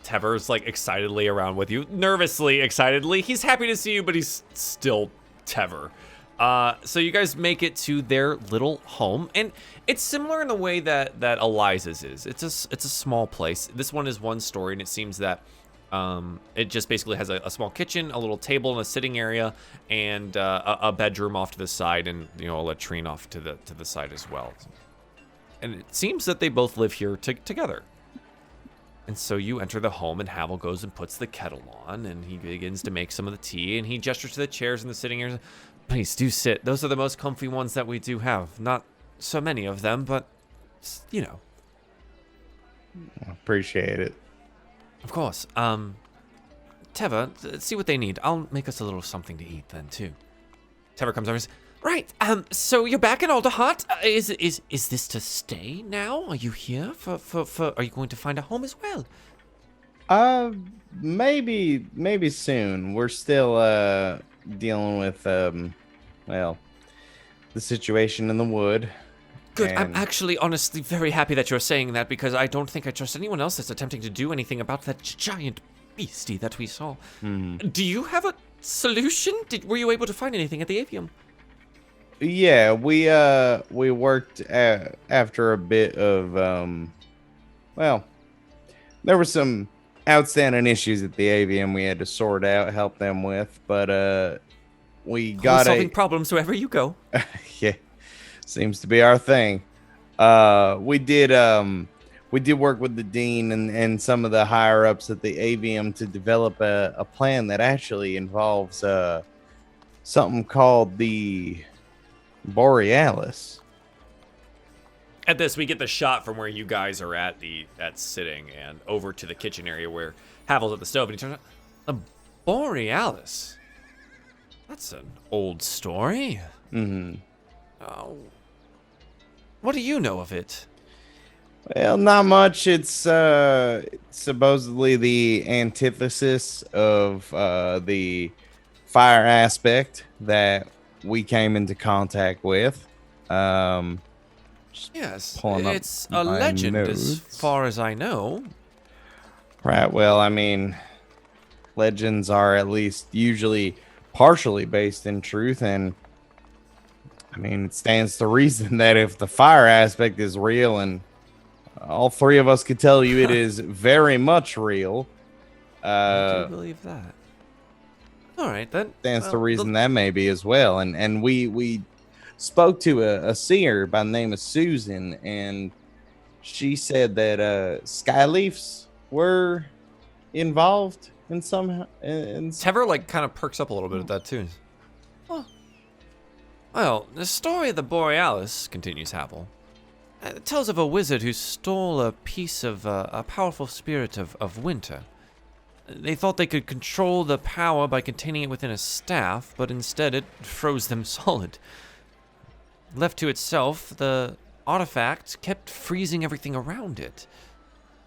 Tever's like excitedly around with you, nervously, excitedly. He's happy to see you, but he's still Tever. So you guys make it to their little home, and it's similar in the way that Eliza's is. It's a small place. This one is one story, and it seems that it just basically has a small kitchen, a little table, and a sitting area, and a bedroom off to the side, and a latrine off to the side as well. And it seems that they both live here together. And so you enter the home, and Havel goes and puts the kettle on, and he begins to make some of the tea, and he gestures to the chairs in the sitting area. Please do sit. Those are the most comfy ones that we do have. Not so many of them, but, Appreciate it. Of course. Tever, see what they need. I'll make us a little something to eat then, too. Tever comes over and says, right, so you're back in Alderheart. Is this to stay now? Are you here are you going to find a home as well? Maybe soon. We're still dealing with the situation in the wood. Good. I'm actually honestly very happy that you're saying that, because I don't think I trust anyone else that's attempting to do anything about that giant beastie that we saw. Do you have a solution? Were you able to find anything at the avium? Yeah, we worked after a bit of there were some outstanding issues at the avium we had to sort out, help them with, but we got solving problems wherever you go. Yeah, seems to be our thing. We did work with the dean and some of the higher ups at the AVM to develop a plan that actually involves something called the Borealis. At this, we get the shot from where you guys are at sitting and over to the kitchen area where Havel's at the stove, and he turns out, the Borealis. That's an old story. Mm-hmm. Oh, what do you know of it? Well, not much. It's supposedly the antithesis of the fire aspect that we came into contact with. Yes, pulling up it's a legend as far as I know. Right, well, I mean, legends are at least usually partially based in truth, and I mean, it stands to reason that if the fire aspect is real, and all three of us could tell you it is very much real. I do believe that. All right, then. Stands to reason that may be as well. And we spoke to a seer by the name of Susan, and she said that Skyleafs were involved in somehow. Tever like kind of perks up a little bit at that too. Oh. Well, the story of the Borealis, continues Havel, tells of a wizard who stole a piece of a powerful spirit of winter. They thought they could control the power by containing it within a staff, but instead it froze them solid. Left to itself, the artifact kept freezing everything around it.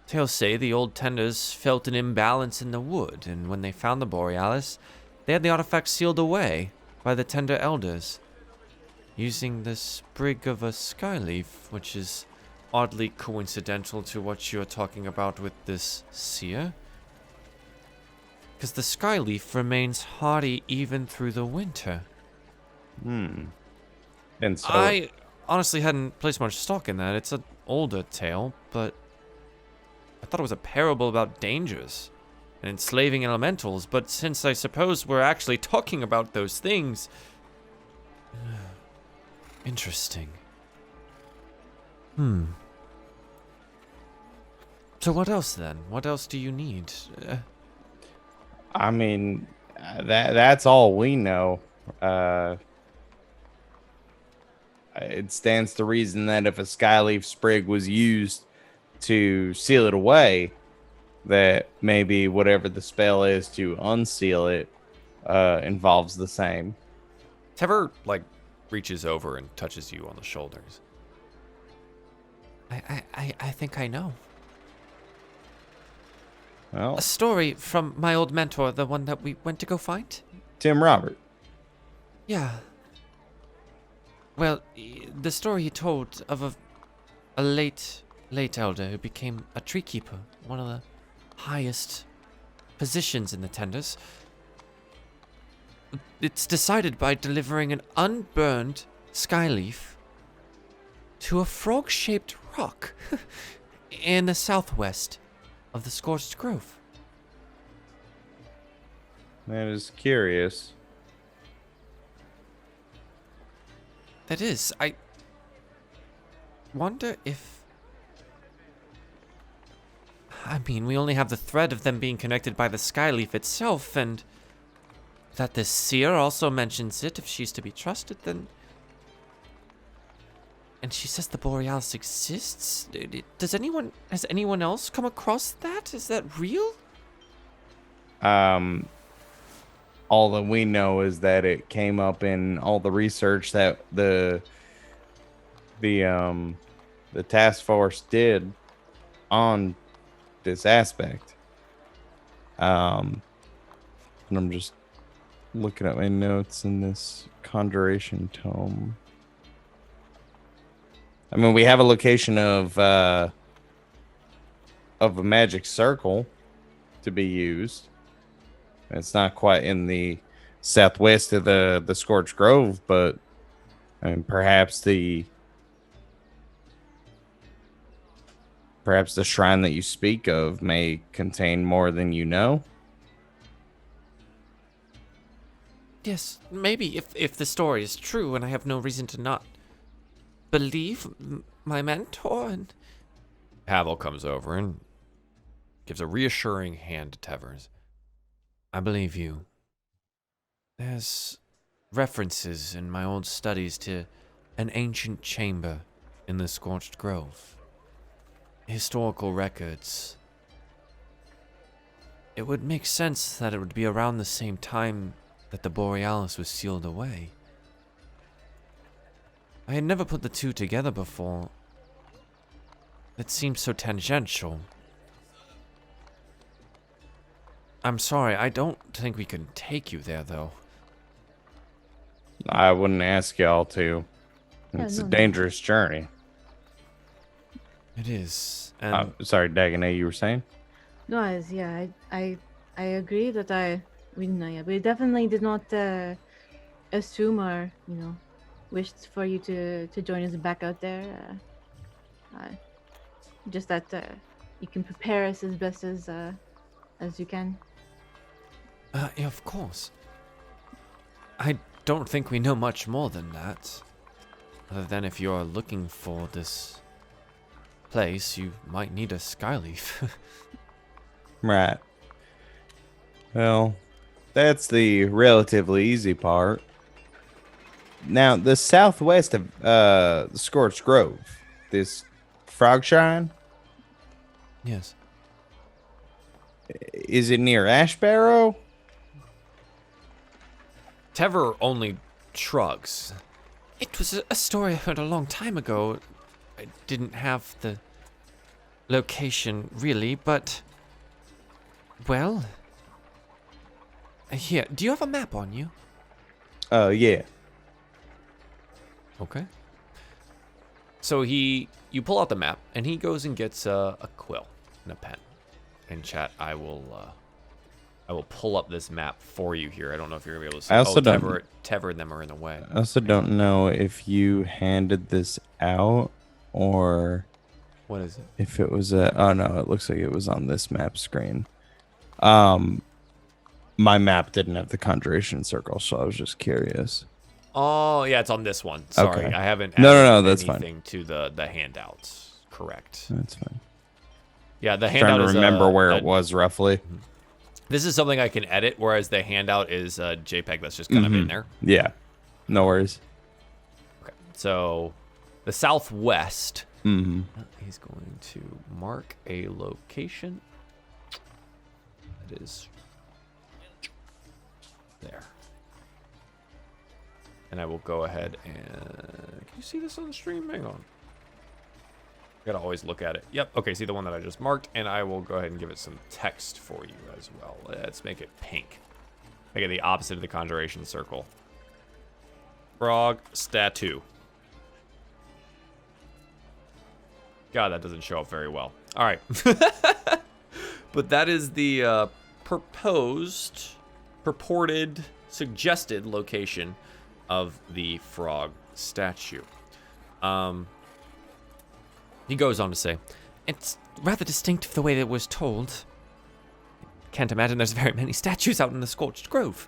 Tales say the old tenders felt an imbalance in the wood, and when they found the Borealis, they had the artifact sealed away by the tender elders, using the sprig of a skyleaf, which is oddly coincidental to what you're talking about with this seer. Because the skyleaf remains hardy even through the winter. And so I honestly hadn't placed much stock in that. It's an older tale, but I thought it was a parable about dangers and enslaving elementals. But since I suppose we're actually talking about those things... Interesting. So what else then? What else do you need? I mean, that's all we know. It stands to reason that if a skyleaf sprig was used to seal it away, that maybe whatever the spell is to unseal it involves the same. Tever, like, reaches over and touches you on the shoulders. I think I know. Well, A story from my old mentor, the one that we went to go find? Tim Robert. Yeah. Well, the story he told of a late elder who became a tree keeper, one of the highest positions in the tenders. It's decided by delivering an unburned skyleaf to a frog-shaped rock in the southwest of the Scorched Grove. That is curious. That is, I wonder if... I mean, we only have the thread of them being connected by the skyleaf itself, and that the seer also mentions it if she's to be trusted, then... And she says the Borealis exists? Has anyone else come across that? Is that real? All that we know is that it came up in all the research that the task force did on this aspect. And I'm just looking at my notes in this conjuration tome. I mean, we have a location of a magic circle to be used. It's not quite in the southwest of the Scorched Grove, but I mean, perhaps the shrine that you speak of may contain more than you know. Yes, maybe if the story is true, and I have no reason to not believe. my mentor, and Pavel comes over and gives a reassuring hand to Tevers. I believe you. There's references in my old studies to an ancient chamber in the Scorched Grove. Historical records. It would make sense that it would be around the same time that the Borealis was sealed away. I had never put the two together before. It seemed so tangential. I'm sorry, I don't think we can take you there, though. I wouldn't ask y'all to. It's a dangerous journey. It is. And sorry, Dagonet, you were saying? No, I agree that we definitely did not assume or wished for you to join us back out there. Just that you can prepare us as best as you can. Yeah, of course. I don't think we know much more than that. Other than if you're looking for this place, you might need a skyleaf. Right. Well, that's the relatively easy part. Now, the southwest of the Scorched Grove, this Frogshine, Yes. is it near Ash Barrow? Tever only shrugs. It was a story I heard a long time ago. I didn't have the location, really, but... Well... Here, do you have a map on you? Yeah. Okay. So you pull out the map, and he goes and gets a quill and a pen. In chat, I will pull up this map for you here. I don't know if you're gonna be able to see. I also don't. Tever and them are in the way. I also don't know if you handed this out or What is it? if it was oh no, it looks like it was on this map screen. My map didn't have the conjuration circle, so I was just curious. Oh yeah, it's on this one. Sorry, Okay. I haven't. No, that's fine. Anything to the handouts. Correct. That's fine. Yeah, the handout Trying to is remember where it was roughly. This is something I can edit, whereas the handout is a JPEG that's just kind of in there. Yeah, no worries. Okay, so the southwest. Mm-hmm. He's going to mark a location. That is there. And I will go ahead and... Can you see this on the stream? Hang on. Gotta always look at it. Yep, okay, see the one that I just marked, and I will go ahead and give it some text for you as well. Let's make it pink. Make it the opposite of the conjuration circle. Frog statue. God, that doesn't show up very well. All right. But that is the purported, suggested location of the frog statue. He goes on to say, It's rather distinctive the way that it was told. Can't imagine there's very many statues out in the Scorched Grove.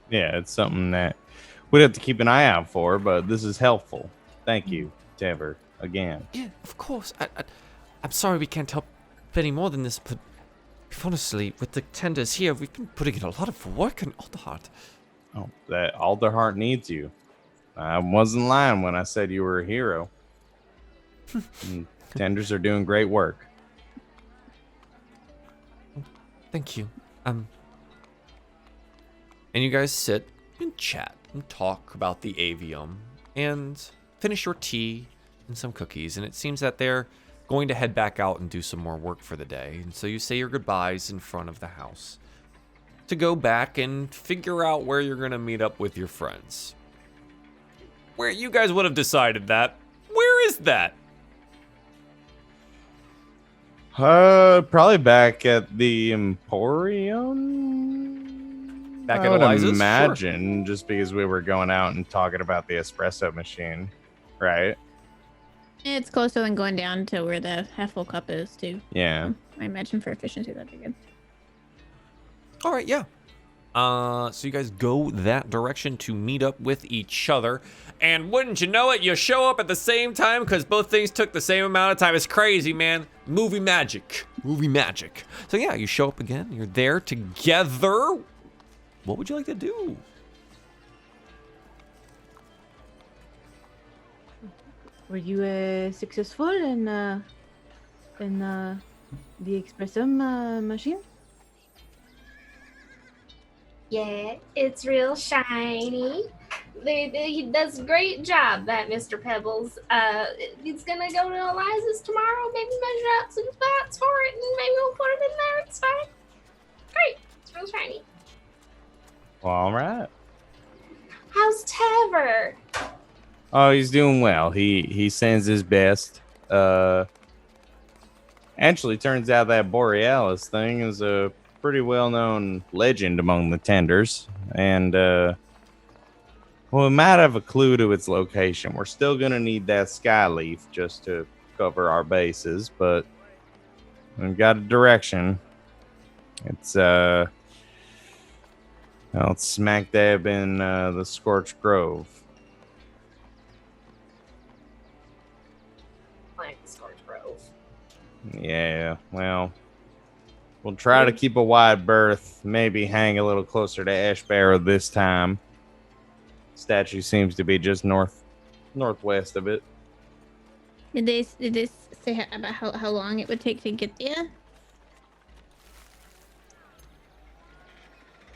Yeah, it's something that we'd have to keep an eye out for, but this is helpful. Thank you, Tever, again. Yeah, of course. I'm sorry we can't help any more than this, but honestly, with the tenders here, we've been putting in a lot of work on Alderheart. Oh, that Alderheart needs you. I wasn't lying when I said you were a hero. Tenders are doing great work. Thank you. and you guys sit and chat and talk about the avium and finish your tea and some cookies. And it seems that they're going to head back out and do some more work for the day. And so you say your goodbyes in front of the house to go back and figure out where you're going to meet up with your friends. Where you guys would have decided that. Where is that? Probably back at the Emporium. Back I at would Eliza's? imagine, just because we were going out and talking about the espresso machine, right? It's closer than going down to where the half full cup is, too. Yeah. I imagine for efficiency that'd be good. All right, yeah. So you guys go that direction to meet up with each other. And wouldn't you know it, you show up at the same time because both things took the same amount of time. It's crazy, man. Movie magic. Movie magic. So yeah, you show up again. You're there together. What would you like to do? Were you successful in the espresso machine? Yeah, it's real shiny. He does a great job, that Mr. Pebbles. He's gonna go to Eliza's tomorrow, maybe measure out some spots for it, and maybe we'll put it in there. It's fine. Great. It's real shiny. Well, all right. How's Tever? Oh, he's doing well. He sends his best. Actually, turns out that Borealis thing is a pretty well-known legend among the tenders, and well, we might have a clue to its location. We're still gonna need that Skyleaf just to cover our bases, but we've got a direction. It's well, it's smack dab in the Scorched Grove. Like Scorched Grove. Yeah, well, we'll try to keep a wide berth. Maybe hang a little closer to Ash Barrow this time. Statue seems to be just northwest of it. Did they say about how long it would take to get there?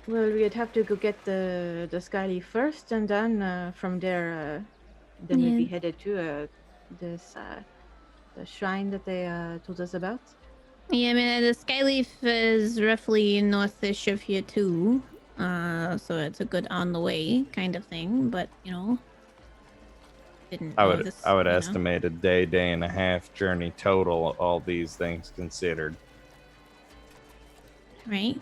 Well, we'd have to go get the Skyleaf first, and then from there, then we'd be headed to this the shrine that they told us about. Yeah, I mean, the Skyleaf is roughly northish of here too. So it's a good on the way kind of thing, but you know, I would estimate a day and a half journey total, all these things considered. Right.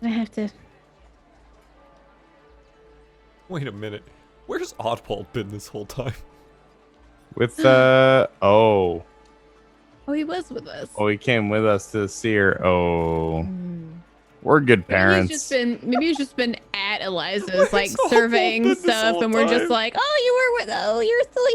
I have to. Wait a minute. Where's Oddball been this whole time? With oh, he was with us. oh, he came with us to the Seer. Oh, we're good parents. Maybe he's just been at Eliza's, like surveying stuff, and we're just like, you're still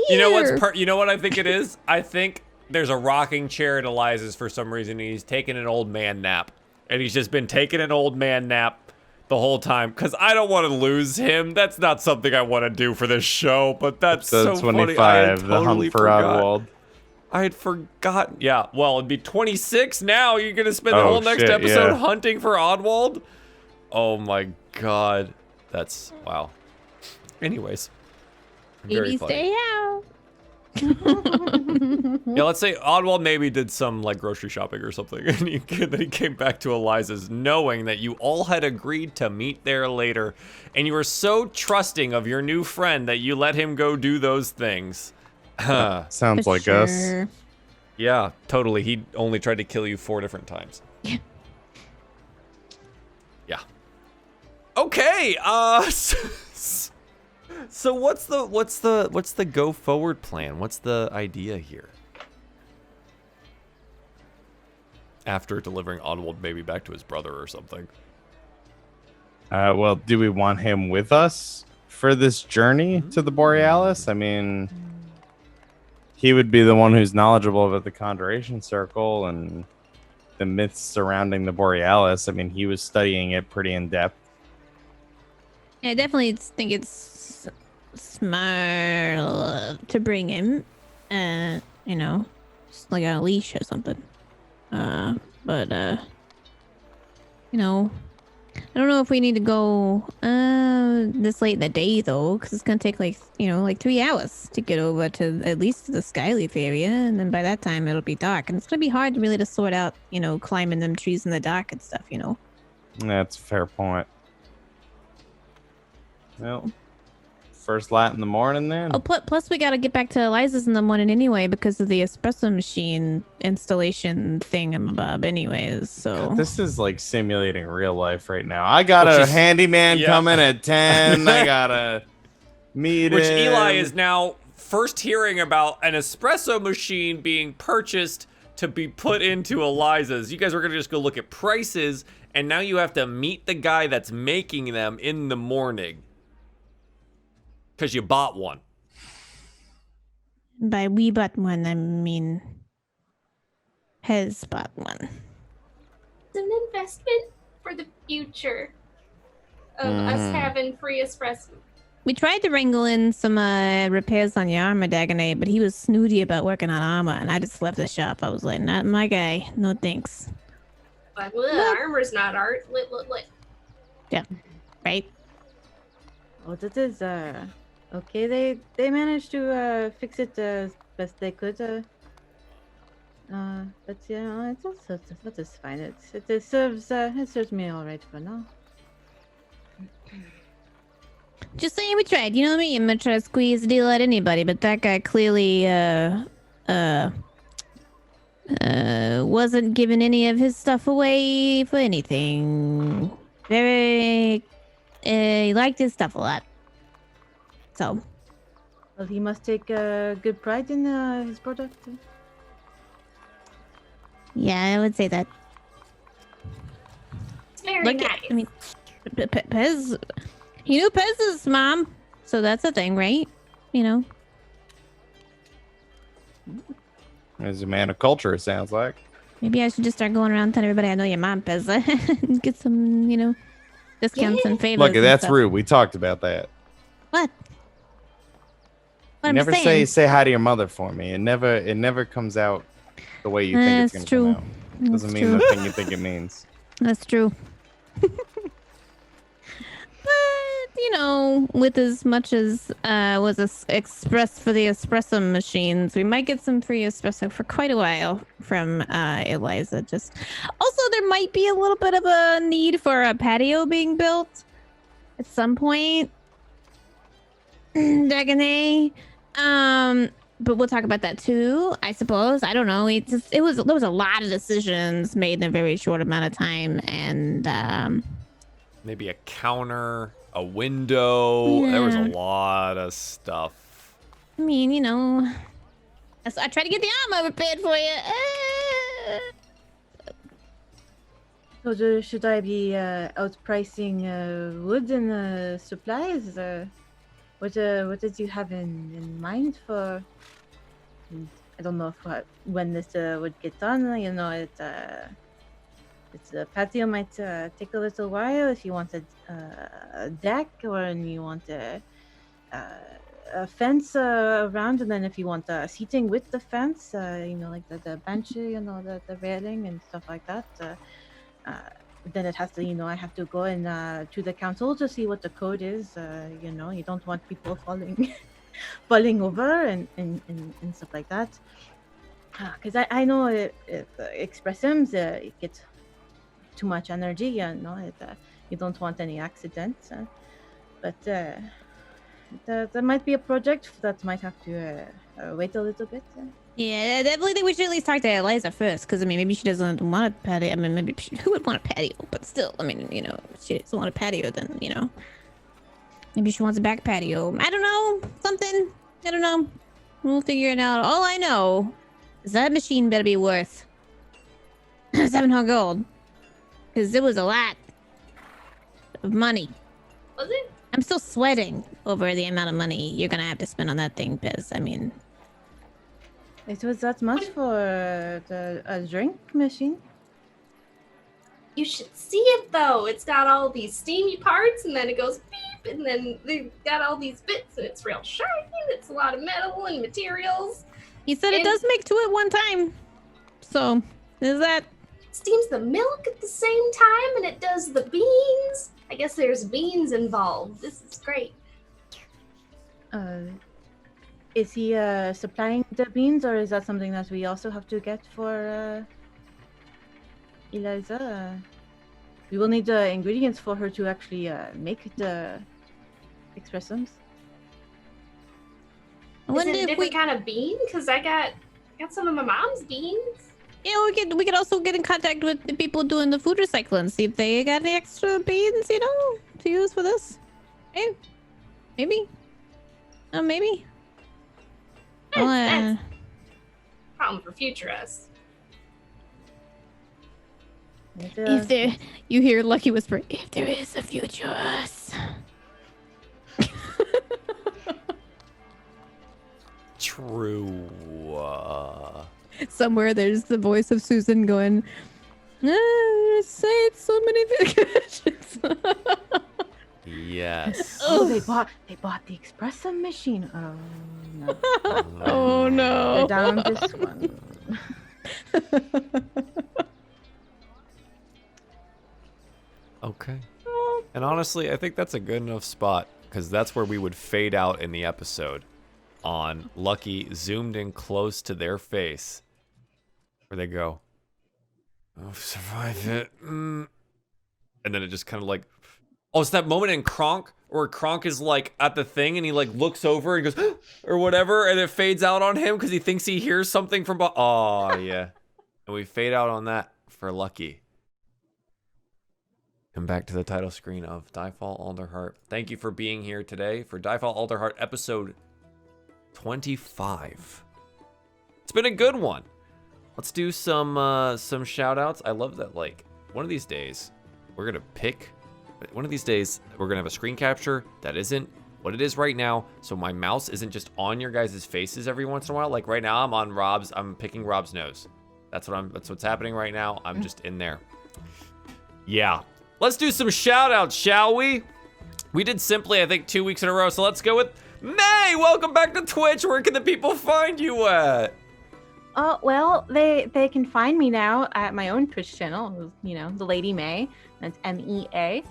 here. You know you know what I think it is? I think there's a rocking chair at Eliza's for some reason. And he's taking an old man nap, and he's just been taking an old man nap the whole time, because I don't want to lose him. That's not something I want to do for this show, but that's so funny. I had the hunt for Oddwald. I had forgotten. Yeah, well, it'd be 26 now. You're going to spend the whole next episode hunting for Oddwald? Oh my god. That's, wow. Anyways. Maybe stay out. Yeah, let's say Oddwald maybe did some like grocery shopping or something, and then he came back to Eliza's knowing that you all had agreed to meet there later, and you were so trusting of your new friend that you let him go do those things. Sounds like us. Yeah, totally. He only tried to kill you 4 different times. Yeah. Yeah. Okay. So what's the go forward plan? What's the idea here? After delivering Oddwald maybe back to his brother or something. Well, do we want him with us for this journey to the Borealis? I mean, he would be the one who's knowledgeable about the Conjuration Circle and the myths surrounding the Borealis. I mean, he was studying it pretty in depth. I definitely think it's smart to bring him, you know, just like on a leash or something. But you know, I don't know if we need to go this late in the day though, because it's gonna take like 3 hours to get over to at least the Skyleaf area, and then by that time it'll be dark, and it's gonna be hard really to sort out, climbing them trees in the dark and stuff. That's a fair point. Well, first light in the morning then. Oh, plus we gotta get back to Eliza's in the morning anyway because of the espresso machine installation thingamabob anyways, so. God, this is like simulating real life right now. I got a handyman coming at 10. I got a meeting. Which Eli is now first hearing about an espresso machine being purchased to be put into Eliza's. You guys were gonna just go look at prices, and now you have to meet the guy that's making them in the morning. Because you bought one. By we bought one, I mean Pez bought one. It's an investment for the future of us having free espresso. We tried to wrangle in some repairs on your armor, Dagonet, but he was snooty about working on armor, and I just left the shop. I was like, not my guy. No thanks. Like, well, armor's not art. Lit. Yeah, right? Oh, that is, okay. They managed to fix it as best they could. But yeah, it's also that is fine. It serves me all right for now. Just saying we tried. You know me, I'm gonna try to squeeze a deal out of anybody, but that guy clearly wasn't giving any of his stuff away for anything. Very he liked his stuff a lot. So Well, he must take good pride in his product. yeah, I would say that. It's very Look nice. at, I mean, Pez, he knew Pez's mom, so that's a thing, right? You know. He's a man of culture, it sounds like. Maybe I should just start going around telling everybody I know your mom, Pez. Get some, discounts and favors. Look, and that's stuff. rude. We talked about that. What? You never say hi to your mother for me. It never comes out the way you think it's gonna come out. Doesn't mean the thing you think it means. That's true. But, with as much as was expressed for the espresso machines, we might get some free espresso for quite a while from Eliza. Just also, there might be a little bit of a need for a patio being built at some point. Dagonet. But we'll talk about that too, I suppose. I don't know. There was a lot of decisions made in a very short amount of time, and Maybe a counter, a window. Yeah. There was a lot of stuff. I mean, I tried to get the armor repaired for you. So should I be outpricing wood and supplies? What did you have in mind for? I don't know when this would get done. It's a patio might take a little while if you want a deck, or you want a fence around, and then if you want seating with the fence, like the bench, the railing and stuff like that. Then it has to, I have to go in to the council to see what the code is. You don't want people falling over and stuff like that. Because I know if expressims it gets too much energy. You don't want any accidents. But there might be a project that might have to wait a little bit. Yeah, I definitely think we should at least talk to Eliza first, because maybe she doesn't want a patio. Maybe who would want a patio? But still, if she doesn't want a patio, then maybe she wants a back patio. I don't know, something. I don't know. We'll figure it out. All I know is that machine better be worth 700 gold, because it was a lot of money. Was it? I'm still sweating over the amount of money you're gonna have to spend on that thing, Piz. It was that much for a drink machine? You should see it though. It's got all these steamy parts, and then it goes beep, and then they've got all these bits, and it's real shiny. And it's a lot of metal and materials. He said it does make two at one time. So, is that? It steams the milk at the same time, and it does the beans. I guess there's beans involved. This is great. Is he supplying the beans, or is that something that we also have to get for Eliza? We will need the ingredients for her to actually make the expressums. Is it a different kind of bean? Because I got some of my mom's beans. Yeah, we could also get in contact with the people doing the food recycling, see if they got any extra beans, to use for this. Hey, maybe. Maybe. That's problem for future us. If there, you hear Lucky whisper, if there is a future us. True. Somewhere there's the voice of Susan going, say it so many occasions. Yes. Oh, they bought the espresso machine. Oh no. Oh no. They're down this one. Okay. And honestly, I think that's a good enough spot because that's where we would fade out in the episode on Lucky zoomed in close to their face where they go, I'll survive it. And then it just kind of like, oh, it's that moment in Kronk where Kronk is like at the thing and he like looks over and goes, or whatever, and it fades out on him because he thinks he hears something from behind. Oh, yeah. And we fade out on that for Lucky. Come back to the title screen of DieFall Alderheart. Thank you for being here today for DieFall Alderheart episode 25. It's been a good one. Let's do some shout outs. I love that, like, one of these days we're gonna pick, one of these days we're gonna have a screen capture that isn't what it is right now, so my mouse isn't just on your guys' faces every once in a while. Like right now I'm picking Rob's nose. That's what's happening right now. I'm just in there. Yeah. Let's do some shout outs, shall we? We did Simply, I think, 2 weeks in a row, so let's go with May. Welcome back to Twitch. Where can the people find you at? Oh, well, they can find me now at my own Twitch channel, you know, the Lady May. That's MEA.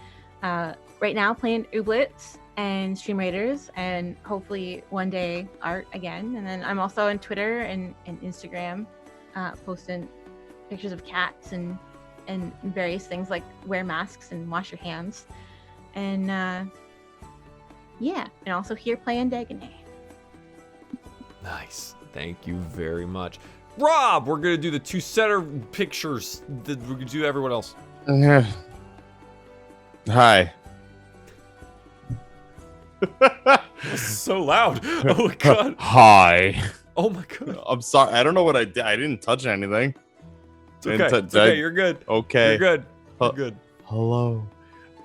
Right now playing Ooblets and Stream Raiders, and hopefully one day art again. And then I'm also on Twitter and Instagram, posting pictures of cats and various things like wear masks and wash your hands. And yeah, and also here playing Dagonet. Nice. Thank you very much. Rob, we're going to do the two center pictures. We're going to do everyone else. Hi. That's so loud. Oh my god. Hi. Oh my god. I'm sorry. I don't know what I did. I didn't touch anything. It's okay. It's okay. You're good. Okay. You're good. You're good. Hello.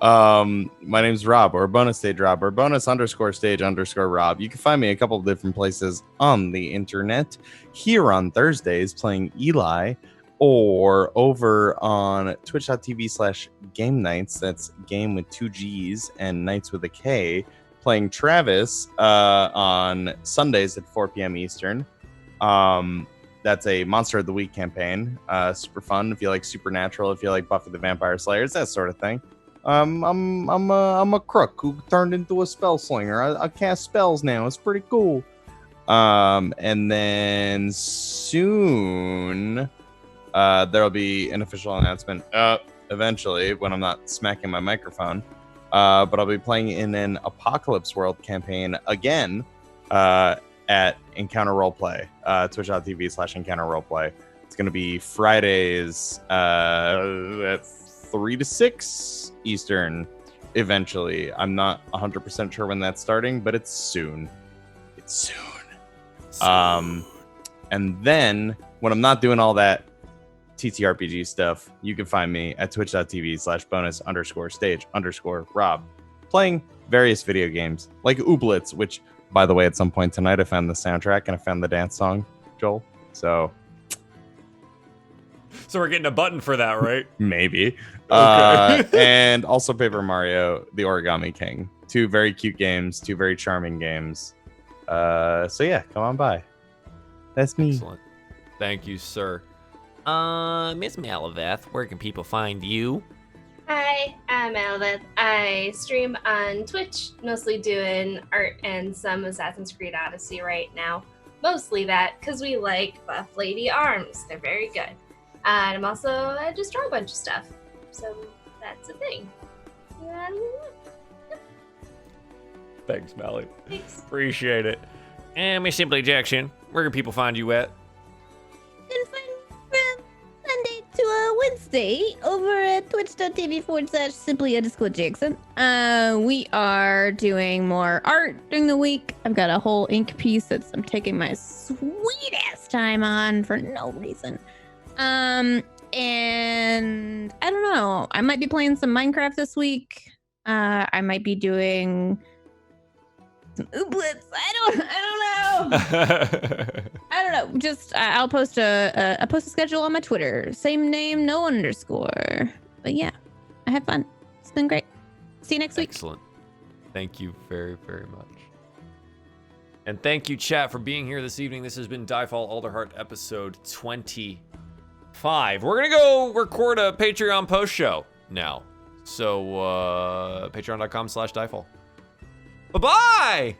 My name's Rob, or bonus stage Rob, or bonus_stage_Rob. You can find me a couple of different places on the internet. Here on Thursdays playing Eli, or over on twitch.tv/game nights. That's game with 2 G's and nights with a K. Playing Travis on Sundays at 4 p.m. Eastern. That's a Monster of the Week campaign. Super fun if you like Supernatural, if you like Buffy the Vampire Slayers, that sort of thing. I'm a crook who turned into a spell slinger. I cast spells now. It's pretty cool. And then soon there'll be an official announcement eventually when I'm not smacking my microphone. But I'll be playing in an Apocalypse World campaign again at Encounter Roleplay, twitch.tv/Encounter Roleplay. It's going to be Fridays at 3 to 6 Eastern eventually. I'm not 100% sure when that's starting, but it's soon. It's soon. And then when I'm not doing all that TTRPG stuff, you can find me at twitch.tv/bonus_stage_Rob playing various video games like Ooblets, which, by the way, at some point tonight I found the soundtrack and I found the dance song, Joel. So we're getting a button for that, right? Maybe. Okay. And also Paper Mario, The Origami King. 2 very cute games, 2 very charming games. So yeah, come on by. That's me. Excellent. Thank you, sir. Miss Malaveth, where can people find you? Hi, I'm Malaveth. I stream on Twitch, mostly doing art and some Assassin's Creed Odyssey right now. Mostly that, because we like Buff Lady Arms. They're very good. And I'm also, I just draw a bunch of stuff. So that's a thing. Thanks, Mally. Thanks. Appreciate it. And Miss Simply Jackson, where can people find you at? And from Sunday to Wednesday over at twitch.tv/simply_Jackson. We are doing more art during the week. I've got a whole ink piece that I'm taking my sweet ass time on for no reason. And I don't know. I might be playing some Minecraft this week. I might be doing Ooblets. I don't know. I don't know. Just I'll post a schedule on my Twitter. Same name, no underscore. But yeah, I had fun. It's been great. See you next week. Excellent. Thank you very, very much. And thank you, chat, for being here this evening. This has been DieFall Alderheart episode 25. We're going to go record a Patreon post show now. So, patreon.com/DieFall. Bye-bye!